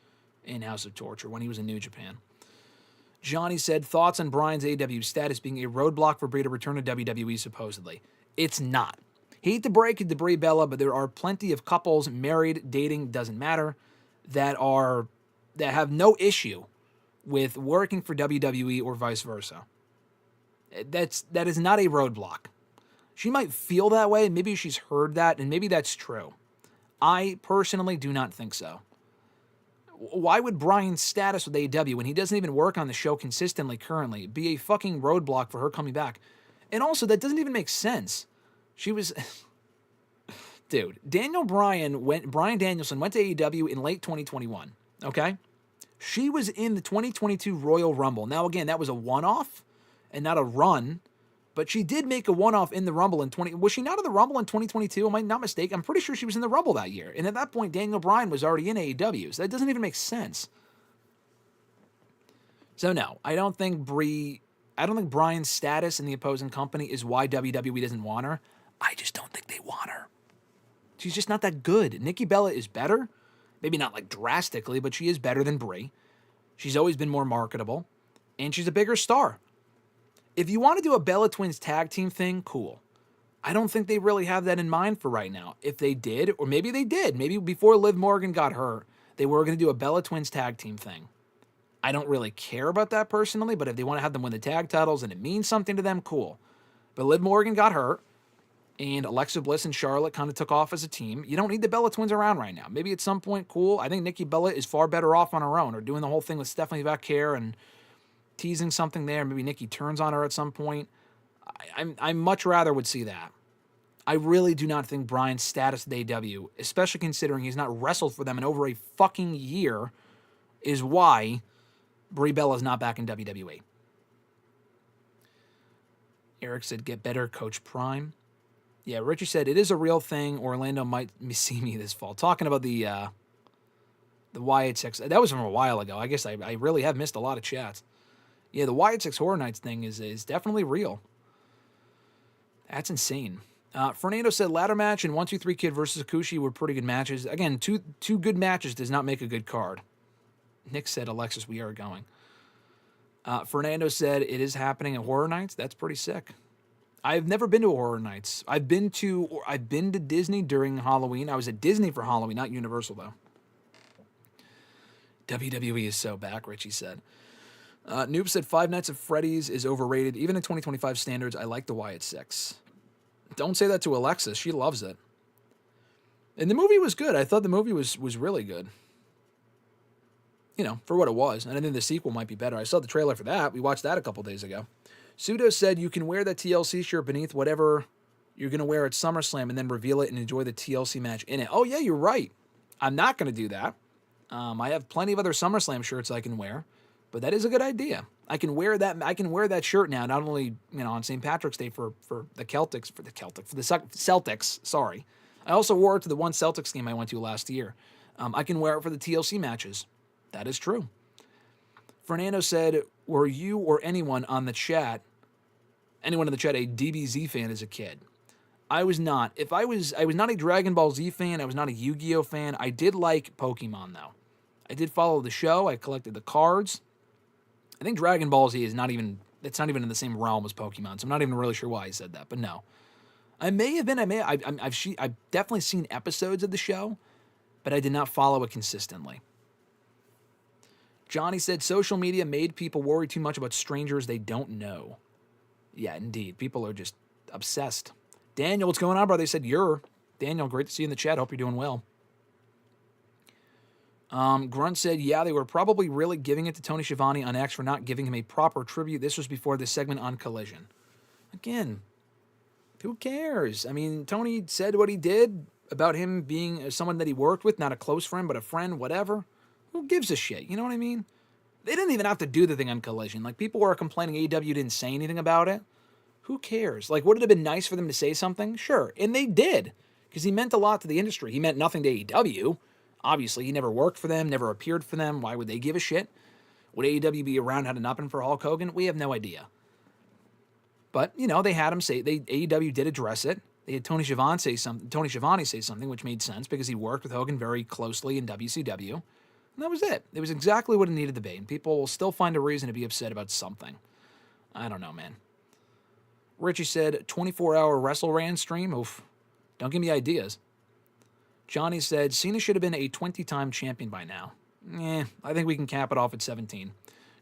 in House of Torture when he was in New Japan. Johnny said, thoughts on Bryan's AEW status being a roadblock for Bray to return to WWE, supposedly. It's not. Hate to break it to Bray Bella, but there are plenty of couples, married, dating, doesn't matter, that have no issue with working for WWE or vice versa. That is not a roadblock. She might feel that way, maybe she's heard that, and maybe that's true. I personally do not think so. Why would Bryan's status with AEW, when he doesn't even work on the show consistently currently, be a fucking roadblock for her coming back? And also, that doesn't even make sense. She was... Dude, Bryan Danielson went to AEW in late 2021, okay? She was in the 2022 Royal Rumble. Now, again, that was a one-off and not a run, But she did make a one-off in the Rumble in 20... Was she not in the Rumble in 2022? Am I not mistaken? I'm pretty sure she was in the Rumble that year. And at that point, Daniel Bryan was already in AEW. So that doesn't even make sense. So no, I don't think Bryan's status in the opposing company is why WWE doesn't want her. I just don't think they want her. She's just not that good. Nikki Bella is better. Maybe not like drastically, but she is better than Brie. She's always been more marketable. And she's a bigger star. If you want to do a Bella Twins tag team thing, cool. I don't think they really have that in mind for right now. If they did, or maybe they did, maybe before Liv Morgan got hurt, they were going to do a Bella Twins tag team thing. I don't really care about that personally, but if they want to have them win the tag titles and it means something to them, cool. But Liv Morgan got hurt, and Alexa Bliss and Charlotte kind of took off as a team. You don't need the Bella Twins around right now. Maybe at some point, cool. I think Nikki Bella is far better off on her own, or doing the whole thing with Stephanie Vaquer and teasing something there. Maybe Nikki turns on her at some point. I much rather would see that. I really do not think Bryan's status at AEW, especially considering he's not wrestled for them in over a fucking year, is why Brie Bella's not back in WWE. Eric said, get better, Coach Prime. Yeah, Richie said, it is a real thing. Orlando might see me this fall. Talking about the Wyatt Six. That was from a while ago. I guess I really have missed a lot of chats. Yeah, the Wyatt Six Horror Nights thing is definitely real. That's insane. Fernando said, ladder match and 1-2-3 Kid versus Akushi were pretty good matches. Again, two good matches does not make a good card. Nick said, Alexis, we are going. Fernando said, it is happening at Horror Nights. That's pretty sick. I've never been to a Horror Nights. I've been to Disney during Halloween. I was at Disney for Halloween, not Universal, though. WWE is so back, Richie said. Noob said, Five Nights at Freddy's is overrated. Even in 2025 standards, I like the Wyatt Six. Don't say that to Alexis. She loves it. And the movie was good. I thought the movie was really good. You know, for what it was. And I think the sequel might be better. I saw the trailer for that. We watched that a couple days ago. Pseudo said you can wear that TLC shirt beneath whatever you're going to wear at SummerSlam and then reveal it and enjoy the TLC match in it. Oh, yeah, you're right. I'm not going to do that. I have plenty of other SummerSlam shirts I can wear, but that is a good idea. I can wear that shirt now, not only, on St. Patrick's Day for the Celtics, sorry. I also wore it to the one Celtics game I went to last year. I can wear it for the TLC matches. That is true. Fernando said, were you or anyone in the chat a DBZ fan as a kid? I was not. I was not a Dragon Ball Z fan. I was not a Yu-Gi-Oh fan. I did like Pokemon, though. I did follow the show. I collected the cards. I think Dragon Ball Z is not even in the same realm as Pokemon, so I'm not even really sure why I said that, but no. I may have been. I've definitely seen episodes of the show, but I did not follow it consistently. Johnny said, social media made people worry too much about strangers they don't know. Yeah, indeed. People are just obsessed. Daniel, what's going on, brother? They said, Daniel, great to see you in the chat. Hope you're doing well. Grunt said, yeah, they were probably really giving it to Tony Schiavone on X for not giving him a proper tribute. This was before the segment on Collision. Again, who cares? I mean, Tony said what he did about him being someone that he worked with, not a close friend, but a friend, whatever. Who gives a shit? You know what I mean? They didn't even have to do the thing on Collision. Like, people were complaining AEW didn't say anything about it. Who cares? Like, would it have been nice for them to say something? Sure. And they did. Because he meant a lot to the industry. He meant nothing to AEW. Obviously, he never worked for them, never appeared for them. Why would they give a shit? Would AEW be around had it not been for Hulk Hogan? We have no idea. But, they had him say, AEW did address it. They had Tony Schiavone say something, which made sense because he worked with Hogan very closely in WCW. And that was it. It was exactly what it needed to be. And people will still find a reason to be upset about something. I don't know, man. Richie said, 24-hour WrestleRant stream? Oof. Don't give me ideas. Johnny said, Cena should have been a 20-time champion by now. I think we can cap it off at 17.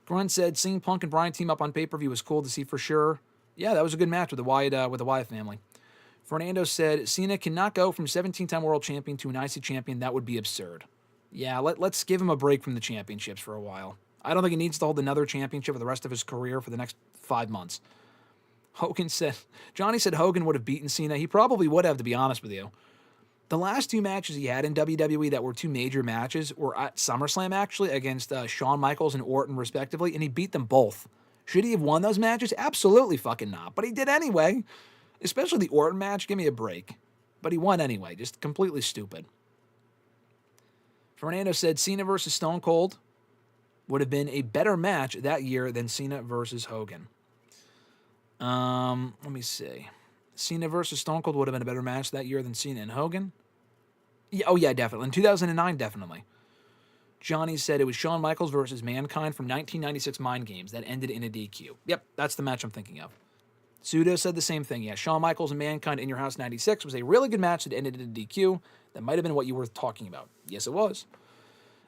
Grunt said, seeing Punk and Bryan team up on pay-per-view was cool to see for sure. Yeah, that was a good match with the Wyatt family. Fernando said, Cena cannot go from 17-time world champion to an IC champion. That would be absurd. Yeah, let's give him a break from the championships for a while. I don't think he needs to hold another championship for the rest of his career for the next 5 months. Johnny said Hogan would have beaten Cena. He probably would have, to be honest with you. The last 2 matches he had in WWE that were 2 major matches were at SummerSlam, actually, against Shawn Michaels and Orton, respectively, and he beat them both. Should he have won those matches? Absolutely fucking not. But he did anyway. Especially the Orton match. Give me a break. But he won anyway. Just completely stupid. Fernando said Cena versus Stone Cold would have been a better match that year than Cena versus Hogan. Let me see. Cena versus Stone Cold would have been a better match that year than Cena and Hogan. Yeah, oh yeah, definitely. In 2009, definitely. Johnny said it was Shawn Michaels versus Mankind from 1996 Mind Games that ended in a DQ. Yep, that's the match I'm thinking of. Pseudo said the same thing. Yeah, Shawn Michaels and Mankind in Your House 96 was a really good match that ended in a DQ. That might have been what you were talking about. Yes, it was.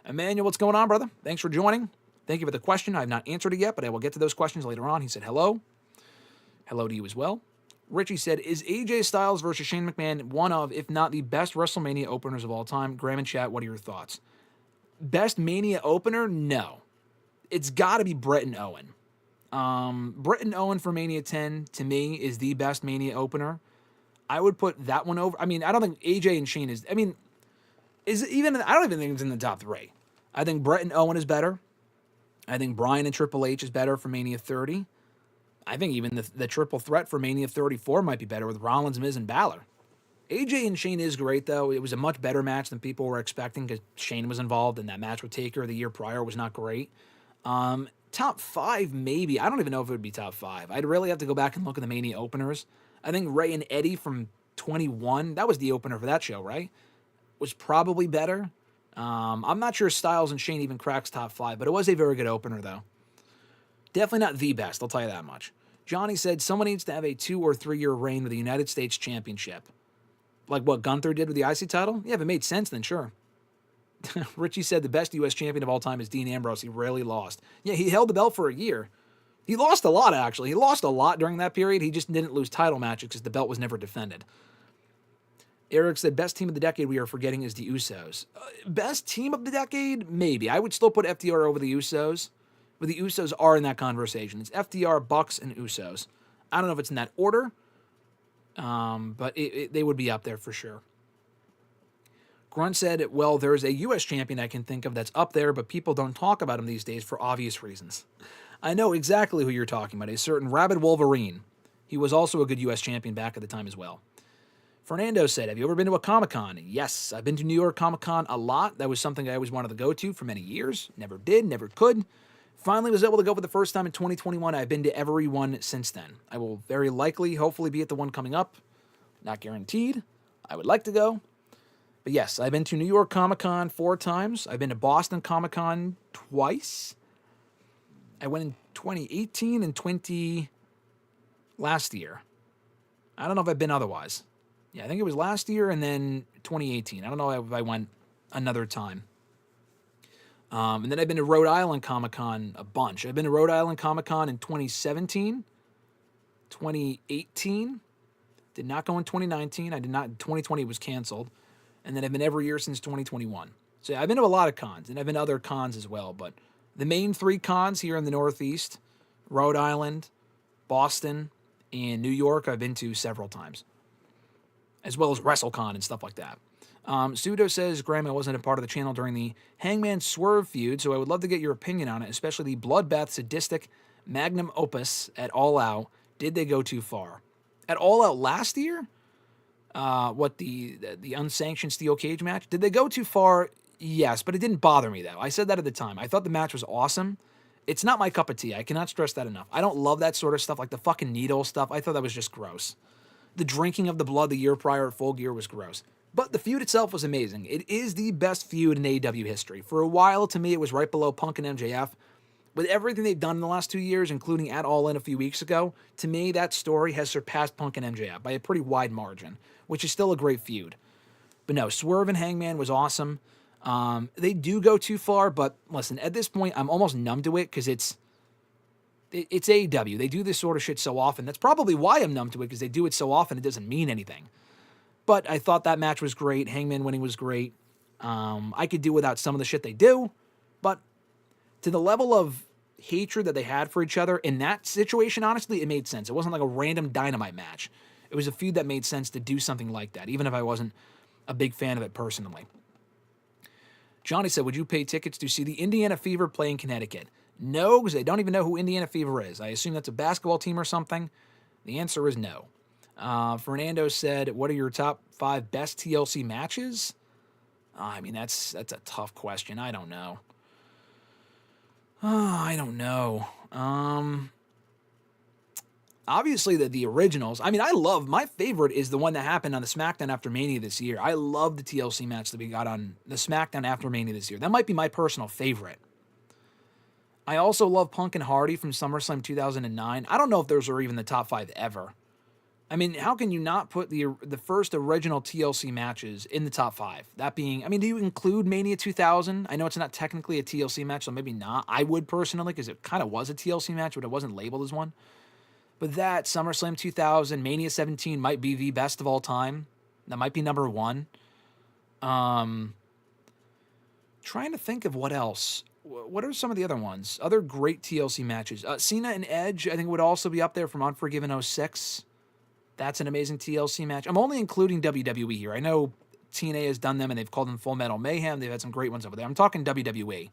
Emmanuel, what's going on, brother? Thanks for joining. Thank you for the question. I have not answered it yet, but I will get to those questions later on. He said hello. Hello to you as well. Richie said, is AJ Styles versus Shane McMahon one of, if not the best WrestleMania openers of all time? Graham and chat, what are your thoughts? Best Mania opener? No. It's got to be Brett and Owen. Brett and Owen for Mania 10, to me, is the best Mania opener. I would put that one over. I mean, I don't think AJ and Shane is, I don't even think it's in the top 3. I think Brett and Owen is better. I think Bryan and Triple H is better for Mania 30. I think even the triple threat for Mania 34 might be better with Rollins, Miz, and Balor. AJ and Shane is great, though. It was a much better match than people were expecting because Shane was involved, and that match with Taker the year prior was not great. Top 5, maybe. I don't even know if it would be top 5. I'd really have to go back and look at the Mania openers. I think Ray and Eddie from 21, that was the opener for that show, right? Was probably better. I'm not sure Styles and Shane even cracks top 5, but it was a very good opener, though. Definitely not the best, I'll tell you that much. Johnny said someone needs to have a 2 or 3 year reign with the United States Championship. Like what Gunther did with the IC title? Yeah, if it made sense, then sure. Richie said the best U.S. champion of all time is Dean Ambrose. He rarely lost. Yeah, he held the belt for a year. He lost a lot, actually. He lost a lot during that period. He just didn't lose title matches because the belt was never defended. Eric said best team of the decade we are forgetting is the Usos. Best team of the decade? Maybe. I would still put FTR over the Usos. But the Usos are in that conversation. It's FTR, Bucks, and Usos. I don't know if it's in that order, but they would be up there for sure. Grunt said, well, there's a U.S. champion I can think of that's up there, but people don't talk about him these days for obvious reasons. I know exactly who you're talking about, a certain Rabid Wolverine. He was also a good U.S. champion back at the time as well. Fernando said, have you ever been to a Comic-Con? Yes, I've been to New York Comic-Con a lot. That was something I always wanted to go to for many years. Never did, never could. Finally was able to go for the first time in 2021. I've been to every one since then. I will very likely, hopefully, be at the one coming up. Not guaranteed. I would like to go. But yes, I've been to New York Comic-Con 4 times. I've been to Boston Comic-Con twice. I went in 2018 and last year. I don't know if I've been otherwise. Yeah, I think it was last year and then 2018. I don't know if I went another time. And then I've been to Rhode Island Comic-Con a bunch. I've been to Rhode Island Comic-Con in 2017, 2018. Did not go in 2019. 2020 was canceled. And then I've been every year since 2021. So yeah, I've been to a lot of cons, and I've been to other cons as well. But the main 3 cons here in the Northeast, Rhode Island, Boston, and New York, I've been to several times. As well as WrestleCon and stuff like that. Pseudo says, Graham, I wasn't a part of the channel during the Hangman Swerve feud, so I would love to get your opinion on it, especially the bloodbath, sadistic magnum opus at All Out. Did they go too far? At All Out last year? The unsanctioned steel cage match? Did they go too far? Yes, but it didn't bother me, though. I said that at the time. I thought the match was awesome. It's not my cup of tea. I cannot stress that enough. I don't love that sort of stuff, like the fucking needle stuff. I thought that was just gross. The drinking of the blood the year prior at Full Gear was gross. But the feud itself was amazing. It is the best feud in AEW history. For a while, to me, it was right below Punk and MJF. With everything they've done in the last 2 years, including at All In a few weeks ago, to me, that story has surpassed Punk and MJF by a pretty wide margin, which is still a great feud. But no, Swerve and Hangman was awesome. They do go too far, but listen, at this point, I'm almost numb to it because it's AEW. They do this sort of shit so often. That's probably why I'm numb to it, because they do it so often it doesn't mean anything. But I thought that match was great. Hangman winning was great. I could do without some of the shit they do, but to the level of hatred that they had for each other in that situation, honestly, it made sense. It wasn't like a random Dynamite match. It was a feud that made sense to do something like that, even if I wasn't a big fan of it personally. Johnny said, would you pay tickets to see the Indiana Fever play in Connecticut? No, because I don't even know who Indiana Fever is. I assume that's a basketball team or something. The answer is no. Fernando said, what are your top 5 best TLC matches? I mean, that's a tough question. I don't know. I don't know. Obviously, the originals. I mean, my favorite is the one that happened on the SmackDown After Mania this year. I love the TLC match that we got on the SmackDown After Mania this year. That might be my personal favorite. I also love Punk and Hardy from SummerSlam 2009. I don't know if those are even the top 5 ever. I mean, how can you not put the first original TLC matches in the top 5? That being, I mean, do you include Mania 2000? I know it's not technically a TLC match, so maybe not. I would personally, because it kind of was a TLC match, but it wasn't labeled as one. But that, SummerSlam 2000, Mania 17 might be the best of all time. That might be number 1. Trying to think of what else. What are some of the other ones? Other great TLC matches. Cena and Edge, I think, would also be up there from Unforgiven 06. That's an amazing TLC match. I'm only including WWE here. I know TNA has done them, and they've called them Full Metal Mayhem. They've had some great ones over there. I'm talking WWE.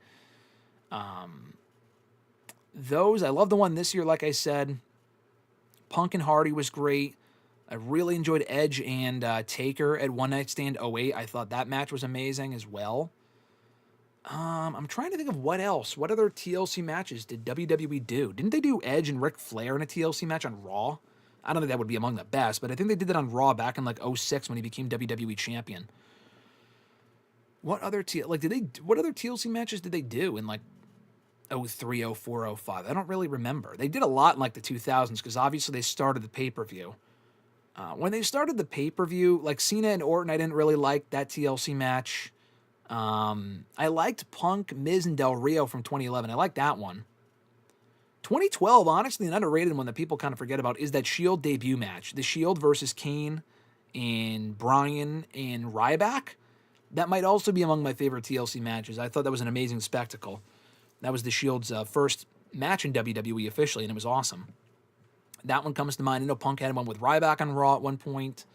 Those, I love the one this year, like I said. Punk and Hardy was great. I really enjoyed Edge and Taker at One Night Stand 08. I thought that match was amazing as well. I'm trying to think of what else. What other TLC matches did WWE do? Didn't they do Edge and Ric Flair in a TLC match on Raw? I don't think that would be among the best, but I think they did that on Raw back in like 06 when he became WWE champion. What other TLC matches did they do in like 03, 04, 05? I don't really remember. They did a lot in like the 2000s because obviously they started the pay-per-view. When they started the pay-per-view, like Cena and Orton, I didn't really like that TLC match. I liked Punk, Miz, and Del Rio from 2011. I liked that one. 2012, honestly, an underrated one that people kind of forget about is that Shield debut match. The Shield versus Kane and Bryan and Ryback. That might also be among my favorite TLC matches. I thought that was an amazing spectacle. That was the Shield's first match in WWE officially, and it was awesome. That one comes to mind. I know Punk had one with Ryback on Raw at one point.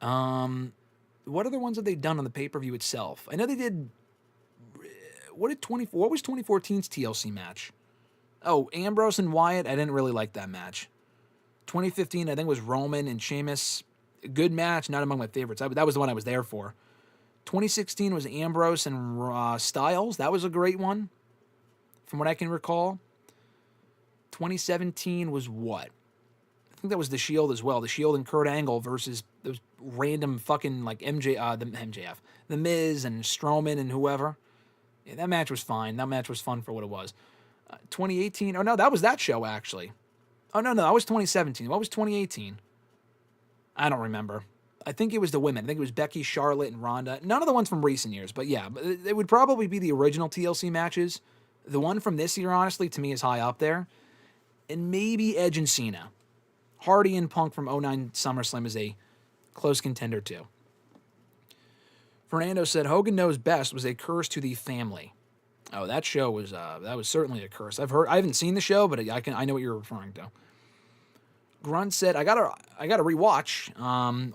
What other ones have they done on the pay-per-view itself? I know they did... What was 2014's TLC match? Oh, Ambrose and Wyatt. I didn't really like that match. 2015, I think, was Roman and Sheamus. Good match, not among my favorites. That was the one I was there for. 2016 was Ambrose and Styles. That was a great one, from what I can recall. 2017 was what? I think that was the Shield as well. The Shield and Kurt Angle versus those random fucking like MJF, The Miz and Strowman and whoever. Yeah, that match was fine. That match was fun for what it was. 2018. Oh no, that was that show actually. Oh no, that was 2017. What was 2018? I don't remember. I think it was the women. I think it was Becky, Charlotte, and Ronda. None of the ones from recent years, but yeah, it would probably be the original TLC matches. The one from this year, honestly, to me is high up there. And maybe Edge and Cena. Hardy and Punk from 09 SummerSlam is a close contender too. Fernando said Hogan Knows Best was a curse to the family. Oh, that show was that was certainly a curse. I haven't seen the show, but I know what you're referring to. Grunt said I gotta rewatch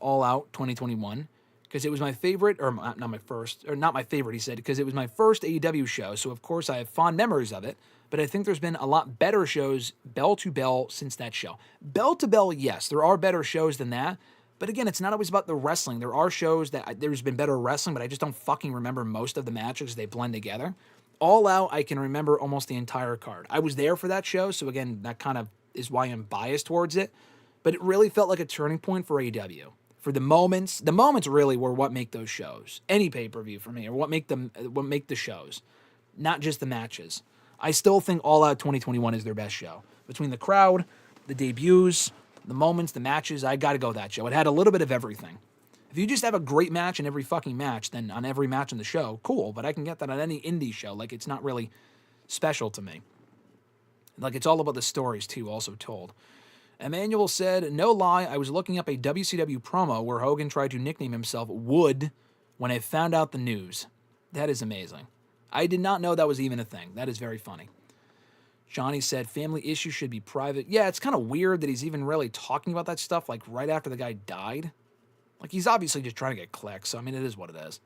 All Out 2021 because it was my favorite, or not my favorite. He said because it was my first AEW show, so of course I have fond memories of it. But I think there's been a lot better shows bell to bell since that show. Bell to bell, yes, there are better shows than that. But again, it's not always about the wrestling. There are shows that there's been better wrestling, but I just don't fucking remember most of the matches. They blend together. All Out, I can remember almost the entire card. I was there for that show, so again, that kind of is why I'm biased towards it. But it really felt like a turning point for AEW. For the moments really were what make those shows. Any pay-per-view for me, or what make the shows, not just the matches. I still think All Out 2021 is their best show. Between the crowd, the debuts, the moments, the matches, I got to go that show. It had a little bit of everything. If you just have a great match in every fucking match, then on every match in the show, cool. But I can get that on any indie show. Like, it's not really special to me. Like, it's all about the stories, too, also told. Emmanuel said, no lie, I was looking up a WCW promo where Hogan tried to nickname himself Wood when I found out the news. That is amazing. I did not know that was even a thing. That is very funny. Johnny said, family issues should be private. Yeah, it's kind of weird that he's even really talking about that stuff, like, right after the guy died. Like, he's obviously just trying to get clicks, so, I mean, it is what it is.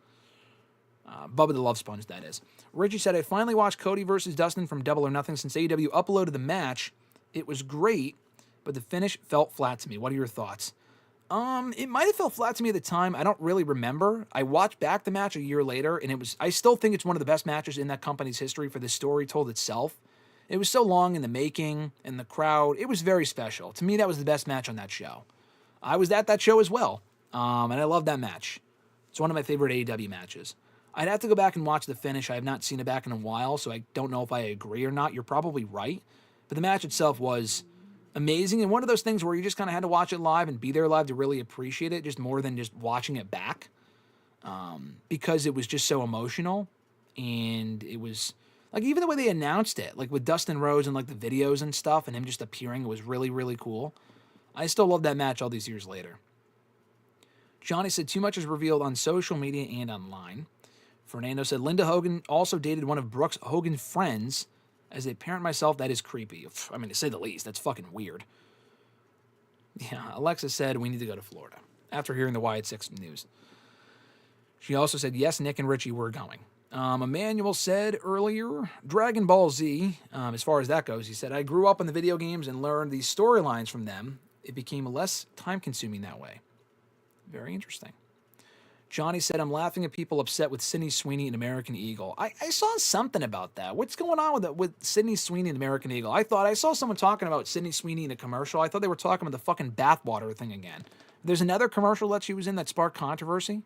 Bubba the Love Sponge, that is. Richie said, I finally watched Cody versus Dustin from Double or Nothing since AEW uploaded the match. It was great, but the finish felt flat to me. What are your thoughts? It might have felt flat to me at the time. I don't really remember. I watched back the match a year later, and I still think it's one of the best matches in that company's history for the story told itself. It was so long in the making, and the crowd. It was very special. To me, that was the best match on that show. I was at that show as well, and I love that match. It's one of my favorite AEW matches. I'd have to go back and watch the finish. I have not seen it back in a while, so I don't know if I agree or not. You're probably right. But the match itself was amazing, and one of those things where you just kind of had to watch it live and be there live to really appreciate it, just more than just watching it back, because it was just so emotional, and it was, like, even the way they announced it, like, with Dustin Rhodes and, like, the videos and stuff, and him just appearing, it was really, really cool. I still love that match all these years later. Johnny said, too much is revealed on social media and online. Fernando said, Linda Hogan also dated one of Brooks Hogan's friends. As a parent myself, that is creepy. I mean, to say the least, that's fucking weird. Yeah, Alexis said, we need to go to Florida, after hearing the Wyatt Six news. She also said, yes, Nick and Richie were going. Emmanuel said earlier, Dragon Ball Z, as far as that goes, he said, I grew up on the video games and learned these storylines from them. It became less time-consuming that way. Very interesting. Johnny said, I'm laughing at people upset with Sydney Sweeney and American Eagle. I saw something about that. What's going on with Sydney Sweeney and American Eagle? I saw someone talking about Sydney Sweeney in a commercial. I thought they were talking about the fucking bathwater thing again. There's another commercial that she was in that sparked controversy.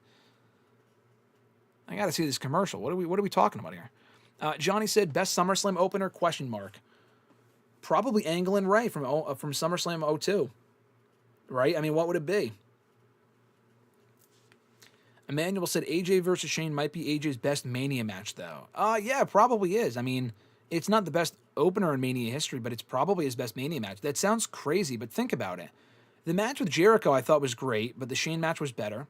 I got to see this commercial. What are we talking about here? Johnny said, best SummerSlam opener, ? Probably Angle and Ray from SummerSlam 02. Right? I mean, what would it be? Emmanuel said AJ versus Shane might be AJ's best Mania match, though. Yeah, it probably is. I mean, it's not the best opener in Mania history, but it's probably his best Mania match. That sounds crazy, but think about it. The match with Jericho I thought was great, but the Shane match was better.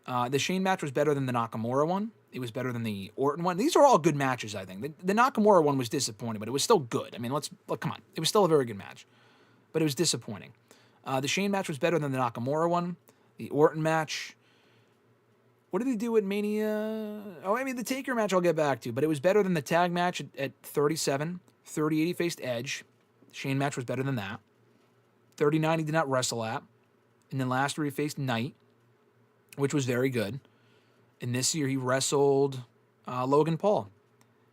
The Shane match was better than the Nakamura one. It was better than the Orton one. These are all good matches, I think. The Nakamura one was disappointing, but it was still good. I mean, come on. It was still a very good match, but it was disappointing. The Shane match was better than the Nakamura one. The Orton match... What did he do at Mania? Oh, I mean, the Taker match I'll get back to, but it was better than the tag match at 37. 38 he faced Edge. The Shane match was better than that. 39 he did not wrestle at. And then last year he faced Knight, which was very good. And this year he wrestled Logan Paul.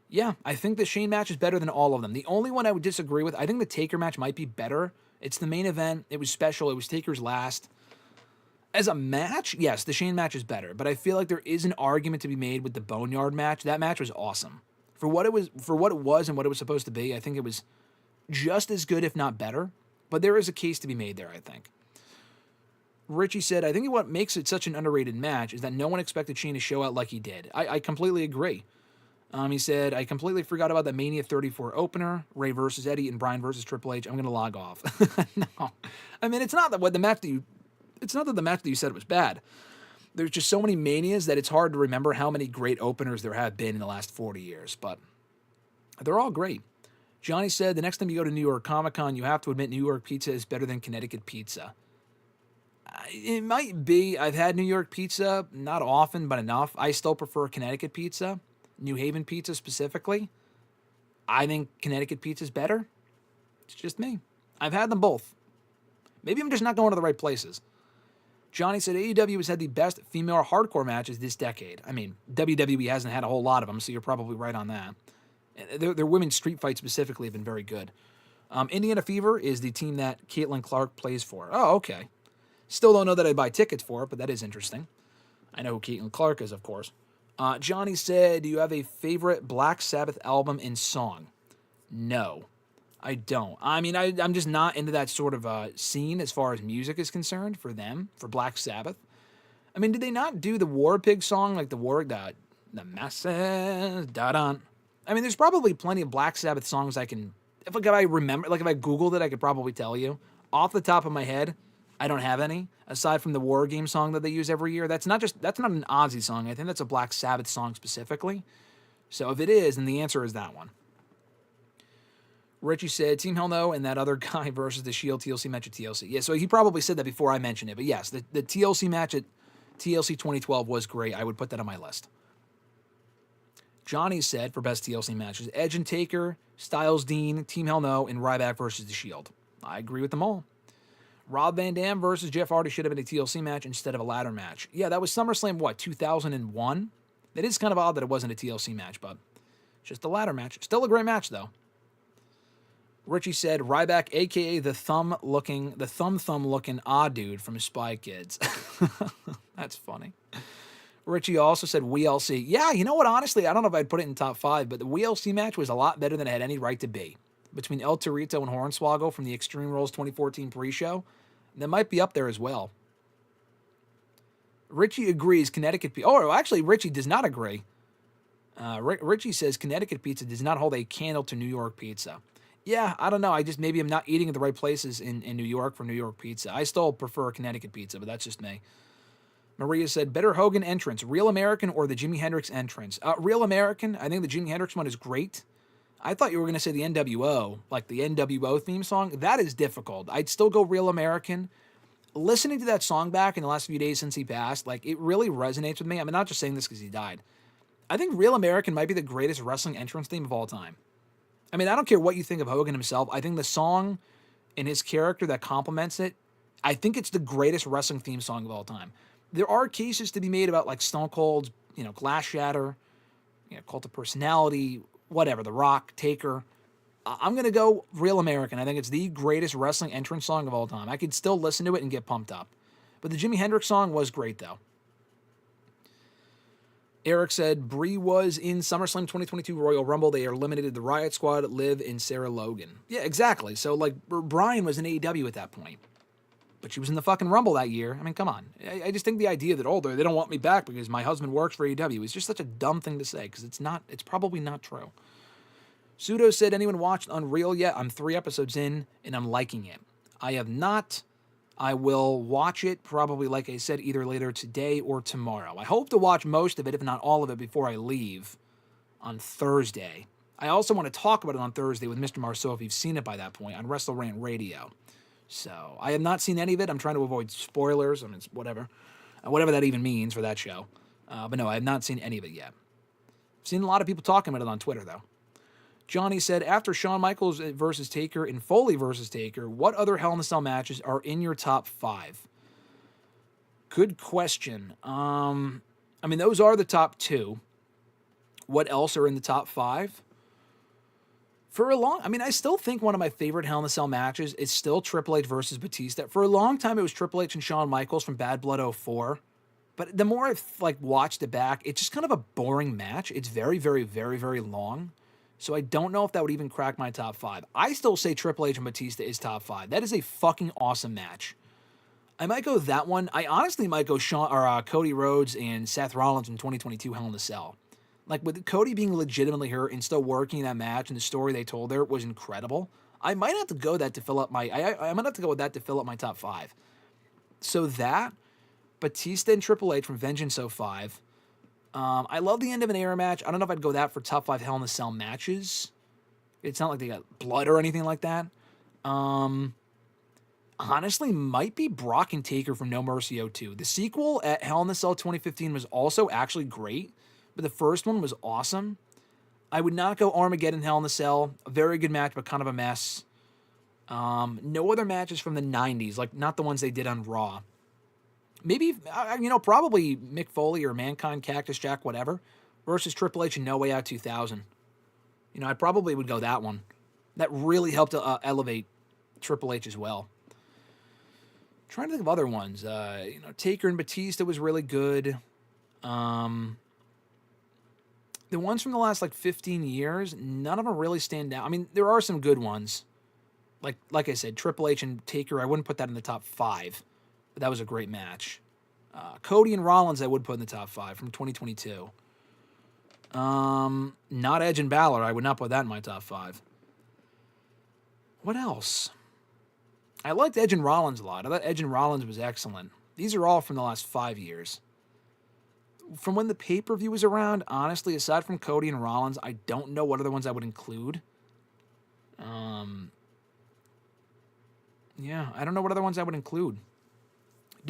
Yeah, I think the Shane match is better than all of them. The only one I would disagree with, I think the Taker match might be better. It's the main event. It was special. It was Taker's last. As a match, yes, the Shane match is better, but I feel like there is an argument to be made with the Boneyard match. That match was awesome. For what it was and what it was supposed to be, I think it was just as good, if not better, but there is a case to be made there, I think. Richie said, I think what makes it such an underrated match is that no one expected Shane to show out like he did. I completely agree. He said, I completely forgot about the Mania 34 opener, Ray versus Eddie and Bryan versus Triple H. I'm going to log off. No. I mean, it's not that the match that you said was bad. There's just so many Manias that it's hard to remember how many great openers there have been in the last 40 years, but they're all great. Johnny said, the next time you go to New York Comic-Con, you have to admit New York pizza is better than Connecticut pizza. It might be. I've had New York pizza, not often, but enough. I still prefer Connecticut pizza, New Haven pizza specifically. I think Connecticut pizza is better. It's just me. I've had them both. Maybe I'm just not going to the right places. Johnny said AEW has had the best female hardcore matches this decade. I mean, WWE hasn't had a whole lot of them, so you're probably right on that. Their women's street fights specifically have been very good. Indiana Fever is the team that Caitlin Clark plays for. Oh, okay. Still don't know that I'd buy tickets for it, but that is interesting. I know who Caitlin Clark is, of course. Johnny said, do you have a favorite Black Sabbath album and song? No, I don't. I mean, I'm just not into that sort of scene as far as music is concerned for them, for Black Sabbath. I mean, did they not do the War Pig song, like the masses, da-dun? I mean, there's probably plenty of Black Sabbath songs I can, if I remember, like if I Googled it, I could probably tell you. Off the top of my head, I don't have any, aside from the War Game song that they use every year. That's not an Ozzy song. I think that's a Black Sabbath song specifically. So if it is, then the answer is that one. Richie said, Team Hell No and that other guy versus the Shield TLC match at TLC. Yeah, so he probably said that before I mentioned it. But yes, the TLC match at TLC 2012 was great. I would put that on my list. Johnny said for best TLC matches, Edge and Taker, Styles, Dean, Team Hell No, and Ryback versus The Shield. I agree with them all. Rob Van Dam versus Jeff Hardy should have been a TLC match instead of a ladder match. Yeah, that was SummerSlam, 2001? It is kind of odd that it wasn't a TLC match, but just a ladder match. Still a great match, though. Richie said, Ryback, a.k.a. the thumb-looking odd dude from Spy Kids. That's funny. Richie also said, WLC. Yeah, you know what, honestly, I don't know if I'd put it in top 5, but the WLC match was a lot better than it had any right to be. Between El Torito and Hornswoggle from the Extreme Rules 2014 pre-show, that might be up there as well. Richie agrees Connecticut pizza. Oh, actually, Richie does not agree. Richie says Connecticut pizza does not hold a candle to New York pizza. Yeah, I don't know. Maybe I'm not eating at the right places in New York for New York pizza. I still prefer Connecticut pizza, but that's just me. Maria said, better Hogan entrance, Real American or the Jimi Hendrix entrance? Real American. I think the Jimi Hendrix one is great. I thought you were going to say the NWO, like the NWO theme song. That is difficult. I'd still go Real American. Listening to that song back in the last few days since he passed, like, it really resonates with me. I'm not just saying this because he died. I think Real American might be the greatest wrestling entrance theme of all time. I mean, I don't care what you think of Hogan himself. I think the song and his character that complements it, I think it's the greatest wrestling theme song of all time. There are cases to be made about, like, Stone Cold's, Glass Shatter, Cult of Personality, whatever, The Rock, Taker. I'm going to go Real American. I think it's the greatest wrestling entrance song of all time. I could still listen to it and get pumped up. But the Jimi Hendrix song was great, though. Eric said, Brie was in SummerSlam 2022 Royal Rumble. They eliminated the Riot Squad, Liv, and Sarah Logan. Yeah, exactly. So, like, Bryan was in AEW at that point. But she was in the fucking Rumble that year. I mean, come on. I just think the idea that, they don't want me back because my husband works for AEW is just such a dumb thing to say because it's probably not true. Pseudo said, anyone watched Unreal yet? I'm 3 episodes in, and I'm liking it. I have not. I will watch it probably, like I said, either later today or tomorrow. I hope to watch most of it, if not all of it, before I leave on Thursday. I also want to talk about it on Thursday with Mr. Marceau, if you've seen it by that point, on WrestleRant Radio. So, I have not seen any of it. I'm trying to avoid spoilers. I mean, it's whatever. Whatever that even means for that show. But no, I have not seen any of it yet. I've seen a lot of people talking about it on Twitter, though. Johnny said, after Shawn Michaels versus Taker and Foley versus Taker, what other Hell in a Cell matches are in your top 5? Good question. I mean, those are the top 2. What else are in the top 5? I still think one of my favorite Hell in a Cell matches is still Triple H versus Batista. For a long time, it was Triple H and Shawn Michaels from Bad Blood 04. But the more I've watched it back, it's just kind of a boring match. It's very, very, very, very long. So I don't know if that would even crack my top 5. I still say Triple H and Batista is top 5. That is a fucking awesome match. I might go that one. I honestly might go Cody Rhodes and Seth Rollins in 2022 Hell in a Cell. Like, with Cody being legitimately hurt and still working that match, and the story they told there was incredible. I might have to go that to fill up my. I might have to go with that to fill up my top 5. So that, Batista and Triple H from Vengeance 05. I love the end of an era match. I don't know if I'd go that for top 5 Hell in a Cell matches. It's not like they got blood or anything like that. Honestly, might be Brock and Taker from No Mercy 02. The sequel at Hell in a Cell 2015 was also actually great, but the first one was awesome. I would not go Armageddon Hell in a Cell. A very good match, but kind of a mess. No other matches from the 90s, like not the ones they did on Raw. Maybe, probably Mick Foley or Mankind, Cactus Jack, whatever, versus Triple H and No Way Out 2000. I probably would go that one. That really helped elevate Triple H as well. Trying to think of other ones. Taker and Batista was really good. The ones from the last 15 years, none of them really stand out. I mean, there are some good ones. Like I said, Triple H and Taker, I wouldn't put that in the top 5. But that was a great match. Cody and Rollins, I would put in the top 5 from 2022. Not Edge and Balor. I would not put that in my top 5. What else? I liked Edge and Rollins a lot. I thought Edge and Rollins was excellent. These are all from the last 5 years. From when the pay-per-view was around, honestly, aside from Cody and Rollins, I don't know what other ones I would include. I don't know what other ones I would include.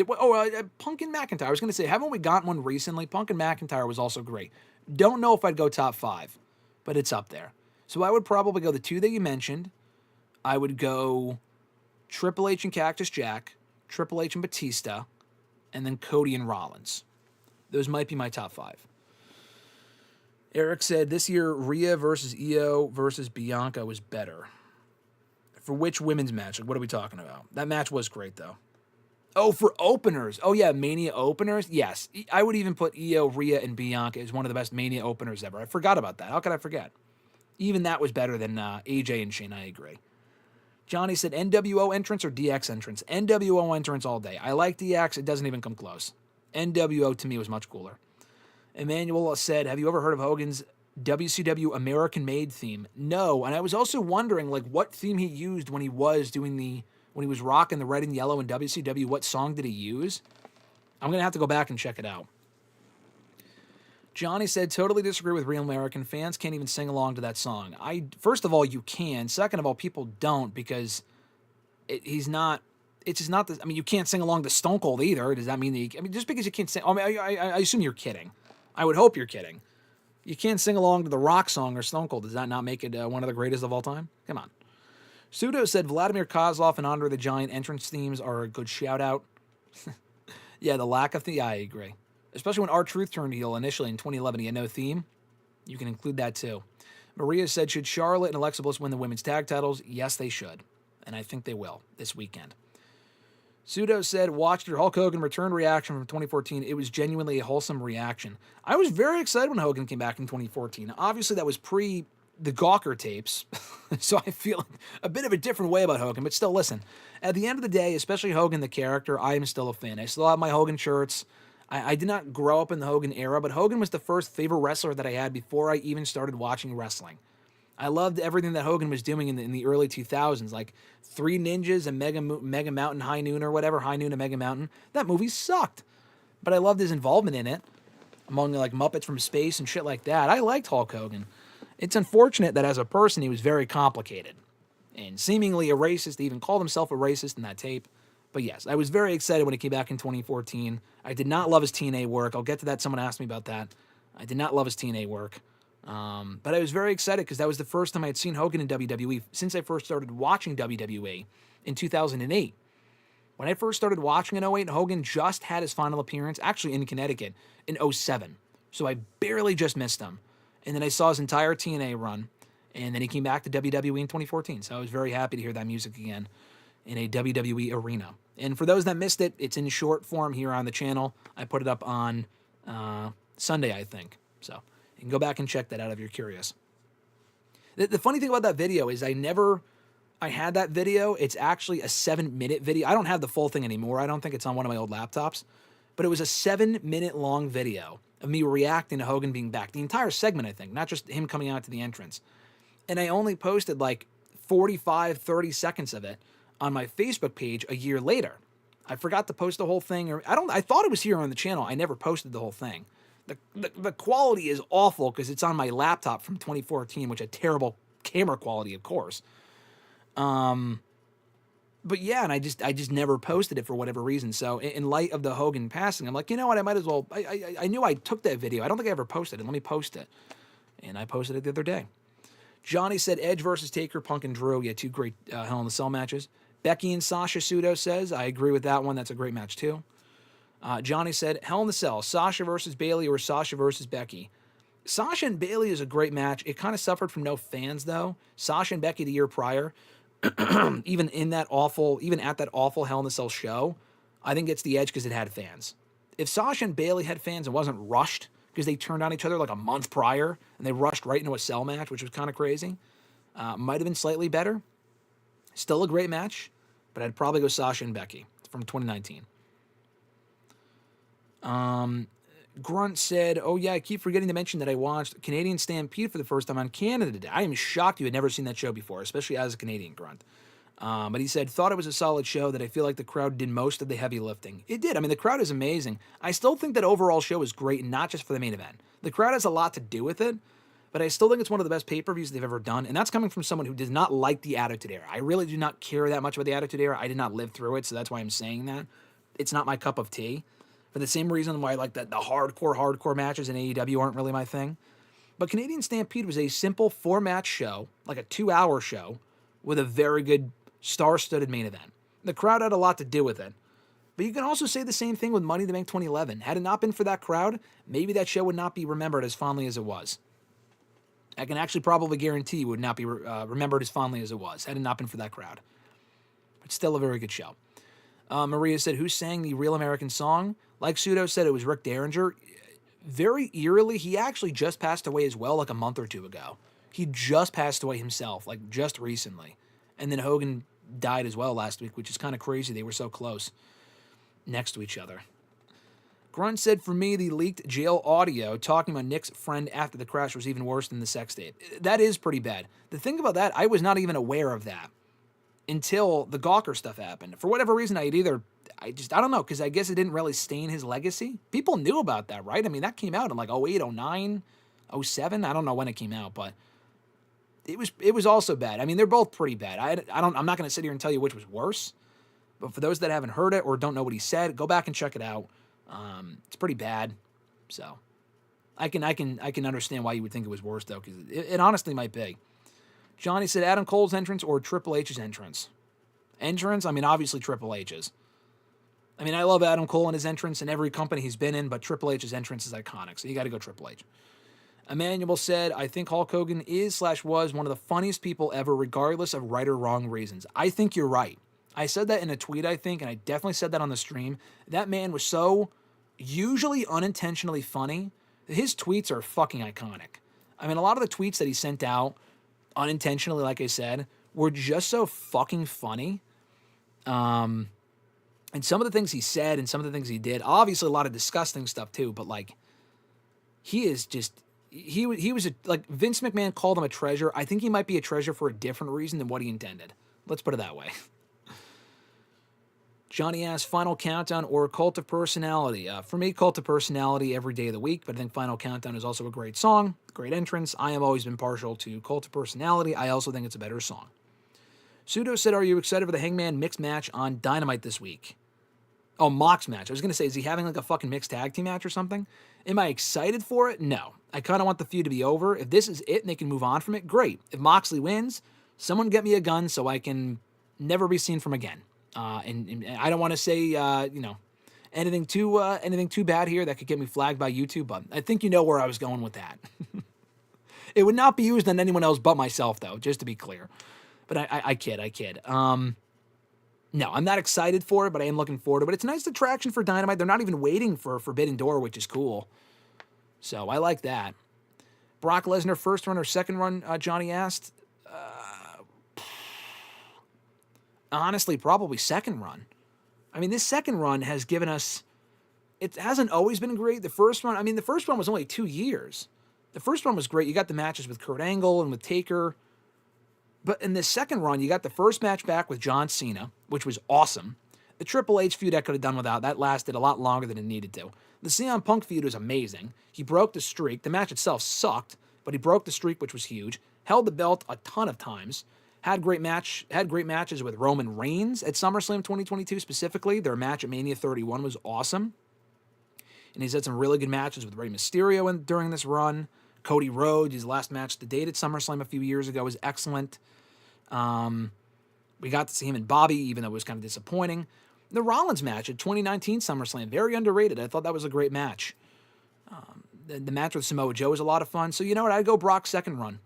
Punk and McIntyre. I was going to say, haven't we gotten one recently? Punk and McIntyre was also great. Don't know if I'd go top 5, but it's up there. So I would probably go the 2 that you mentioned. I would go Triple H and Cactus Jack, Triple H and Batista, and then Cody and Rollins. Those might be my top 5. Eric said, this year, Rhea versus Io versus Bianca was better. For which women's match? Like, what are we talking about? That match was great, though. Oh, for openers. Oh, yeah, Mania openers? Yes. I would even put Io, Rhea, and Bianca as one of the best Mania openers ever. I forgot about that. How could I forget? Even that was better than AJ and Shane. I agree. Johnny said NWO entrance or DX entrance? NWO entrance all day. I like DX. It doesn't even come close. NWO to me was much cooler. Emmanuel said, have you ever heard of Hogan's WCW American-made theme? No, and I was also wondering like what theme he used when he was rocking the red and yellow in WCW. What song did he use? I'm going to have to go back and check it out. Johnny said, totally disagree with real American fans. Can't even sing along to that song. First of all, you can. Second of all, people don't because it's just not this. I mean, you can't sing along to Stone Cold either. Does that mean that just because you can't sing? I mean, I assume you're kidding. I would hope you're kidding. You can't sing along to the Rock song or Stone Cold. Does that not make it one of the greatest of all time? Come on. Pseudo said Vladimir Kozlov and Andre the Giant entrance themes are a good shout out. Yeah, the lack of I agree. Especially when R-Truth turned heel initially in 2011, he had no theme. You can include that too. Maria said, should Charlotte and Alexa Bliss win the women's tag titles? Yes, they should. And I think they will this weekend. Pseudo said, watched your Hulk Hogan return reaction from 2014. It was genuinely a wholesome reaction. I was very excited when Hogan came back in 2014. Obviously, that was pre the Gawker tapes, so I feel a bit of a different way about Hogan. But still, listen, at the end of the day, especially Hogan the character, I am still a fan. I still have my Hogan shirts. I did not grow up in the Hogan era, but Hogan was the first favorite wrestler that I had before I even started watching wrestling. I loved everything that Hogan was doing in the early 2000s, like Three Ninjas and Mega Mountain High Noon or whatever, High Noon and Mega Mountain. That movie sucked, but I loved his involvement in it, among like Muppets from Space and shit like that. I liked Hulk Hogan. It's unfortunate that as a person, he was very complicated and seemingly a racist. He even called himself a racist in that tape. But yes, I was very excited when he came back in 2014. I did not love his TNA work. I'll get to that. Someone asked me about that. I did not love his TNA work. But I was very excited because that was the first time I had seen Hogan in WWE since I first started watching WWE in 2008. When I first started watching in 2008, Hogan just had his final appearance, actually in Connecticut, in 2007. So I barely just missed him. And then I saw his entire TNA run, and then he came back to WWE in 2014. So I was very happy to hear that music again in a WWE arena. And for those that missed it, it's in short form here on the channel. I put it up on Sunday, I think. So you can go back and check that out if you're curious. The funny thing about that video is I had that video. It's actually a 7-minute video. I don't have the full thing anymore. I don't think it's on one of my old laptops. But it was a 7-minute long video of me reacting to Hogan being back. The entire segment, I think, not just him coming out to the entrance. And I only posted like 45, 30 seconds of it on my Facebook page a year later. I forgot to post the whole thing. I thought it was here on the channel. I never posted the whole thing. The quality is awful because it's on my laptop from 2014, which had terrible camera quality, of course. But yeah, and I just never posted it for whatever reason. So in light of the Hogan passing, I'm like, you know what? I might as well. I knew I took that video. I don't think I ever posted it. Let me post it. And I posted it the other day. Johnny said Edge versus Taker, Punk and Drew. Yeah, 2 great Hell in the Cell matches. Becky and Sasha, Pseudo says. I agree with that one. That's a great match too. Johnny said Hell in the Cell, Sasha versus Bayley or Sasha versus Becky. Sasha and Bayley is a great match. It kind of suffered from no fans though. Sasha and Becky the year prior, even at that awful Hell in the Cell show, I think it's the edge because it had fans. If Sasha and Bayley had fans and wasn't rushed because they turned on each other like a month prior and they rushed right into a cell match, which was kind of crazy, might have been slightly better. Still a great match, but I'd probably go Sasha and Becky from 2019. Grunt said, oh yeah, I keep forgetting to mention that I watched Canadian Stampede for the first time on Canada today. I am shocked you had never seen that show before, especially as a Canadian, Grunt. But he said, thought it was a solid show that I feel like the crowd did most of the heavy lifting. It did. I mean, the crowd is amazing. I still think that overall show is great, and not just for the main event. The crowd has a lot to do with it, but I still think it's one of the best pay-per-views they've ever done, and that's coming from someone who does not like the Attitude Era. I really do not care that much about the Attitude Era. I did not live through it, so that's why I'm saying that. it's not my cup of tea. For the same reason why I like the hardcore matches in AEW aren't really my thing. But Canadian Stampede was a simple 4-match show, like a 2-hour show, with a very good star-studded main event. The crowd had a lot to do with it. But you can also say the same thing with Money in the Bank 2011. Had it not been for that crowd, maybe that show would not be remembered as fondly as it was. I can actually probably guarantee it would not be remembered as fondly as it was, had it not been for that crowd. But still a very good show. Maria said, who sang the Real American Song? Like Pseudo said, it was Rick Derringer. Very eerily, he actually just passed away as well, like a month or two ago. He just passed away himself, like just recently. And then Hogan died as well last week, which is kind of crazy. They were so close next to each other. Grunt said, for me, the leaked jail audio talking about Nick's friend after the crash was even worse than the sex tape. That is pretty bad. The thing about that, I was not even aware of that until the Gawker stuff happened. For whatever reason, I don't know, because I guess it didn't really stain his legacy. People knew about that, right? I mean, that came out in like 08, 09, 07. I don't know when it came out, but it was also bad. I mean, they're both pretty bad. I'm not going to sit here and tell you which was worse. But for those that haven't heard it or don't know what he said, go back and check it out. It's pretty bad. So I can understand why you would think it was worse, though, because it honestly might be. Johnny said Adam Cole's entrance or Triple H's entrance. Entrance? I mean, obviously Triple H's. I mean, I love Adam Cole and his entrance in every company he's been in, but Triple H's entrance is iconic, so you got to go Triple H. Emmanuel said, I think Hulk Hogan is/was one of the funniest people ever, regardless of right or wrong reasons. I think you're right. I said that in a tweet, I think, and I definitely said that on the stream. That man was so usually unintentionally funny. His tweets are fucking iconic. I mean, a lot of the tweets that he sent out unintentionally, like I said, were just so fucking funny. And some of the things he said and some of the things he did, obviously a lot of disgusting stuff too, but like, he is just, he was like Vince McMahon called him a treasure. I think he might be a treasure for a different reason than what he intended. Let's put it that way. Johnny asks, Final Countdown or Cult of Personality? For me, Cult of Personality every day of the week, but I think Final Countdown is also a great song, great entrance. I have always been partial to Cult of Personality. I also think it's a better song. Pseudo said, are you excited for the Hangman mixed match on Dynamite this week? Oh, Mox match. I was going to say, is he having like a fucking mixed tag team match or something? Am I excited for it? No. I kind of want the feud to be over. If this is it and they can move on from it, great. If Moxley wins, someone get me a gun so I can never be seen from again. And I don't want to say, anything too bad here that could get me flagged by YouTube, but I think you know where I was going with that. It would not be used on anyone else but myself, though, just to be clear. But I kid. No, I'm not excited for it, but I am looking forward to it. But it's nice attraction for Dynamite. They're not even waiting for Forbidden Door, which is cool. So I like that. Brock Lesnar, first run or second run, Johnny asked. Honestly, probably second run. I mean, this second run has given us... It hasn't always been great. The first one was only 2 years. The first one was great. You got the matches with Kurt Angle and with Taker. But in the second run, you got the first match back with John Cena, which was awesome. The Triple H feud I could have done without. That lasted a lot longer than it needed to. The CM Punk feud was amazing. He broke the streak. The match itself sucked, but he broke the streak, which was huge. Held the belt a ton of times. Had great matches with Roman Reigns at SummerSlam 2022 specifically. Their match at Mania 31 was awesome. And he's had some really good matches with Rey Mysterio during this run. Cody Rhodes, his last match to date at SummerSlam a few years ago, was excellent. We got to see him and Bobby, even though it was kind of disappointing. The Rollins match at 2019 SummerSlam, very underrated. I thought that was a great match. The match with Samoa Joe was a lot of fun. So you know what? I'd go Brock's second run.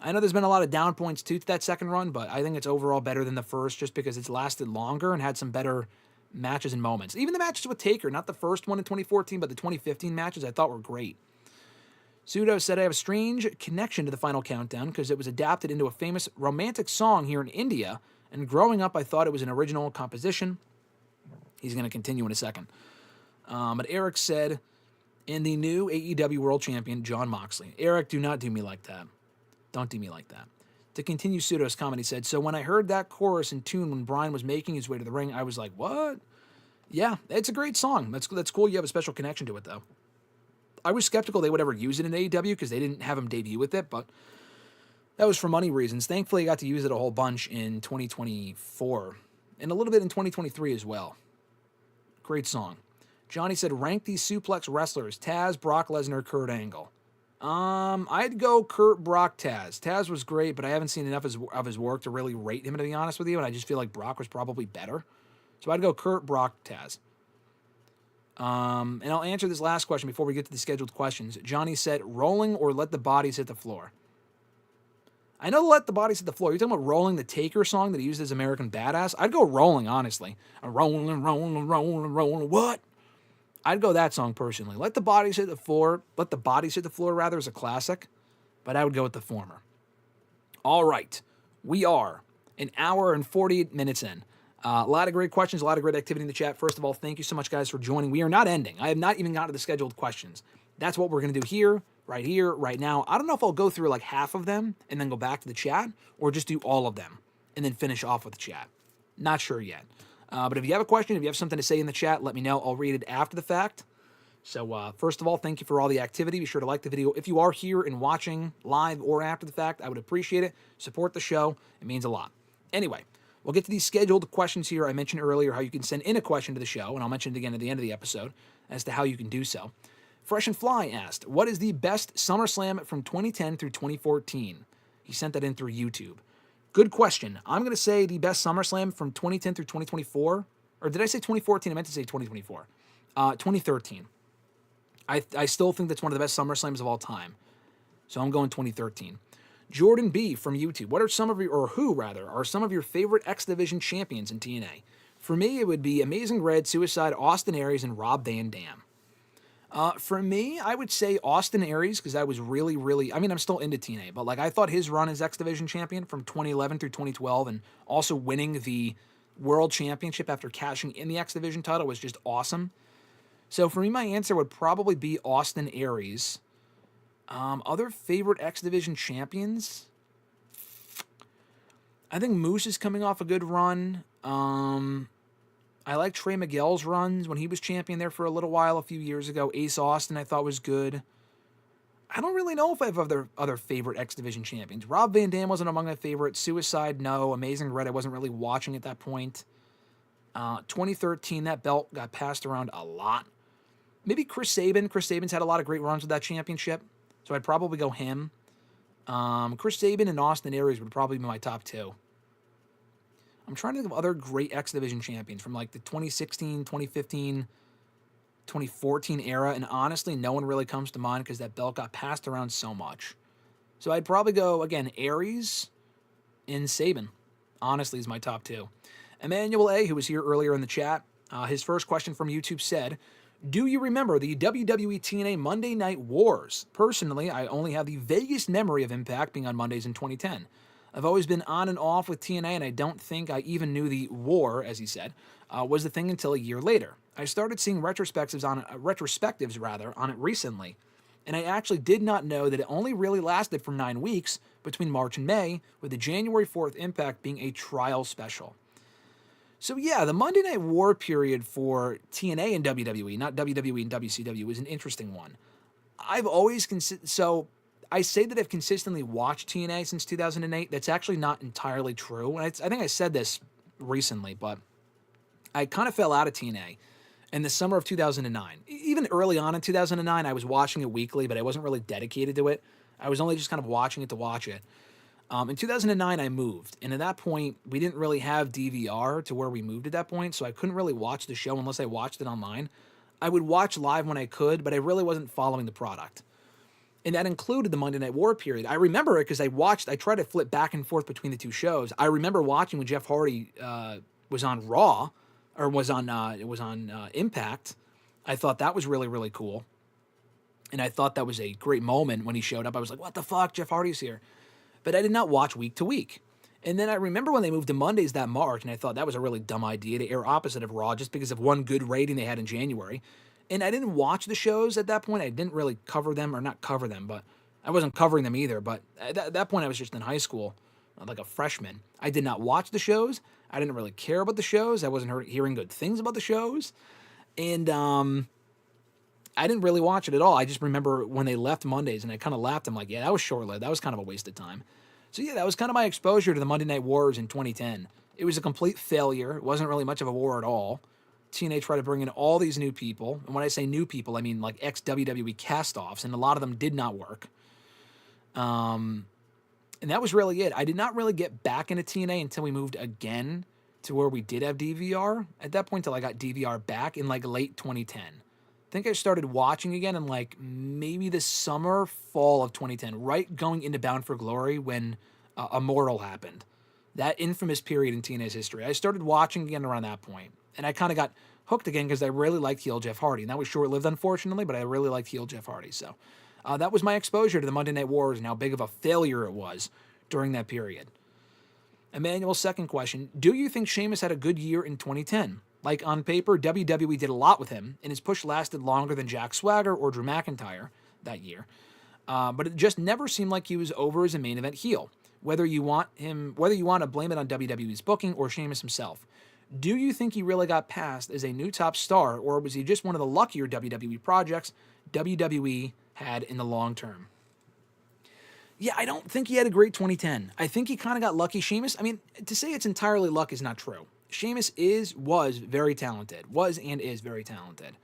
I know there's been a lot of down points too to that second run, but I think it's overall better than the first just because it's lasted longer and had some better matches and moments. Even the matches with Taker, not the first one in 2014, but the 2015 matches I thought were great. Pseudo said, I have a strange connection to the Final Countdown because it was adapted into a famous romantic song here in India, and growing up I thought it was an original composition. He's going to continue in a second. But Eric said, and the new AEW World Champion, Jon Moxley. Eric, do not do me like that. Don't do me like that. To continue Pseudo's comment, he said, so when I heard that chorus and tune when Bryan was making his way to the ring, I was like, what? Yeah, it's a great song. That's cool. You have a special connection to it, though. I was skeptical they would ever use it in AEW because they didn't have him debut with it, but that was for money reasons. Thankfully, I got to use it a whole bunch in 2024 and a little bit in 2023 as well. Great song. Johnny said, rank these suplex wrestlers: Taz, Brock Lesnar, Kurt Angle. I'd go Kurt, Brock, Taz. Taz was great, but I haven't seen enough of his work to really rate him, to be honest with you, and I just feel like Brock was probably better. So I'd go Kurt, Brock, Taz. And I'll answer this last question before we get to the scheduled questions. Johnny said, rolling or let the bodies hit the floor? I know let the bodies hit the floor. You're talking about Rolling, the Taker song that he used as American Badass? I'd go Rolling, honestly. Rolling, rolling, rolling, rolling, what? I'd go that song personally. Let the bodies hit the floor. Let the bodies hit the floor, rather, is a classic. But I would go with the former. All right. We are an hour and 48 minutes in. A lot of great questions, a lot of great activity in the chat. First of all, thank you so much, guys, for joining. We are not ending. I have not even gotten to the scheduled questions. That's what we're going to do here, right now. I don't know if I'll go through like half of them and then go back to the chat, or just do all of them and then finish off with the chat. Not sure yet. But if you have a question, if you have something to say in the chat, let me know. I'll read it after the fact. So first of all, thank you for all the activity. Be sure to like the video. If you are here and watching live or after the fact, I would appreciate it. Support the show. It means a lot. Anyway, we'll get to these scheduled questions here. I mentioned earlier how you can send in a question to the show, and I'll mention it again at the end of the episode as to how you can do so. Fresh and Fly asked, what is the best SummerSlam from 2010 through 2014? He sent that in through YouTube. Good question. I'm going to say the best SummerSlam from 2010 through 2024. Or did I say 2014? I meant to say 2024. 2013. I still think that's one of the best SummerSlams of all time. So I'm going 2013. Jordan B. from YouTube. What are some of your, or who rather, are some of your favorite X Division champions in TNA? For me, it would be Amazing Red, Suicide, Austin Aries, and Rob Van Dam. For me, I would say Austin Aries, because I was really, I mean, I'm still into TNA, but like I thought his run as X Division champion from 2011 through 2012 and also winning the World Championship after cashing in the X Division title was just awesome. So for me, my answer would probably be Austin Aries. Other favorite X Division champions? I think Moose is coming off a good run. I like Trey Miguel's runs when he was champion there for a little while a few years ago. Ace Austin I thought was good. I don't really know if I have other favorite X Division champions. Rob Van Dam wasn't among my favorites. Suicide, no. Amazing Red, I wasn't really watching at that point. 2013, that belt got passed around a lot. Maybe Chris Sabin. Chris Sabin's had a lot of great runs with that championship, so I'd probably go him. Chris Sabin and Austin Aries would probably be my top two. I'm trying to think of other great X Division champions from like the 2016, 2015, 2014 era, and honestly, no one really comes to mind because that belt got passed around so much. So I'd probably go, again, Aries and Sabin, honestly, is my top two. Emmanuel A., who was here earlier in the chat, his first question from YouTube said, do you remember the WWE TNA Monday Night Wars? Personally, I only have the vaguest memory of Impact being on Mondays in 2010. I've always been on and off with TNA, and I don't think I even knew the war, as he said, was the thing until a year later. I started seeing retrospectives on it recently, and I actually did not know that it only really lasted for 9 weeks between March and May, with the January 4th Impact being a trial special. So yeah, the Monday Night War period for TNA and WWE, not WWE and WCW, was an interesting one. I've always I say that I've consistently watched TNA since 2008. That's actually not entirely true. And I think I said this recently, but I kind of fell out of TNA in the summer of 2009. Even early on in 2009, I was watching it weekly, but I wasn't really dedicated to it. I was only just kind of watching it to watch it. In 2009, I moved, and at that point, we didn't really have DVR to where we moved at that point, so I couldn't really watch the show unless I watched it online. I would watch live when I could, but I really wasn't following the product. And that included the Monday Night War period. I remember it because I tried to flip back and forth between the two shows. I remember watching when Jeff Hardy was on Raw, or was on Impact. I thought that was really, really cool. And I thought that was a great moment when he showed up. I was like, what the fuck, Jeff Hardy's here. But I did not watch week to week. And then I remember when they moved to Mondays that March, and I thought that was a really dumb idea to air opposite of Raw just because of one good rating they had in January. And I didn't watch the shows at that point. I didn't really cover them, or not cover them, but I wasn't covering them either. But at that point, I was just in high school, like a freshman. I did not watch the shows. I didn't really care about the shows. I wasn't hearing good things about the shows. And I didn't really watch it at all. I just remember when they left Mondays, and I kind of laughed. I'm like, yeah, that was short-lived. That was kind of a waste of time. So yeah, that was kind of my exposure to the Monday Night Wars in 2010. It was a complete failure. It wasn't really much of a war at all. TNA tried to bring in all these new people. And when I say new people, I mean like ex-WWE cast-offs, and a lot of them did not work. And that was really it. I did not really get back into TNA until we moved again to where we did have DVR. At that point, till I got DVR back in like late 2010. I think I started watching again in like maybe the summer, fall of 2010, right going into Bound for Glory when Immortal happened. That infamous period in TNA's history. I started watching again around that point, and I kind of got hooked again because I really liked heel Jeff Hardy. And that was short-lived, unfortunately, but I really liked heel Jeff Hardy. So that was my exposure to the Monday Night Wars and how big of a failure it was during that period. Emmanuel's second question, do you think Sheamus had a good year in 2010? Like on paper, WWE did a lot with him, and his push lasted longer than Jack Swagger or Drew McIntyre that year. But it just never seemed like he was over as a main event heel. Whether you want to blame it on WWE's booking or Sheamus himself. Do you think he really got passed as a new top star, or was he just one of the luckier WWE projects WWE had in the long term? Yeah, I don't think he had a great 2010. I think he kind of got lucky. Sheamus, I mean, to say it's entirely luck is not true. Sheamus was very talented. Was and is very talented.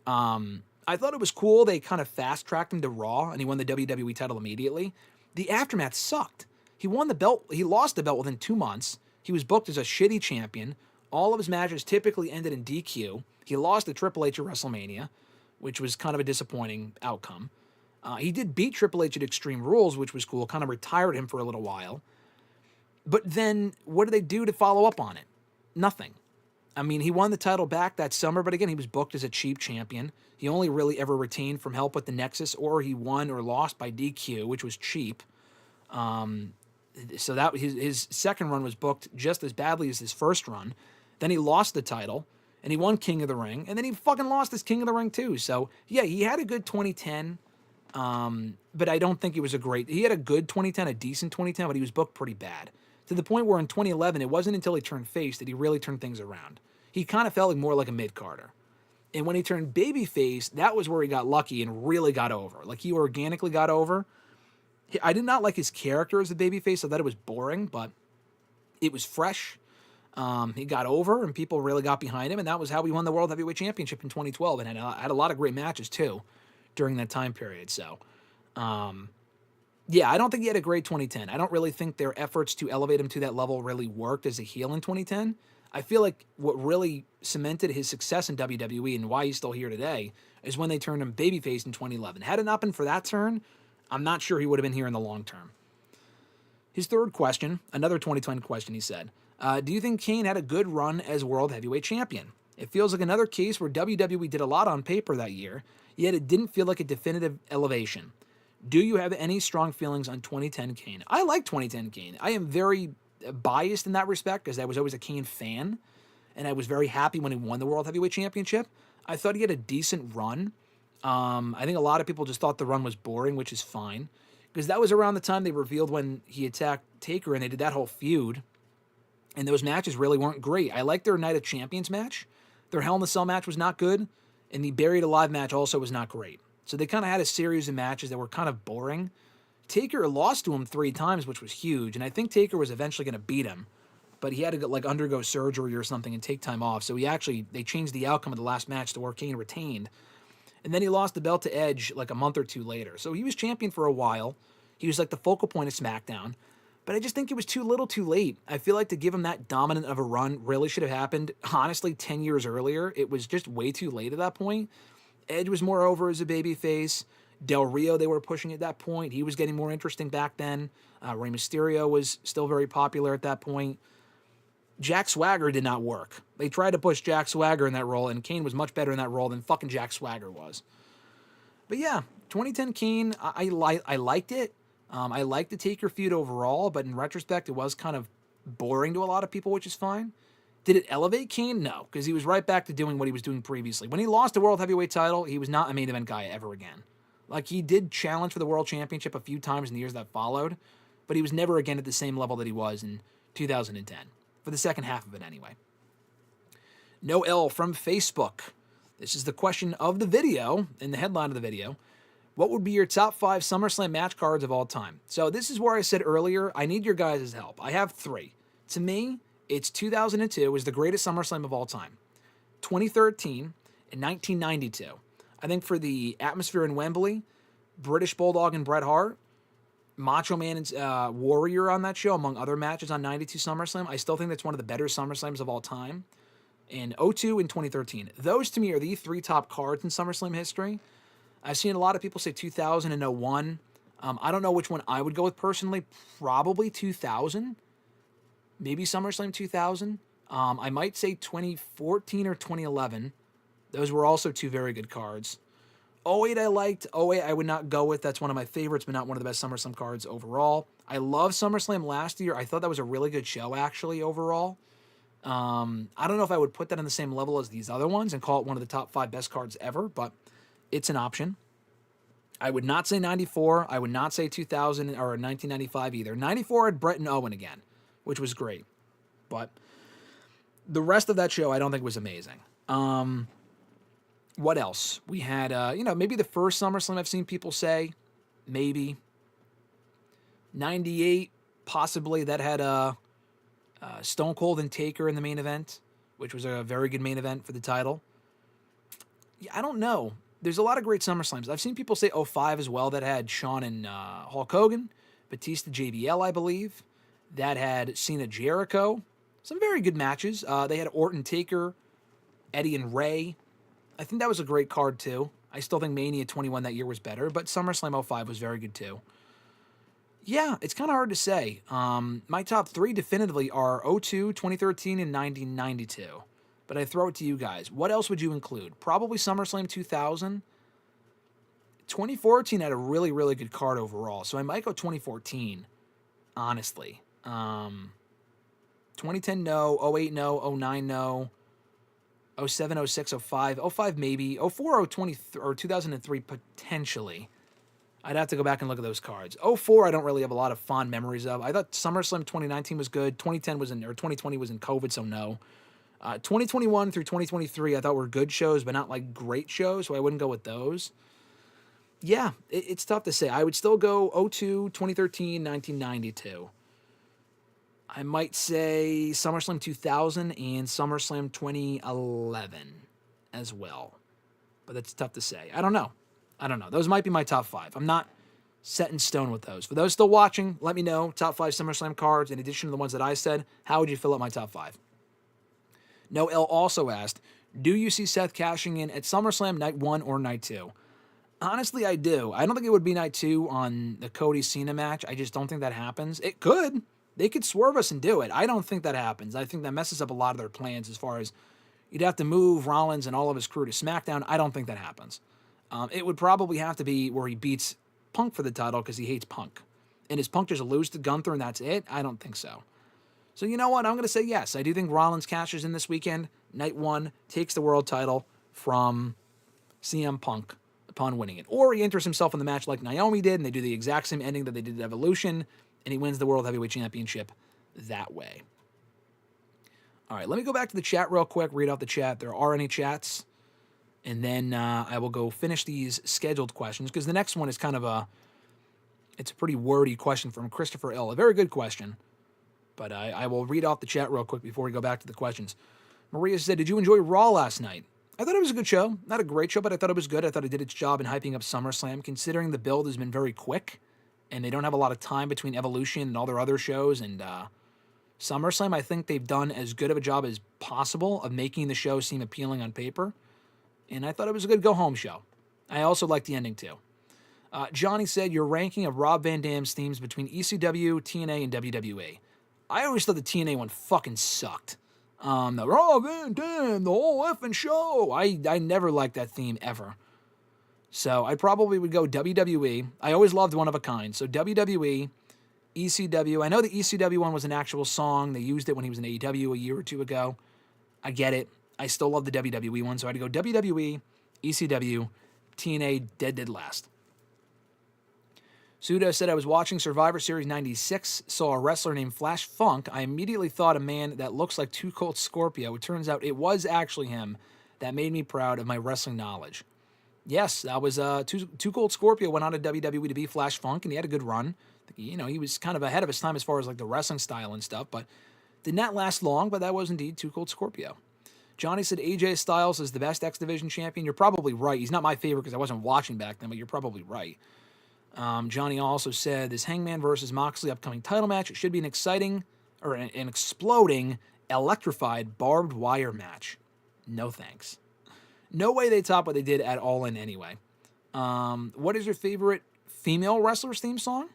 I thought it was cool they kind of fast-tracked him to Raw, and he won the WWE title immediately. The aftermath sucked. He won the belt. He lost the belt within 2 months. He was booked as a shitty champion. All of his matches typically ended in DQ. He lost to Triple H at WrestleMania, which was kind of a disappointing outcome. He did beat Triple H at Extreme Rules, which was cool, kind of retired him for a little while. But then, what did they do to follow up on it? Nothing. I mean, he won the title back that summer, but again, he was booked as a cheap champion. He only really ever retained from help with the Nexus, or he won or lost by DQ, which was cheap. So that his second run was booked just as badly as his first run. Then he lost the title, and he won King of the Ring, and then he fucking lost his King of the Ring too. So yeah, he had a good 2010, but I don't think he was he had a good 2010, a decent 2010, but he was booked pretty bad. To the point where in 2011, it wasn't until he turned face that he really turned things around. He kind of felt like more like a mid-carder. And when he turned babyface, that was where he got lucky and really got over. Like, he organically got over. I did not like his character as a babyface. I thought it was boring, but it was fresh. He got over, and people really got behind him, and that was how he won the World Heavyweight Championship in 2012, and had a lot of great matches, too, during that time period. So, yeah, I don't think he had a great 2010. I don't really think their efforts to elevate him to that level really worked as a heel in 2010. I feel like what really cemented his success in WWE and why he's still here today is when they turned him babyface in 2011. Had it not been for that turn, I'm not sure he would have been here in the long term. His third question, another 2010 question, he said, do you think Kane had a good run as World Heavyweight Champion? It feels like another case where WWE did a lot on paper that year, yet it didn't feel like a definitive elevation. Do you have any strong feelings on 2010 Kane? I like 2010 Kane. I am very biased in that respect because I was always a Kane fan, and I was very happy when he won the World Heavyweight Championship. I thought he had a decent run. I think a lot of people just thought the run was boring, which is fine, because that was around the time they revealed when he attacked Taker, and they did that whole feud, and those matches really weren't great. I liked their Night of Champions match. Their Hell in a Cell match was not good, and the Buried Alive match also was not great. So they kind of had a series of matches that were kind of boring. Taker lost to him 3 times, which was huge, and I think Taker was eventually going to beat him, but he had to undergo surgery or something and take time off. So they changed the outcome of the last match to where Kane retained, and then he lost the belt to Edge like a month or 2 later. So he was champion for a while. He was like the focal point of SmackDown, but I just think it was too little, too late. I feel like to give him that dominant of a run really should have happened honestly 10 years earlier. It was just way too late at that point. Edge was more over as a babyface. Del Rio, they were pushing at that point. He was getting more interesting back then. Rey Mysterio was still very popular at that point. Jack Swagger did not work. They tried to push Jack Swagger in that role, and Kane was much better in that role than fucking Jack Swagger was. But yeah, 2010 Kane, I liked it. I liked the Taker feud overall, but in retrospect, it was kind of boring to a lot of people, which is fine. Did it elevate Kane? No, because he was right back to doing what he was doing previously. When he lost the World Heavyweight title, he was not a main event guy ever again. Like, he did challenge for the World Championship a few times in the years that followed, but he was never again at the same level that he was in 2010, for the second half of it anyway. No L from Facebook. This is the question of the video, in the headline of the video. What would be your top 5 SummerSlam match cards of all time? So this is where I said earlier, I need your guys' help. I have 3. To me, it's 2002 is the greatest SummerSlam of all time. 2013, and 1992. I think for the atmosphere in Wembley, British Bulldog and Bret Hart, Macho Man and Warrior on that show, among other matches on 92 SummerSlam, I still think that's one of the better SummerSlams of all time. And 02 and 2013. Those, to me, are the three top cards in SummerSlam history. I've seen a lot of people say 2000 and 01. I don't know which one I would go with personally. Probably 2000. Maybe SummerSlam 2000. I might say 2014 or 2011. Those were also two very good cards. 08 I liked. 08 I would not go with. That's one of my favorites, but not one of the best SummerSlam cards overall. I love SummerSlam last year. I thought that was a really good show, actually, overall. I don't know if I would put that on the same level as these other ones and call it one of the top 5 best cards ever, but it's an option. I would not say 94. I would not say 2000 or 1995 either. 94 had Bret and Owen again, which was great. But the rest of that show I don't think was amazing. What else? We had, maybe the first SummerSlam I've seen people say, maybe. 98, possibly, that had Stone Cold and Taker in the main event, which was a very good main event for the title. Yeah, I don't know. There's a lot of great SummerSlams. I've seen people say 05 as well, that had Shawn and Hulk Hogan, Batista JBL, I believe. That had Cena Jericho. Some very good matches. They had Orton Taker, Eddie and Ray. I think that was a great card too. I still think Mania 21 that year was better, but SummerSlam 05 was very good too. Yeah, it's kind of hard to say. My top 3 definitively are 02, 2013, and 1992. But I throw it to you guys. What else would you include? Probably SummerSlam 2000. 2014 had a really, really good card overall, so I might go 2014, honestly. 2010, no. 08, no. 09, no. 07, 06, 05. 05, maybe. 04, 20, or 2003, potentially. I'd have to go back and look at those cards. 04, I don't really have a lot of fond memories of. I thought SummerSlam 2019 was good. 2020 was in COVID, so no. 2021 through 2023, I thought were good shows, but not like great shows, so I wouldn't go with those. Yeah, it's tough to say. I would still go 02, 2013, 1992. I might say SummerSlam 2000 and SummerSlam 2011 as well. But that's tough to say. I don't know. Those might be my top 5. I'm not set in stone with those. For those still watching, let me know. Top 5 SummerSlam cards, in addition to the ones that I said. How would you fill up my top 5? Noel also asked, do you see Seth cashing in at SummerSlam night 1 or night 2? Honestly, I do. I don't think it would be night 2 on the Cody Cena match. I just don't think that happens. It could. They could swerve us and do it. I don't think that happens. I think that messes up a lot of their plans as far as you'd have to move Rollins and all of his crew to SmackDown. I don't think that happens. It would probably have to be where he beats Punk for the title because he hates Punk. And is Punk just lose to Gunther and that's it? I don't think so. So you know what? I'm going to say yes. I do think Rollins cashes in this weekend. Night 1, takes the world title from CM Punk upon winning it. Or he enters himself in the match like Naomi did, and they do the exact same ending that they did at Evolution, and he wins the World Heavyweight Championship that way. All right, let me go back to the chat real quick, read out the chat. There are any chats, and then I will go finish these scheduled questions, because the next one is kind of it's a pretty wordy question from Christopher L. A very good question, but I will read off the chat real quick before we go back to the questions. Maria said, did you enjoy Raw last night? I thought it was a good show. Not a great show, but I thought it was good. I thought it did its job in hyping up SummerSlam, considering the build has been very quick, and they don't have a lot of time between Evolution and all their other shows, and SummerSlam, I think they've done as good of a job as possible of making the show seem appealing on paper, and I thought it was a good go-home show. I also liked the ending, too. Johnny said, your ranking of Rob Van Dam's themes between ECW, TNA, and WWE. I always thought the TNA one fucking sucked. The Rob Van Dam, the whole effing show. I never liked that theme, ever. So I probably would go WWE. I always loved One of a Kind. So WWE, ECW. I know the ECW one was an actual song. They used it when he was in AEW a year or two ago. I get it. I still love the WWE one. So I had to go WWE, ECW, TNA, dead last. Suda said, I was watching Survivor Series 96, saw a wrestler named Flash Funk. I immediately thought a man that looks like Too Cold Scorpio. It turns out it was actually him. That made me proud of my wrestling knowledge. Yes, that was Too Cold Scorpio went on to WWE to be Flash Funk, and he had a good run. You know, he was kind of ahead of his time as far as like the wrestling style and stuff, but did not last long, but that was indeed Too Cold Scorpio. Johnny said AJ Styles is the best X Division champion. You're probably right. He's not my favorite because I wasn't watching back then, but you're probably right. Johnny also said this Hangman versus Moxley upcoming title match. It should be an exciting or an exploding, electrified barbed wire match. No thanks. No way they top what they did at All In anyway. What is your favorite female wrestler's theme song?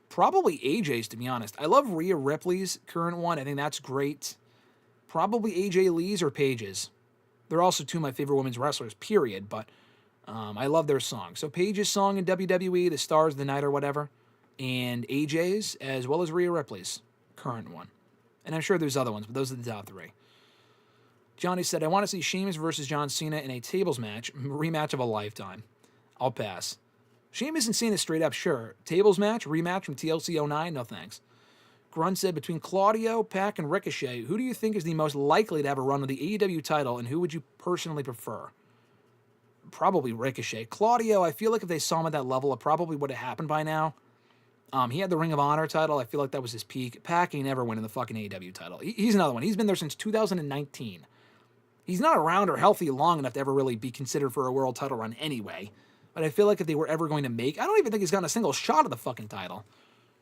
Probably AJ's, to be honest. I love Rhea Ripley's current one. I think that's great. Probably AJ Lee's or Paige's. They're also two of my favorite women's wrestlers, period, but I love their song. So Paige's song in WWE, The Stars of the Night or whatever, and AJ's, as well as Rhea Ripley's current one. And I'm sure there's other ones, but those are the top three. Johnny said, I want to see Sheamus versus John Cena in a tables match, rematch of a lifetime. I'll pass. Sheamus and Cena straight up, sure. Tables match, rematch from TLC 09, no thanks. Grunt said, between Claudio, Pac, and Ricochet, who do you think is the most likely to have a run with the AEW title, and who would you personally prefer? Probably Ricochet. Claudio, I feel like if they saw him at that level, it probably would have happened by now. He had the Ring of Honor title. I feel like that was his peak. Pac ain't never winning the fucking AEW title. He's another one. He's been there since 2019. He's not around or healthy long enough to ever really be considered for a world title run anyway. But I feel like if they were ever going to make... I don't even think he's gotten a single shot at the fucking title.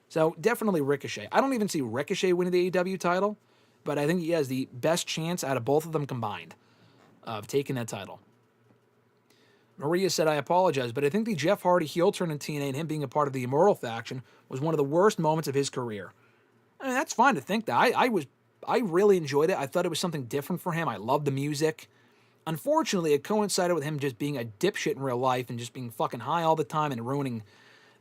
So, definitely Ricochet. I don't even see Ricochet winning the AEW title, but I think he has the best chance out of both of them combined of taking that title. Maria said, I apologize, but I think the Jeff Hardy heel turn in TNA and him being a part of the Immoral faction was one of the worst moments of his career. I mean, that's fine to think that. I really enjoyed it. I thought it was something different for him. I loved the music. Unfortunately, it coincided with him just being a dipshit in real life and just being fucking high all the time and ruining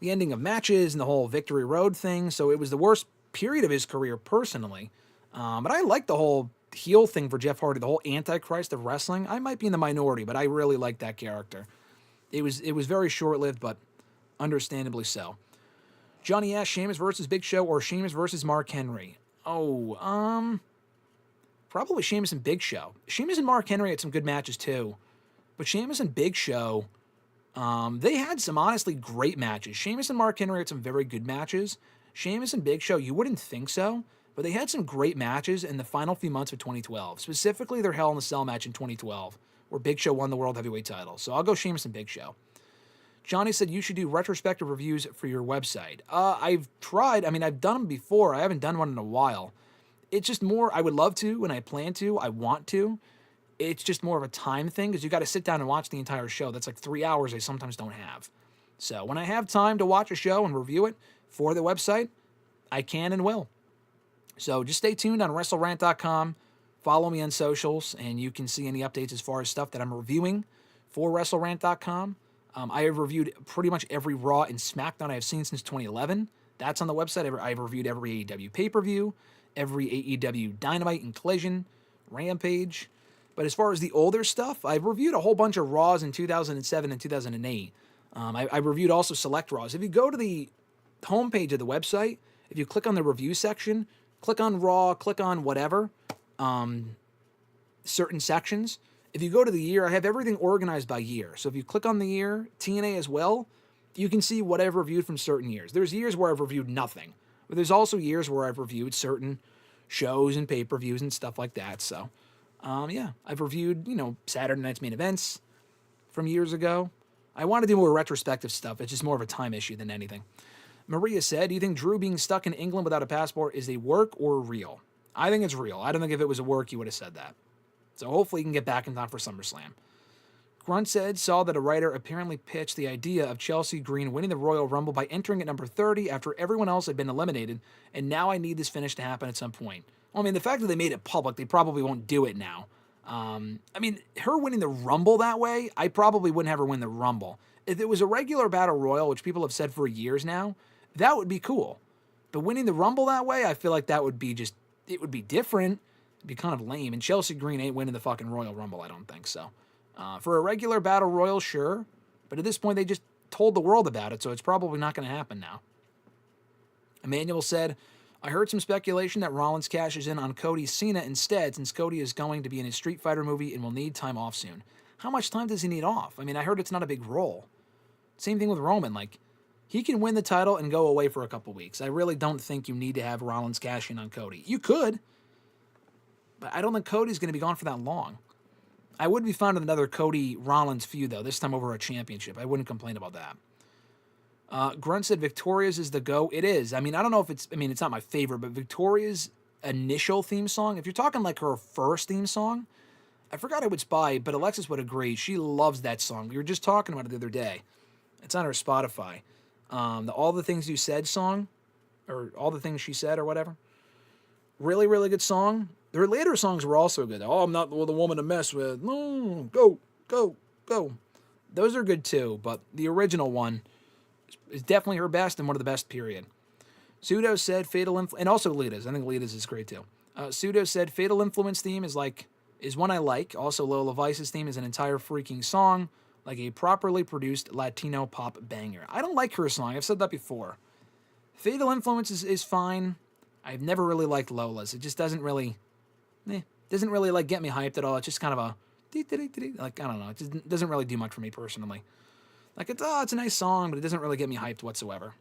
the ending of matches and the whole Victory Road thing. So it was the worst period of his career personally. But I like the whole heel thing for Jeff Hardy, the whole Antichrist of wrestling. I might be in the minority, but I really like that character. It was very short-lived, but understandably so. Johnny asked, Sheamus versus Big Show or Sheamus versus Mark Henry? Probably Sheamus and Big Show. Sheamus and Mark Henry had some good matches too, but Sheamus and Big Show, they had some honestly great matches. Sheamus and Mark Henry had some very good matches. Sheamus and Big Show, you wouldn't think so, but they had some great matches in the final few months of 2012, specifically their Hell in a Cell match in 2012, where Big Show won the World Heavyweight title. So I'll go Sheamus and Big Show. Johnny said you should do retrospective reviews for your website. I've tried. I mean, I've done them before. I haven't done one in a while. It's just more, I would love to, and I plan to, I want to. It's just more of a time thing, because you got to sit down and watch the entire show. That's like 3 hours I sometimes don't have. So when I have time to watch a show and review it for the website, I can and will. So just stay tuned on WrestleRant.com. Follow me on socials, and you can see any updates as far as stuff that I'm reviewing for WrestleRant.com. I have reviewed pretty much every Raw and SmackDown I have seen since 2011. That's on the website. I've reviewed every AEW pay-per-view, every AEW Dynamite and Collision, Rampage. But as far as the older stuff, I've reviewed a whole bunch of Raws in 2007 and 2008. I reviewed also select Raws. If you go to the homepage of the website, if you click on the review section, click on Raw, click on whatever, certain sections. If you go to the year, I have everything organized by year. So if you click on the year, TNA as well, you can see what I've reviewed from certain years. There's years where I've reviewed nothing, but there's also years where I've reviewed certain shows and pay-per-views and stuff like that. So, I've reviewed, Saturday Night's Main Events from years ago. I want to do more retrospective stuff. It's just more of a time issue than anything. Maria said, do you think Drew being stuck in England without a passport is a work or real? I think it's real. I don't think if it was a work, he would have said that. So hopefully he can get back in time for SummerSlam. Grunt saw that a writer apparently pitched the idea of Chelsea Green winning the Royal Rumble by entering at number 30 after everyone else had been eliminated, and now I need this finish to happen at some point. Well, I mean, the fact that they made it public, they probably won't do it now. Her winning the Rumble that way, I probably wouldn't have her win the Rumble. If it was a regular Battle Royal, which people have said for years now, that would be cool. But winning the Rumble that way, I feel like that would be it would be different. It'd be kind of lame. And Chelsea Green ain't winning the fucking Royal Rumble, I don't think so. For a regular Battle Royal, sure. But at this point, they just told the world about it, so it's probably not going to happen now. Emmanuel said, I heard some speculation that Rollins cashes in on Cody Cena instead, since Cody is going to be in his Street Fighter movie and will need time off soon. How much time does he need off? I mean, I heard it's not a big role. Same thing with Roman. He can win the title and go away for a couple weeks. I really don't think you need to have Rollins cash in on Cody. You could, But I don't think Cody's going to be gone for that long. I would be fond of another Cody Rollins feud, though, this time over a championship. I wouldn't complain about that. Grunt said Victoria's is the go. It is. I mean, I don't know if it's, it's not my favorite, but Victoria's initial theme song, if you're talking like her first theme song, I forgot who it's by, but Alexis would agree. She loves that song. We were just talking about it the other day. It's on her Spotify. The All the Things You Said song, or All the Things She Said, or whatever. Really, really good song. Their later songs were also good. Oh, I'm not the woman to mess with. No, go, go, go. Those are good too, but the original one is definitely her best and one of the best, period. Pseudo said Fatal Influence, and also Lita's. I think Lita's is great too. Pseudo said Fatal Influence theme is one I like. Also, Lola Vice's theme is an entire freaking song, like a properly produced Latino pop banger. I don't like her song. I've said that before. Fatal Influence is fine. I've never really liked Lola's. It just doesn't really like get me hyped at all. It's just kind of a like, I don't know. It just doesn't really do much for me personally. Like, it's a nice song, but it doesn't really get me hyped whatsoever.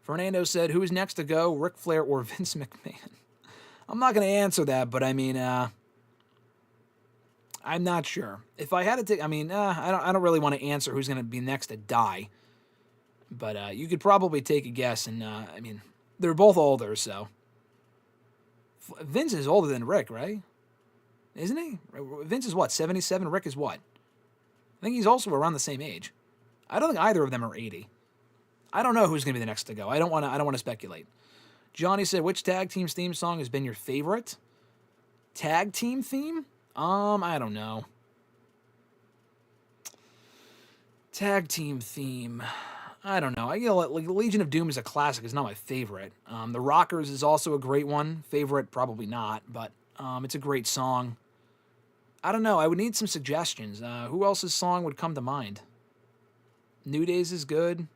Fernando said, who is next to go, Ric Flair or Vince McMahon? I'm not going to answer that, but I'm not sure. If I had to take, I don't really want to answer who's going to be next to die. But you could probably take a guess, and they're both older, so. Vince is older than Rick, right? Isn't he? Vince is what, 77? Rick is what? I think he's also around the same age. I don't think either of them are 80. I don't know who's going to be the next to go. I don't want to speculate. Johnny said, which tag team's theme song has been your favorite? Tag team theme? I don't know. Tag team theme. I don't know. Like Legion of Doom is a classic. It's not my favorite. The Rockers is also a great one. Favorite, probably not, but it's a great song. I don't know. I would need some suggestions. Who else's song would come to mind? New Days is good.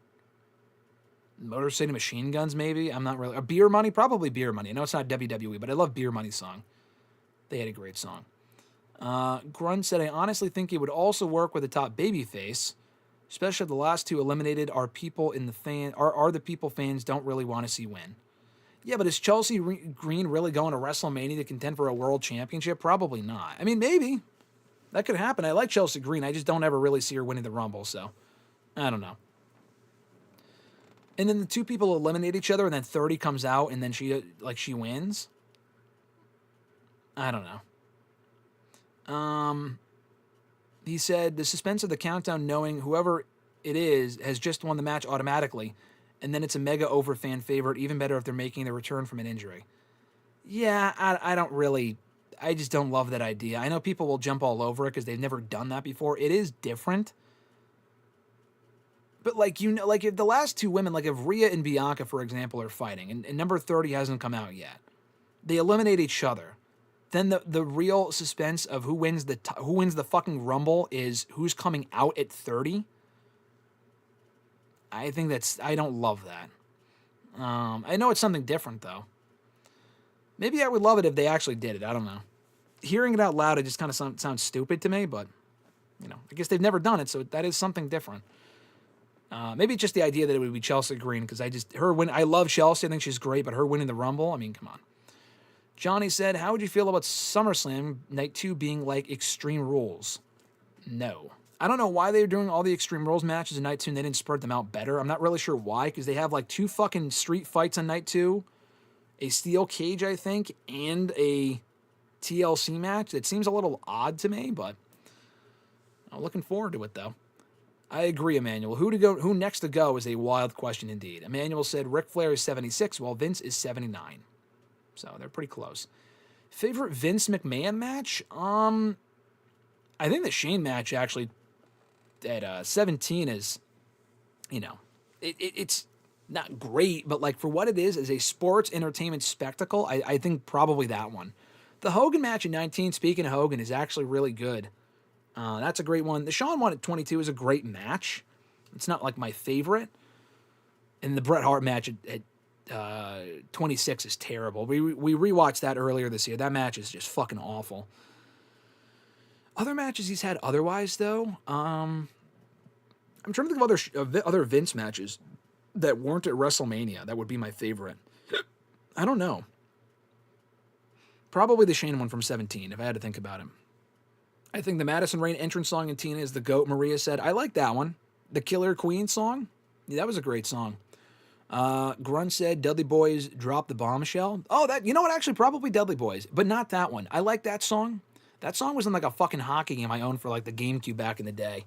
Motor City Machine Guns, maybe. I'm not really. Beer Money, probably Beer Money. I know it's not WWE, but I love Beer Money's song. They had a great song. Grunt said, I honestly think it would also work with a top babyface. Especially the last two eliminated are people in the fan are the people fans don't really want to see win. Yeah, but is Chelsea Green really going to WrestleMania to contend for a world championship? Probably not. I mean, maybe. That could happen. I like Chelsea Green. I just don't ever really see her winning the Rumble, so I don't know. And then the two people eliminate each other, and then 30 comes out, and then she wins. I don't know. He said, the suspense of the countdown knowing whoever it is has just won the match automatically, and then it's a mega over fan favorite, even better if they're making the return from an injury. Yeah, I just don't love that idea. I know people will jump all over it because they've never done that before. It is different. But if the last two women, like if Rhea and Bianca, for example, are fighting, and number 30 hasn't come out yet, they eliminate each other. Then the real suspense of who wins the fucking Rumble is who's coming out at 30. I don't love that. I know it's something different though. Maybe I would love it if they actually did it. I don't know. Hearing it out loud, it just kind of sounds stupid to me, but I guess they've never done it, so that is something different. Maybe it's just the idea that it would be Chelsea Green, because I love Chelsea, I think she's great, but her winning the Rumble, come on. Johnny said, how would you feel about SummerSlam Night 2 being like Extreme Rules? No. I don't know why they're doing all the Extreme Rules matches in Night 2 and they didn't spread them out better. I'm not really sure why, because they have like 2 fucking street fights on Night 2, a steel cage, I think, and a TLC match. It seems a little odd to me, but I'm looking forward to it, though. I agree, Emmanuel. Who next to go is a wild question indeed. Emmanuel said Ric Flair is 76, while Vince is 79. So they're pretty close. Favorite Vince McMahon match? I think the Shane match actually at 17 is, it's not great, but like for what it is as a sports entertainment spectacle, I think probably that one. The Hogan match at 19, speaking of Hogan, is actually really good. That's a great one. The Shawn one at 22 is a great match. It's not like my favorite. And the Bret Hart match at 26 is terrible. We rewatched that earlier this year. That match is just fucking awful. Other matches he's had otherwise, though, I'm trying to think of other Vince matches that weren't at WrestleMania. That would be my favorite. I don't know. Probably the Shane one from 17, if I had to think about him. I think the Madison Rain entrance song in TNA is the GOAT, Maria said. I like that one. The Killer Queen song? Yeah, that was a great song. Grunt said Dudley Boys Drop the Bombshell. Oh, that, you know what? Actually, probably Dudley Boys, but not that one. I like that song. That song was in like a fucking hockey game I owned for like the GameCube back in the day.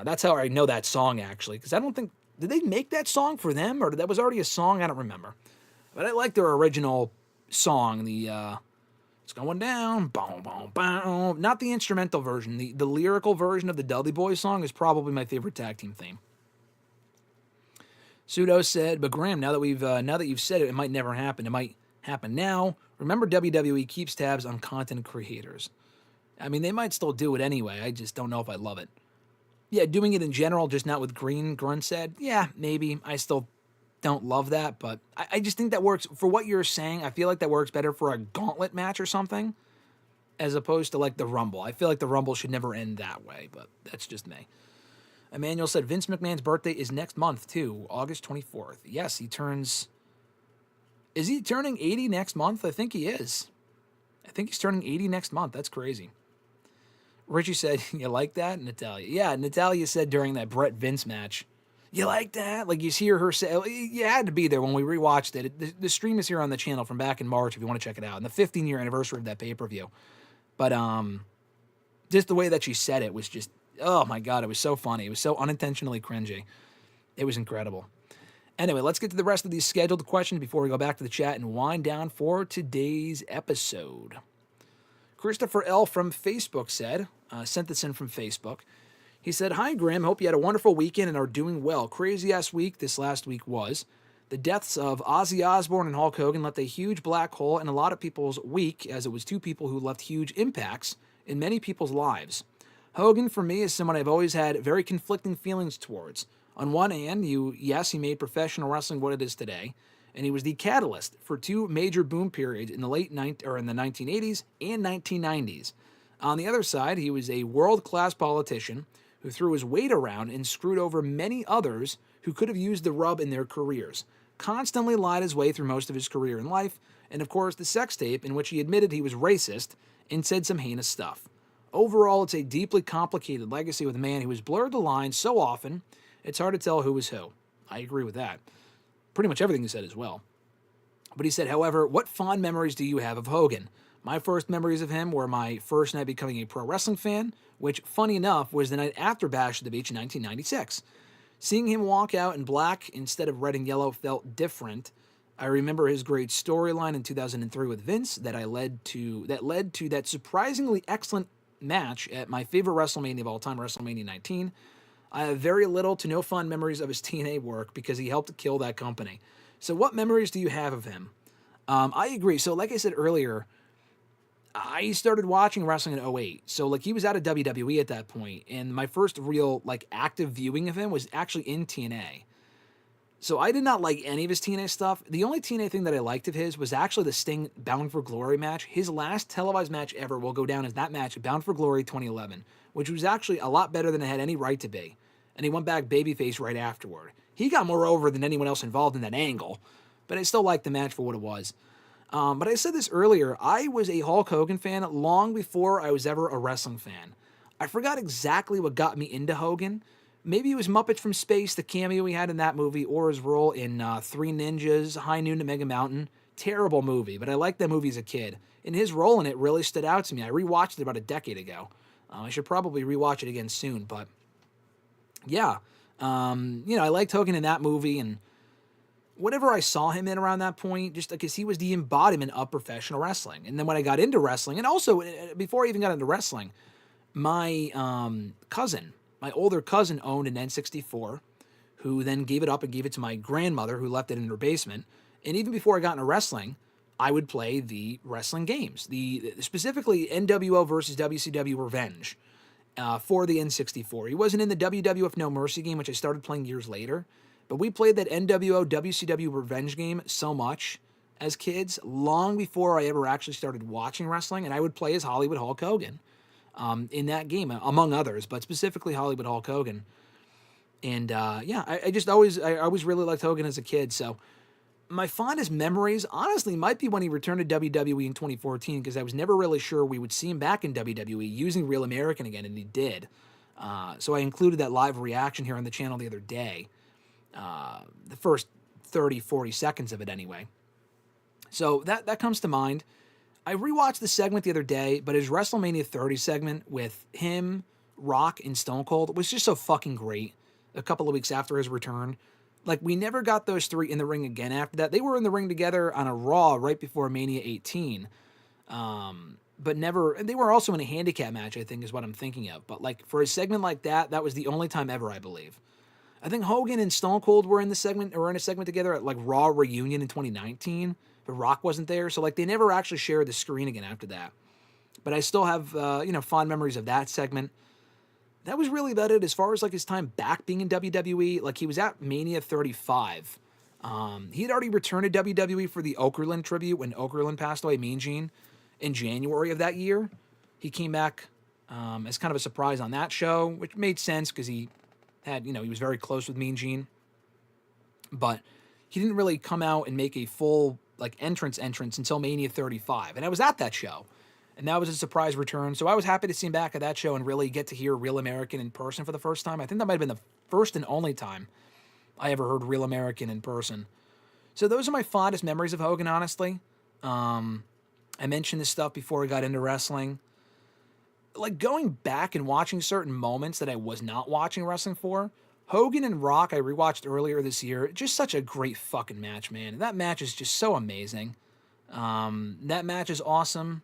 That's how I know that song, actually, because I don't think, did they make that song for them, or that was already a song? I don't remember. But I like their original song, the it's going down, boom, boom, boom. Not the instrumental version. The lyrical version of the Dudley Boys song is probably my favorite tag team theme. Pseudo said, but Graham, now that you've said it, it might never happen. It might happen now. Remember, WWE keeps tabs on content creators. I mean, they might still do it anyway. I just don't know if I love it. Yeah, doing it in general, just not with Green, Grunt said. Yeah, maybe. I still don't love that, but I just think that works. For what you're saying, I feel like that works better for a gauntlet match or something, as opposed to like the Rumble. I feel like the Rumble should never end that way, but that's just me. Emmanuel said Vince McMahon's birthday is next month, too, August 24th. Yes, he turns... Is he turning 80 next month? I think he is. I think he's turning 80 next month. That's crazy. Richie said, you like that? Natalia. Yeah, Natalia said during that Brett Vince match, you like that? Like, you hear her say, you had to be there when we rewatched it. The stream is here on the channel from back in March if you want to check it out. And the 15-year anniversary of that pay-per-view. But just the way that she said it was just, oh my God, it was so funny. It was so unintentionally cringy. It was incredible. Anyway, let's get to the rest of these scheduled questions before we go back to the chat and wind down for today's episode. Christopher L. from Facebook said, sent this in from Facebook. He said, hi, Graham. Hope you had a wonderful weekend and are doing well. Crazy-ass week this last week was. The deaths of Ozzy Osbourne and Hulk Hogan left a huge black hole in a lot of people's week, as it was two people who left huge impacts in many people's lives. Hogan, for me, is someone I've always had very conflicting feelings towards. On one hand, he made professional wrestling what it is today, and he was the catalyst for two major boom periods in the in the 1980s and 1990s. On the other side, he was a world-class politician who threw his weight around and screwed over many others who could have used the rub in their careers. Constantly lied his way through most of his career in life, and of course the sex tape in which he admitted he was racist and said some heinous stuff. Overall, it's a deeply complicated legacy with a man who has blurred the lines so often, it's hard to tell who is who. I agree with that. Pretty much everything he said as well. But he said, however, what fond memories do you have of Hogan? My first memories of him were my first night becoming a pro wrestling fan, which, funny enough, was the night after Bash at the Beach in 1996. Seeing him walk out in black instead of red and yellow felt different. I remember his great storyline in 2003 with Vince that led to that surprisingly excellent match at my favorite WrestleMania of all time, WrestleMania 19. I have very little to no fond memories of his TNA work because he helped kill that company. So what memories do you have of him? I agree. So like I said earlier, I started watching wrestling in 2008. So like he was out of WWE at that point, and my first real like active viewing of him was actually in TNA. So I did not like any of his TNA stuff. The only TNA thing that I liked of his was actually the Sting Bound for Glory match. His last televised match ever will go down as that match, Bound for Glory 2011, which was actually a lot better than it had any right to be. And he went back babyface right afterward. He got more over than anyone else involved in that angle, but I still liked the match for what it was. But I said this earlier, I was a Hulk Hogan fan long before I was ever a wrestling fan. I forgot exactly what got me into Hogan. Maybe it was Muppets from Space, the cameo he had in that movie, or his role in Three Ninjas, High Noon at Mega Mountain. Terrible movie, but I liked that movie as a kid. And his role in it really stood out to me. I rewatched it about a decade ago. I should probably rewatch it again soon, but yeah. I liked Hogan in that movie, and whatever I saw him in around that point, just because he was the embodiment of professional wrestling. And then when I got into wrestling, and also before I even got into wrestling, my older cousin owned an N64, who then gave it up and gave it to my grandmother, who left it in her basement. And even before I got into wrestling, I would play the wrestling games, specifically NWO versus WCW Revenge for the N64. He wasn't in the WWF No Mercy game, which I started playing years later, but we played that NWO WCW Revenge game so much as kids, long before I ever actually started watching wrestling, and I would play as Hollywood Hulk Hogan in that game, among others, but specifically Hollywood Hulk Hogan. And I always really liked Hogan as a kid, so My fondest memories, honestly, might be when he returned to WWE in 2014, because I was never really sure we would see him back in WWE using Real American again, and he did. So I included that live reaction here on the channel the other day. The first 30, 40 seconds of it anyway. So that comes to mind. I rewatched the segment the other day, but his WrestleMania 30 segment with him, Rock, and Stone Cold was just so fucking great a couple of weeks after his return. Like, we never got those three in the ring again after that. They were in the ring together on a Raw right before Mania 18. But never, and they were also in a handicap match, I think is what I'm thinking of. But like, for a segment like that, that was the only time ever, I believe. I think Hogan and Stone Cold were in the segment, or in a segment together at like Raw Reunion in 2019, but Rock wasn't there. So like, they never actually shared the screen again after that. But I still have, fond memories of that segment. That was really about it as far as like his time back being in WWE. Like, he was at Mania 35. He had already returned to WWE for the Okerlund tribute when Okerlund passed away, Mean Gene, in January of that year. He came back as kind of a surprise on that show, which made sense because he had, he was very close with Mean Gene. But he didn't really come out and make a full like entrance until Mania 35. And I was at that show. And that was a surprise return. So I was happy to see him back at that show and really get to hear Real American in person for the first time. I think that might have been the first and only time I ever heard Real American in person. So those are my fondest memories of Hogan, honestly. I mentioned this stuff before I got into wrestling. Like, going back and watching certain moments that I was not watching wrestling for, Hogan and Rock I rewatched earlier this year. Just such a great fucking match, man. That match is just so amazing. That match is awesome.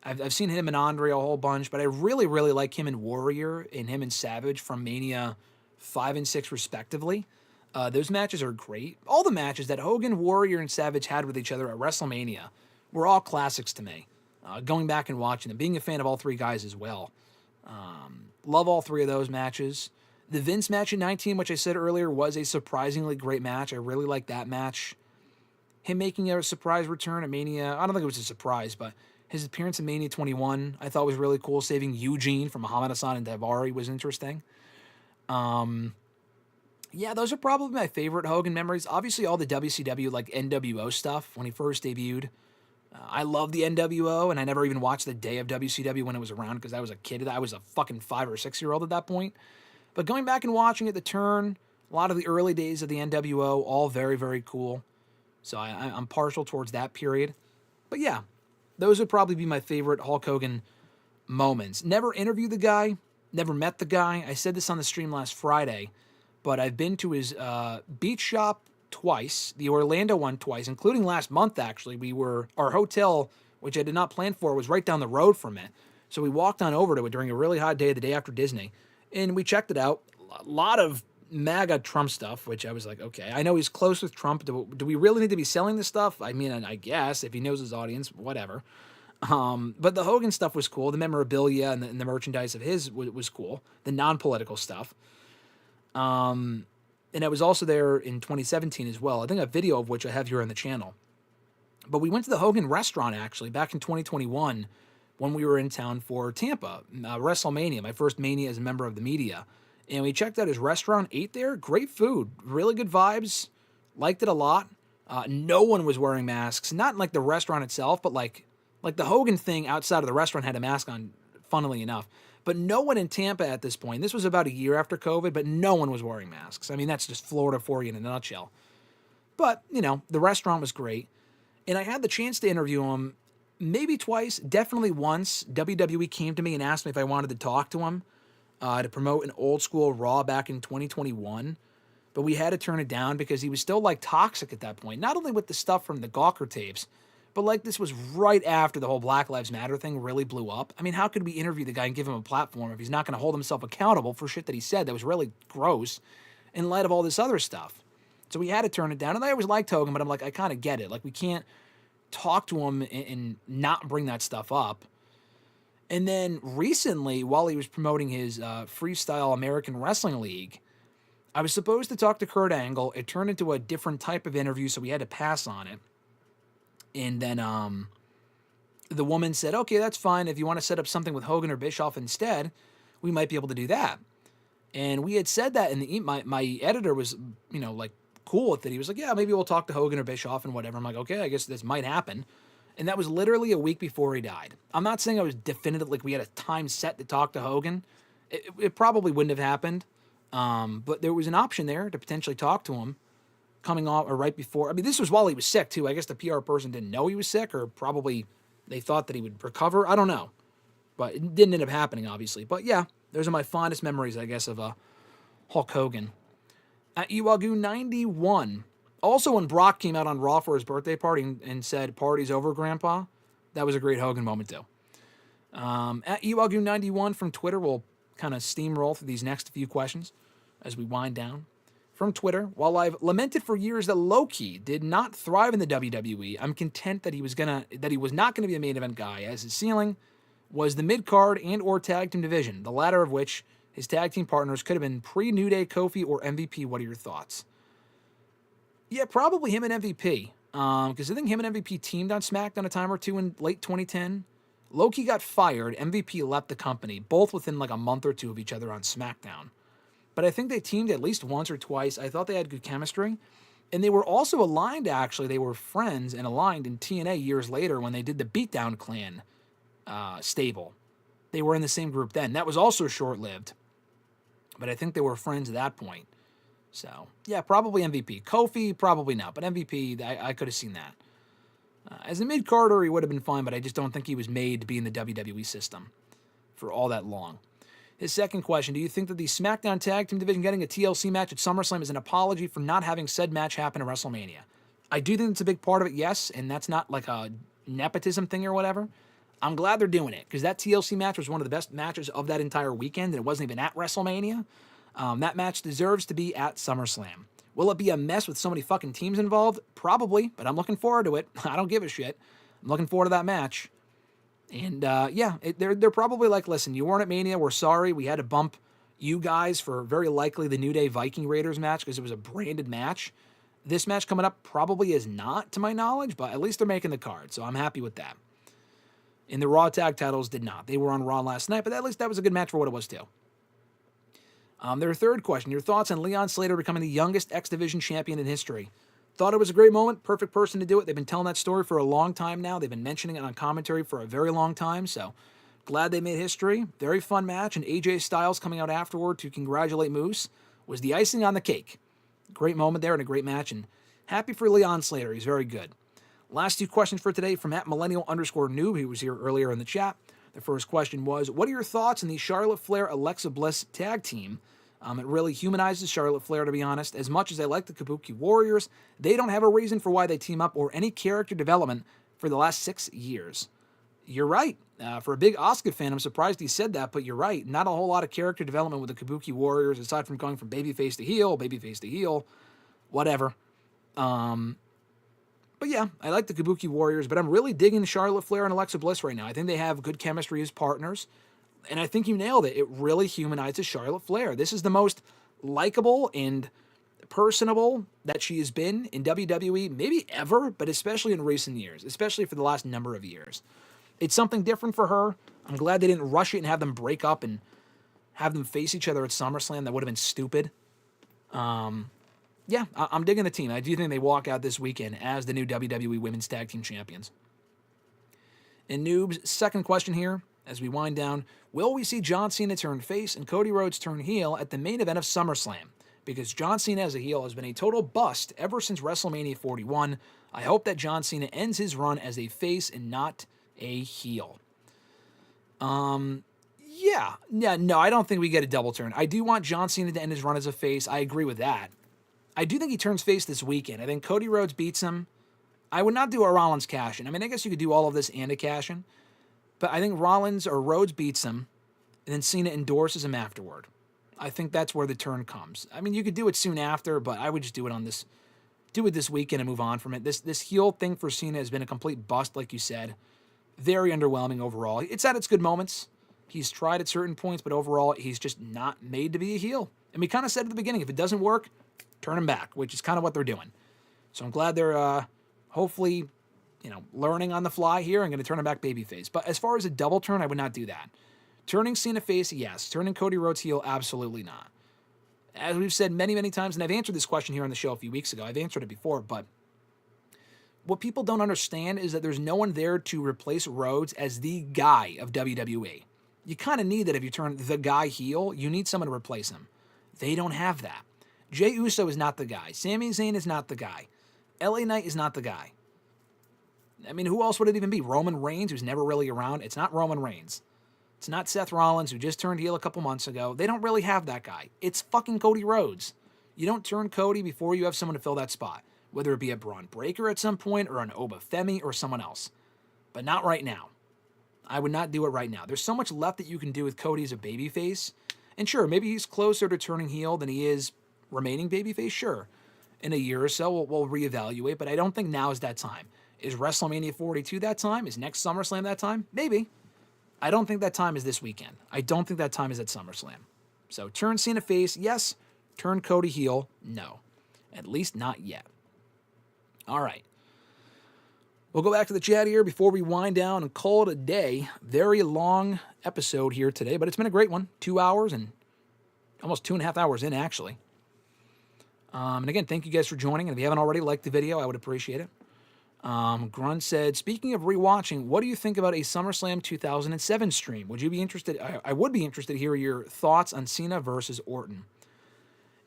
I've seen him and Andre a whole bunch, but I really, really like him and Warrior and him and Savage from Mania 5 and 6 respectively. Those matches are great. All the matches that Hogan, Warrior, and Savage had with each other at WrestleMania were all classics to me. Going back and watching them, being a fan of all three guys as well. Love all three of those matches. The Vince match in 19, which I said earlier, was a surprisingly great match. I really liked that match. Him making a surprise return at Mania, I don't think it was a surprise, but his appearance in Mania 21, I thought was really cool. Saving Eugene from Muhammad Hassan and Daivari was interesting. Yeah, those are probably my favorite Hogan memories. Obviously, all the WCW, like NWO stuff when he first debuted. I love the NWO, and I never even watched the day of WCW when it was around because I was a kid. I was a fucking 5 or 6 year old at that point. But going back and watching it, the turn, a lot of the early days of the NWO, all very, very cool. So I'm partial towards that period. But yeah, those would probably be my favorite Hulk Hogan moments. Never interviewed the guy, never met the guy. I said this on the stream last Friday, but I've been to his beach shop twice, the Orlando one twice, including last month, actually. Our hotel, which I did not plan for, was right down the road from it. So we walked on over to it during a really hot day, the day after Disney, and we checked it out. A lot of MAGA Trump stuff, which I was like, okay, I know he's close with Trump. Do we really need to be selling this stuff? I mean, I guess if he knows his audience, whatever. But the Hogan stuff was cool. The memorabilia and the merchandise of his was cool. The non-political stuff. And I was also there in 2017 as well. I think a video of which I have here on the channel. But we went to the Hogan restaurant, actually, back in 2021 when we were in town for Tampa, WrestleMania, my first Mania as a member of the media. And we checked out his restaurant, ate there. Great food, really good vibes. Liked it a lot. No one was wearing masks. Not in like the restaurant itself, but like the Hogan thing outside of the restaurant had a mask on, funnily enough. But no one in Tampa at this point, this was about a year after COVID, but no one was wearing masks. I mean, that's just Florida for you in a nutshell. But, the restaurant was great. And I had the chance to interview him maybe twice, definitely once. WWE came to me and asked me if I wanted to talk to him to promote an old school Raw back in 2021. But we had to turn it down because he was still like toxic at that point. Not only with the stuff from the Gawker tapes, but like this was right after the whole Black Lives Matter thing really blew up. I mean, how could we interview the guy and give him a platform if he's not going to hold himself accountable for shit that he said that was really gross in light of all this other stuff? So we had to turn it down. And I always liked Hogan, but I'm like, I kind of get it. Like, we can't talk to him and not bring that stuff up. And then recently, while he was promoting his Freestyle American Wrestling League, I was supposed to talk to Kurt Angle. It turned into a different type of interview, so we had to pass on it. And then the woman said, okay, that's fine. If you want to set up something with Hogan or Bischoff instead, we might be able to do that. And we had said that in the my editor was, like cool with it. He was like, yeah, maybe we'll talk to Hogan or Bischoff and whatever. I'm like, okay, I guess this might happen. And that was literally a week before he died. I'm not saying I was definitive, like we had a time set to talk to Hogan. It probably wouldn't have happened. But there was an option there to potentially talk to him coming off or right before. I mean, this was while he was sick, too. I guess the PR person didn't know he was sick, or probably they thought that he would recover. I don't know. But it didn't end up happening, obviously. But yeah, those are my fondest memories, I guess, of Hulk Hogan. At Iwagu91, also when Brock came out on Raw for his birthday party and said, "Party's over, Grandpa," that was a great Hogan moment, too. At Iwagu91 from Twitter, we'll kind of steamroll through these next few questions as we wind down. From Twitter, while I've lamented for years that Loki did not thrive in the WWE, I'm content that he was not gonna be a main event guy, as his ceiling was the mid-card and or tag team division, the latter of which his tag team partners could have been pre-New Day Kofi or MVP. What are your thoughts? Yeah, probably him and MVP, because I think him and MVP teamed on SmackDown a time or two in late 2010. Loki got fired, MVP left the company, both within like a month or two of each other on SmackDown. But I think they teamed at least once or twice. I thought they had good chemistry. And they were also aligned, actually. They were friends and aligned in TNA years later when they did the Beatdown Clan stable. They were in the same group then. That was also short-lived. But I think they were friends at that point. So, yeah, probably MVP. Kofi, probably not. But MVP, I could have seen that. As a mid-carder, he would have been fine, but I just don't think he was made to be in the WWE system for all that long. His second question, do you think that the SmackDown Tag Team Division getting a TLC match at SummerSlam is an apology for not having said match happen at WrestleMania? I do think it's a big part of it, yes, and that's not like a nepotism thing or whatever. I'm glad they're doing it, because that TLC match was one of the best matches of that entire weekend, and it wasn't even at WrestleMania. That match deserves to be at SummerSlam. Will it be a mess with so many fucking teams involved? Probably, but I'm looking forward to it. I don't give a shit. I'm looking forward to that match. And they're probably like, listen, you weren't at Mania. We're sorry. We had to bump you guys for very likely the New Day Viking Raiders match because it was a branded match. This match coming up probably is not, to my knowledge, but at least they're making the card, so I'm happy with that. And the Raw Tag titles did not. They were on Raw last night, but at least that was a good match for what it was, too. Their third question, your thoughts on Leon Slater becoming the youngest X Division champion in history? Thought it was a great moment, perfect person to do it. They've been telling that story for a long time now. They've been mentioning it on commentary for a very long time, so glad they made history. Very fun match, and AJ Styles coming out afterward to congratulate Moose was the icing on the cake. Great moment there and a great match, and happy for Leon Slater. He's very good. Last two questions for today from @millennial_noob, who was here earlier in the chat. The first question was, what are your thoughts on the Charlotte Flair-Alexa Bliss tag team? It really humanizes Charlotte Flair, to be honest. As much as I like the Kabuki Warriors, they don't have a reason for why they team up or any character development for the last 6 years. You're right. For a big Asuka fan, I'm surprised he said that, but you're right. Not a whole lot of character development with the Kabuki Warriors, aside from going from babyface to heel, whatever. But yeah, I like the Kabuki Warriors, but I'm really digging Charlotte Flair and Alexa Bliss right now. I think they have good chemistry as partners. And I think you nailed it. It really humanizes Charlotte Flair. This is the most likable and personable that she has been in WWE, maybe ever, but especially in recent years, especially for the last number of years. It's something different for her. I'm glad they didn't rush it and have them break up and have them face each other at SummerSlam. That would have been stupid. I'm digging the team. I do think they walk out this weekend as the new WWE Women's Tag Team Champions. And Noob's second question here, as we wind down, will we see John Cena turn face and Cody Rhodes turn heel at the main event of SummerSlam? Because John Cena as a heel has been a total bust ever since WrestleMania 41. I hope that John Cena ends his run as a face and not a heel. No, I don't think we get a double turn. I do want John Cena to end his run as a face. I agree with that. I do think he turns face this weekend. I think Cody Rhodes beats him. I would not do a Rollins cash-in. I mean, I guess you could do all of this and a cash-in. But I think Rollins or Rhodes beats him, and then Cena endorses him afterward. I think that's where the turn comes. I mean, you could do it soon after, but I would just do it this weekend and move on from it. This heel thing for Cena has been a complete bust, like you said. Very underwhelming overall. It's at its good moments. He's tried at certain points, but overall, he's just not made to be a heel. And we kind of said at the beginning, if it doesn't work, turn him back, which is kind of what they're doing. So I'm glad they're hopefully learning on the fly here and going to turn him back babyface. But as far as a double turn, I would not do that. Turning Cena face, yes. Turning Cody Rhodes heel, absolutely not. As we've said many, many times, and I've answered this question here on the show a few weeks ago. I've answered it before, but what people don't understand is that there's no one there to replace Rhodes as the guy of WWE. You kind of need that if you turn the guy heel. You need someone to replace him. They don't have that. Jey Uso is not the guy. Sami Zayn is not the guy. LA Knight is not the guy. I mean, who else would it even be? Roman Reigns, who's never really around. It's not Roman Reigns. It's not Seth Rollins, who just turned heel a couple months ago. They don't really have that guy. It's fucking Cody Rhodes. You don't turn Cody before you have someone to fill that spot, whether it be a Braun Breaker at some point or an Oba Femi or someone else. But not right now. I would not do it right now. There's so much left that you can do with Cody as a babyface. And sure, maybe he's closer to turning heel than he is remaining babyface. Sure. In a year or so, we'll reevaluate, but I don't think now is that time. Is WrestleMania 42 that time? Is next SummerSlam that time? Maybe. I don't think that time is this weekend. I don't think that time is at SummerSlam. So turn Cena face, yes. Turn Cody heel, no. At least not yet. All right. We'll go back to the chat here before we wind down and call it a day. Very long episode here today, but it's been a great one. 2 hours and almost 2.5 hours in, actually. And again, thank you guys for joining. And if you haven't already liked the video, I would appreciate it. Grunt said, speaking of rewatching, what do you think about a SummerSlam 2007 stream? Would you be interested? I would be interested to hear your thoughts on Cena versus Orton.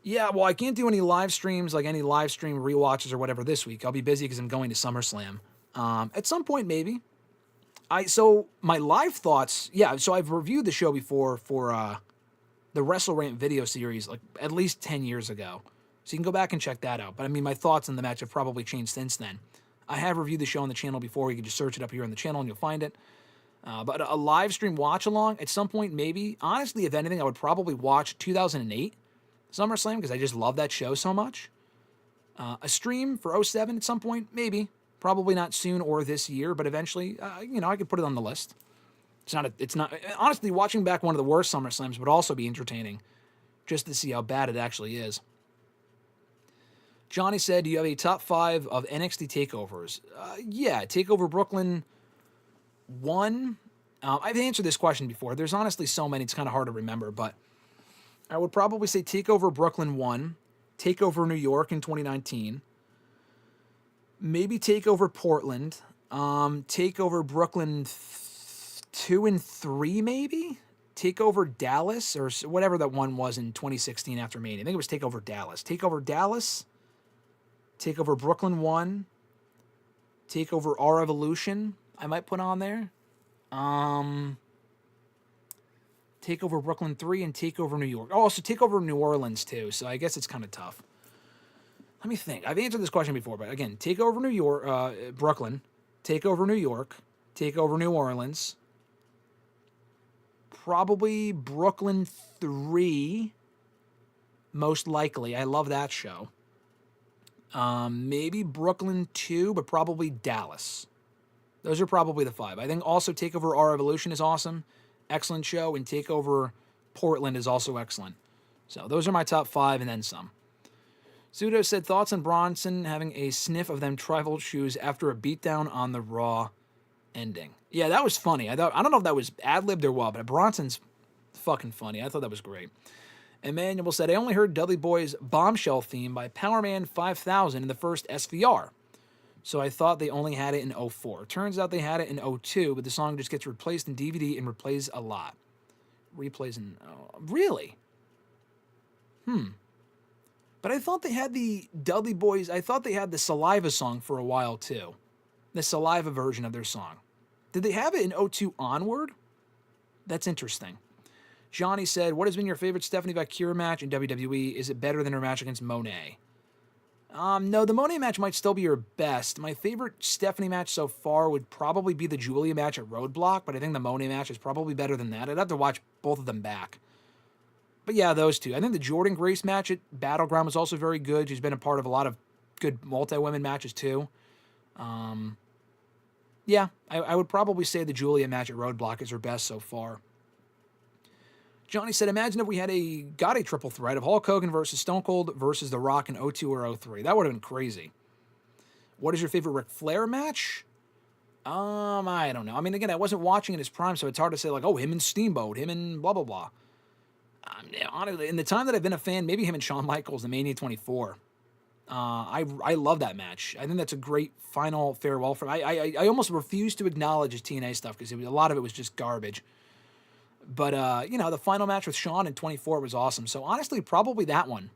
Yeah, well, I can't do any live streams, like any live stream rewatches or whatever this week. I'll be busy because I'm going to SummerSlam. At some point, maybe. So my live thoughts, yeah, so I've reviewed the show before for the WrestleRant video series, like at least 10 years ago. So you can go back and check that out. But I mean, my thoughts on the match have probably changed since then. I have reviewed the show on the channel before. You can just search it up here on the channel and you'll find it. But a live stream watch along at some point, maybe. Honestly, if anything, I would probably watch 2008 SummerSlam because I just love that show so much. A stream for 07 at some point, maybe. Probably not soon or this year, but eventually, I could put it on the list. It's not. Honestly, watching back one of the worst SummerSlams would also be entertaining, just to see how bad it actually is. Johnny said, do you have a top 5 of NXT takeovers? Yeah, TakeOver Brooklyn 1. I've answered this question before. There's honestly so many, it's kind of hard to remember, but I would probably say TakeOver Brooklyn 1, TakeOver New York in 2019, maybe TakeOver Portland, TakeOver Brooklyn 2 and 3 maybe? TakeOver Dallas, or whatever that one was in 2016 after Mania. I think it was TakeOver Dallas. TakeOver Dallas, TakeOver Brooklyn 1, TakeOver Our Evolution, I might put on there. TakeOver Brooklyn 3 and TakeOver New York. Oh, also TakeOver New Orleans too, so I guess it's kind of tough. Let me think. I've answered this question before, but again, TakeOver New York, Brooklyn, TakeOver New York, TakeOver New Orleans, probably Brooklyn 3, most likely. I love that show. Maybe Brooklyn 2, but probably Dallas. Those are probably the 5. I think also TakeOver Our Evolution is awesome. Excellent show. And TakeOver Portland is also excellent. So those are my top 5 and then some. Pseudo said, thoughts on Bronson having a sniff of them tribal shoes after a beatdown on the Raw ending. Yeah, that was funny. I don't know if that was ad-libbed or what, but Bronson's fucking funny. I thought that was great. Emmanuel said, I only heard Dudley Boy's Bombshell theme by Powerman 5000 in the first SVR. So I thought they only had it in 04. Turns out they had it in 02, but the song just gets replaced in DVD and replays a lot. Replays in... really? But I thought they had the Dudley Boys... I thought they had the Saliva song for a while, too. The Saliva version of their song. Did they have it in 02 onward? That's interesting. Johnny said, what has been your favorite Stephanie Valkyria match in WWE? Is it better than her match against Monet? No, the Monet match might still be her best. My favorite Stephanie match so far would probably be the Julia match at Roadblock, but I think the Monet match is probably better than that. I'd have to watch both of them back. But yeah, those two. I think the Jordan Grace match at Battleground was also very good. She's been a part of a lot of good multi-women matches too. Yeah, I would probably say the Julia match at Roadblock is her best so far. Johnny said, imagine if we had got a triple threat of Hulk Hogan versus Stone Cold versus The Rock in 02 or 03. That would have been crazy. What is your favorite Ric Flair match? I don't know. I mean, again, I wasn't watching in his prime, so it's hard to say, like, oh, him and Steamboat, him and blah, blah, blah. Honestly, in the time that I've been a fan, maybe him and Shawn Michaels in Mania 24. I love that match. I think that's a great final farewell for. I almost refuse to acknowledge his TNA stuff because a lot of it was just garbage. But the final match with Shawn in 24 was awesome. So honestly, probably that one.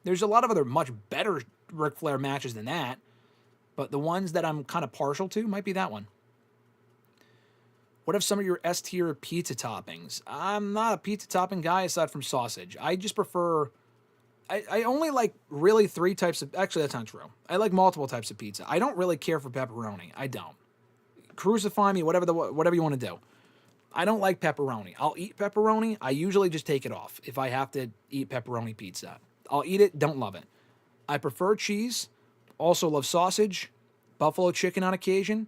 There's a lot of other much better Ric Flair matches than that, but the ones that I'm kind of partial to might be that one. What if some of your S tier pizza toppings? I'm not a pizza topping guy aside from sausage. I just prefer. I only like really three types of. Actually, that's not true. I like multiple types of pizza. I don't really care for pepperoni. I don't. Crucify me, whatever you want to do. I don't like pepperoni. I'll eat pepperoni. I usually just take it off if I have to eat pepperoni pizza. I'll eat it, don't love it. I prefer cheese. Also love sausage, buffalo chicken on occasion.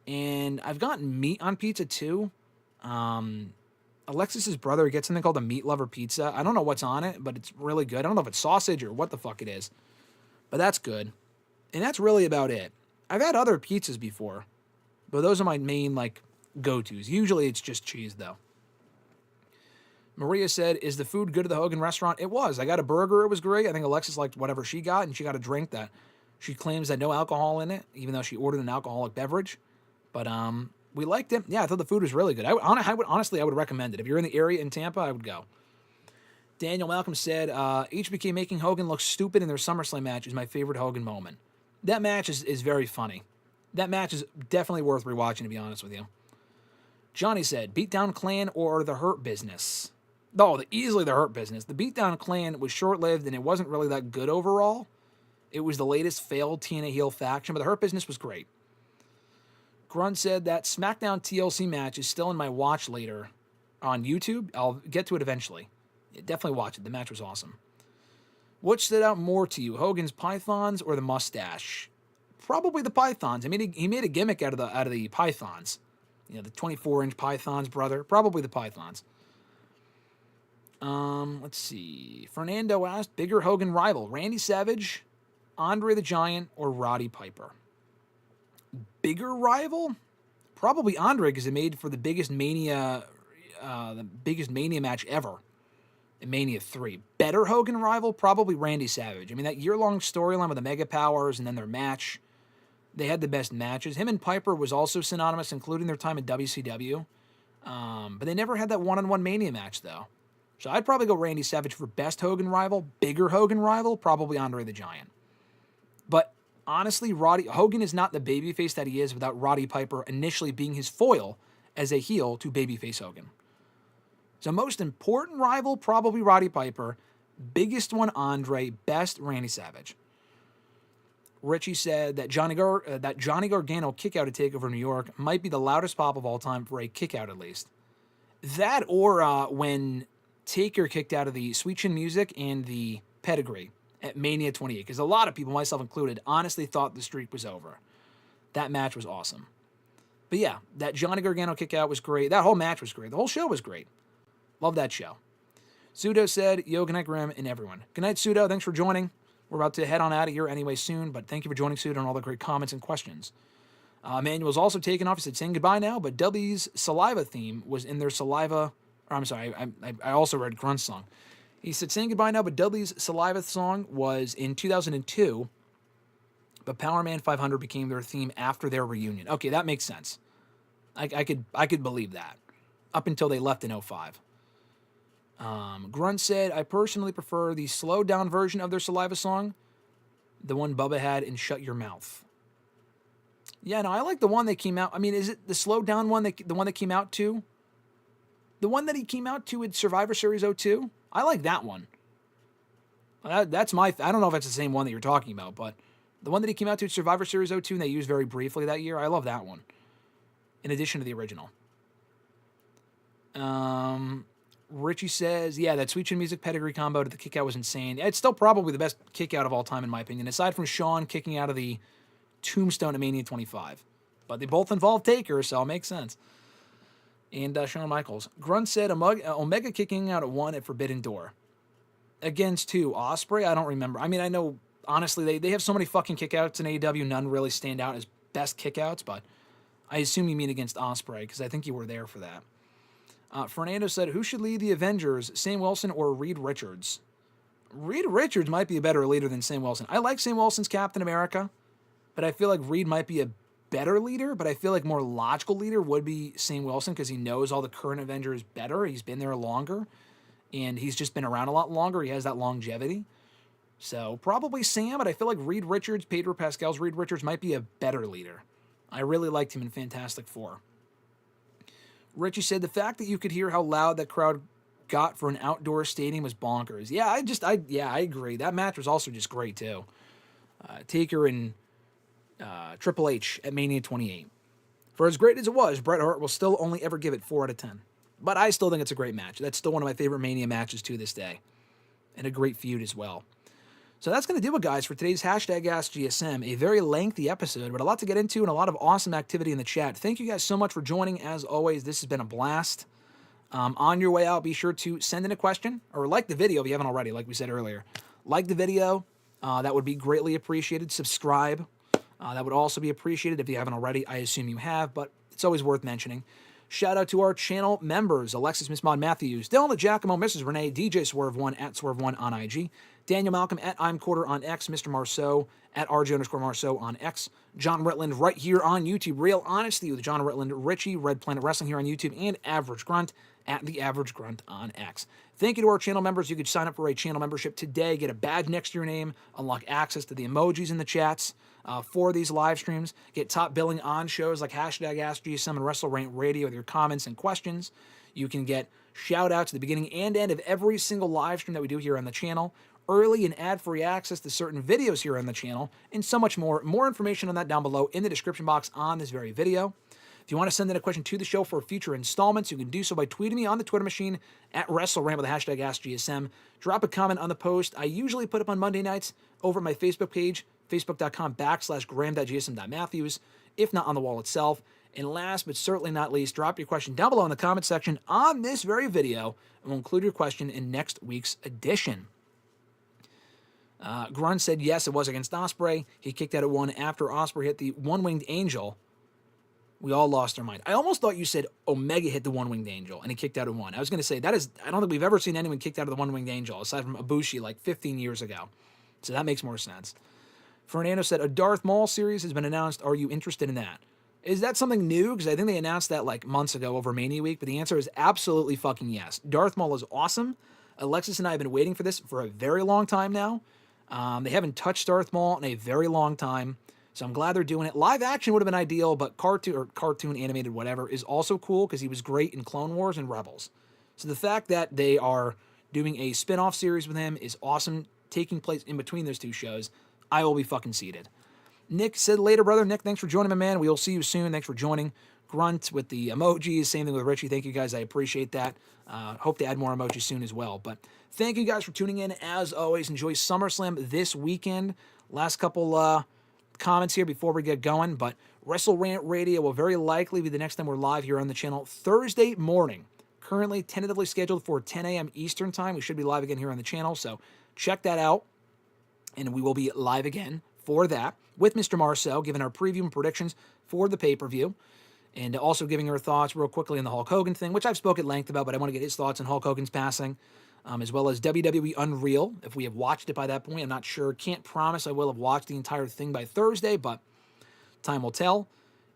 And I've gotten meat on pizza too. Alexis's brother gets something called a meat lover pizza. I don't know what's on it, but it's really good. I don't know if it's sausage or what the fuck it is. But that's good. And that's really about it. I've had other pizzas before, but those are my main, go-tos. Usually it's just cheese, though. Maria said, is the food good at the Hogan restaurant? It was. I got a burger. It was great. I think Alexis liked whatever she got, and she got a drink that she claims had no alcohol in it, even though she ordered an alcoholic beverage. But we liked it. Yeah, I thought the food was really good. I would recommend it. If you're in the area in Tampa, I would go. Daniel Malcolm said, HBK making Hogan look stupid in their SummerSlam match is my favorite Hogan moment. That match is very funny. That match is definitely worth rewatching, to be honest with you. Johnny said, Beatdown Clan or the Hurt Business? No, easily the Hurt Business. The Beatdown Clan was short-lived, and it wasn't really that good overall. It was the latest failed TNA heel faction, but the Hurt Business was great. Grunt said that SmackDown TLC match is still in my watch later on YouTube. I'll get to it eventually. Yeah, definitely watch it. The match was awesome. What stood out more to you, Hogan's pythons or the mustache? Probably the pythons. I mean, he made a gimmick out of the pythons. The 24-inch pythons, brother. Probably the pythons. Let's see. Fernando asked, bigger Hogan rival, Randy Savage, Andre the Giant, or Roddy Piper? Bigger rival? Probably Andre, because it made for the biggest Mania match ever in Mania 3. Better Hogan rival? Probably Randy Savage. I mean, that year-long storyline with the Mega Powers and then their match, they had the best matches. Him and Piper was also synonymous, including their time at WCW. But they never had that one-on-one Mania match, though. So I'd probably go Randy Savage for best Hogan rival. Bigger Hogan rival? Probably Andre the Giant. But honestly, Hogan is not the babyface that he is without Roddy Piper initially being his foil as a heel to babyface Hogan. So most important rival, probably Roddy Piper. Biggest one, Andre. Best, Randy Savage. Richie said that Johnny Gargano kickout at TakeOver New York might be the loudest pop of all time for a kickout at least. That or when Taker kicked out of the Sweet Chin Music and the Pedigree at Mania 28, because a lot of people, myself included, honestly thought the streak was over. That match was awesome. But yeah, that Johnny Gargano kickout was great. That whole match was great. The whole show was great. Love that show. Sudo said, yo, good night, Graham, and everyone. Good night, Sudo. Thanks for joining. We're about to head on out of here anyway soon, but thank you for joining, Sudo, and all the great comments and questions. Manuel's also taken off. He said, saying goodbye now, but Dudley's Saliva theme was in their Saliva... Or, I'm sorry, I also read Grunt's song. He said, saying goodbye now, but Dudley's Saliva song was in 2002, but Power Man 500 became their theme after their reunion. Okay, that makes sense. I could believe that. Up until they left in 2005. Grunt said, I personally prefer the slowed down version of their Saliva song, the one Bubba had in Shut Your Mouth. Yeah, no, I like the one that came out. I mean, is it the slowed down one, the one that came out too? The one that he came out to at Survivor Series 02? I like that one. That's I don't know if it's the same one that you're talking about, but the one that he came out to at Survivor Series 02 and they used very briefly that year, I love that one. In addition to the original. Richie says, yeah, that Sweet Chin Music Pedigree combo to the kickout was insane. It's still probably the best kickout of all time, in my opinion, aside from Shawn kicking out of the Tombstone at Mania 25. But they both involve Taker, so it makes sense. And Shawn Michaels. Grunt said Omega kicking out at 1 at Forbidden Door. Against 2, Ospreay? I don't remember. I mean, I know, honestly, they have so many fucking kickouts in AEW, none really stand out as best kickouts, but I assume you mean against Ospreay, because I think you were there for that. Fernando said, who should lead the Avengers, Sam Wilson or Reed Richards? Reed Richards might be a better leader than Sam Wilson. I like Sam Wilson's Captain America, but I feel like Reed might be a better leader, but I feel like more logical leader would be Sam Wilson because he knows all the current Avengers better. He's been there longer, and he's just been around a lot longer. He has that longevity. So probably Sam, but I feel like Reed Richards, Pedro Pascal's Reed Richards, might be a better leader. I really liked him in Fantastic Four. Richie said, the fact that you could hear how loud that crowd got for an outdoor stadium was bonkers. Yeah, I agree. That match was also just great, too. Taker and Triple H at Mania 28. For as great as it was, Bret Hart will still only ever give it 4 out of 10. But I still think it's a great match. That's still one of my favorite Mania matches to this day. And a great feud as well. So that's going to do it, guys, for today's hashtag AskGSM. A very lengthy episode, but a lot to get into and a lot of awesome activity in the chat. Thank you guys so much for joining. As always, this has been a blast. On your way out, be sure to send in a question or like the video if you haven't already, like we said earlier. Like the video. That would be greatly appreciated. Subscribe. That would also be appreciated if you haven't already. I assume you have, but it's always worth mentioning. Shout out to our channel members, Alexis, Miss Mod Matthews, Dillon, DiGiacomo, Mrs. Renee, DJ Swerve1 at Swerve1 on IG, Daniel Malcolm at I'm Quarter on X, Mr. Marceau at RJ_Marceau on X, John Ritland right here on YouTube, Real Honesty with John Ritland, Richie, Red Planet Wrestling here on YouTube, and Average Grunt at The Average Grunt on X. Thank you to our channel members. You could sign up for a channel membership today, get a badge next to your name, unlock access to the emojis in the chats for these live streams, get top billing on shows like hashtag AskGSM and WrestleRant Radio with your comments and questions. You can get shout outs at the beginning and end of every single live stream that we do here on the channel, early and ad-free access to certain videos here on the channel, and so much more. More information on that down below in the description box on this very video. If you want to send in a question to the show for future installments, you can do so by tweeting me on the Twitter machine at WrestleRant with the hashtag AskGSM. Drop a comment on the post. I usually put up on Monday nights over at my Facebook page, facebook.com/graham.gsm.matthews, if not on the wall itself. And last but certainly not least, drop your question down below in the comment section on this very video, and we'll include your question in next week's edition. Grunt said yes, it was against Ospreay. He kicked out at 1 after Ospreay hit the one-winged angel. We all lost our mind. I almost thought you said Omega hit the one-winged angel and he kicked out at 1. I was going to say, I don't think we've ever seen anyone kicked out of the one-winged angel aside from Ibushi like 15 years ago. So that makes more sense. Fernando said, a Darth Maul series has been announced. Are you interested in that? Is that something new? Because I think they announced that like months ago over Mania Week, but the answer is absolutely fucking yes. Darth Maul is awesome. Alexis and I have been waiting for this for a very long time now. They haven't touched Darth Maul in a very long time. So I'm glad they're doing it. Live action would have been ideal, but cartoon, animated, whatever, is also cool because he was great in Clone Wars and Rebels. So the fact that they are doing a spin-off series with him is awesome, taking place in between those two shows. I will be fucking seated. Nick said later, brother. Nick, thanks for joining, my man. We will see you soon. Thanks for joining. Grunt with the emojis. Same thing with Richie. Thank you, guys. I appreciate that. Hope to add more emojis soon as well. But thank you guys for tuning in. As always, enjoy SummerSlam this weekend. Last couple comments here before we get going, but WrestleRant Radio will very likely be the next time we're live here on the channel Thursday morning. Currently tentatively scheduled for 10 a.m. Eastern time. We should be live again here on the channel, so check that out. And we will be live again for that with Mr. Marceau, giving our preview and predictions for the pay-per-view, and also giving our thoughts real quickly on the Hulk Hogan thing, which I've spoken at length about, but I want to get his thoughts on Hulk Hogan's passing. As well as WWE Unreal, if we have watched it by that point. I'm not sure. Can't promise I will have watched the entire thing by Thursday, but time will tell.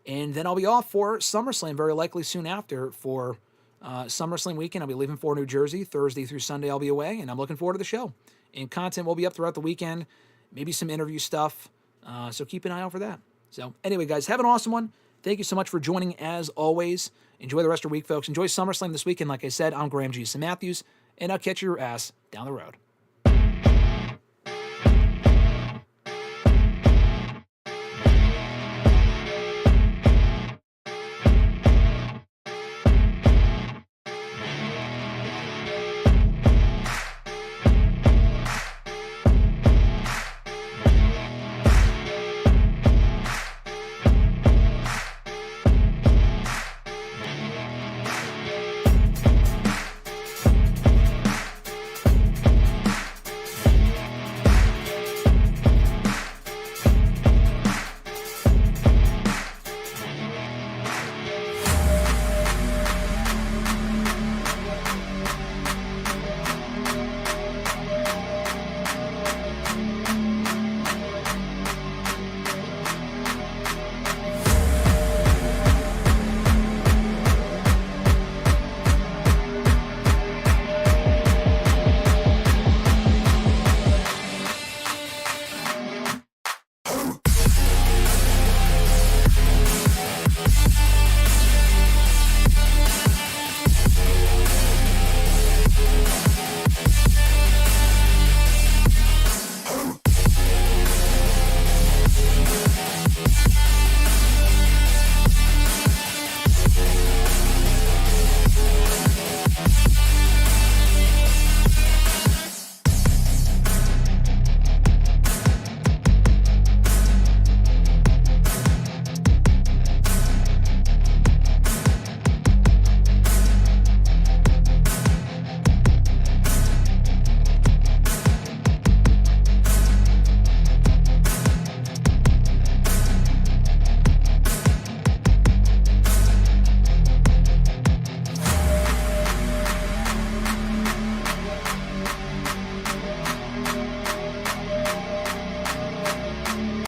And then I'll be off for SummerSlam very likely soon after for SummerSlam weekend. I'll be leaving for New Jersey. Thursday through Sunday I'll be away, and I'm looking forward to the show. And content will be up throughout the weekend, maybe some interview stuff, so keep an eye out for that. So anyway, guys, have an awesome one. Thank you so much for joining as always. Enjoy the rest of the week, folks. Enjoy SummerSlam this weekend. Like I said, I'm Graham GSM Matthews, and I'll catch your ass down the road.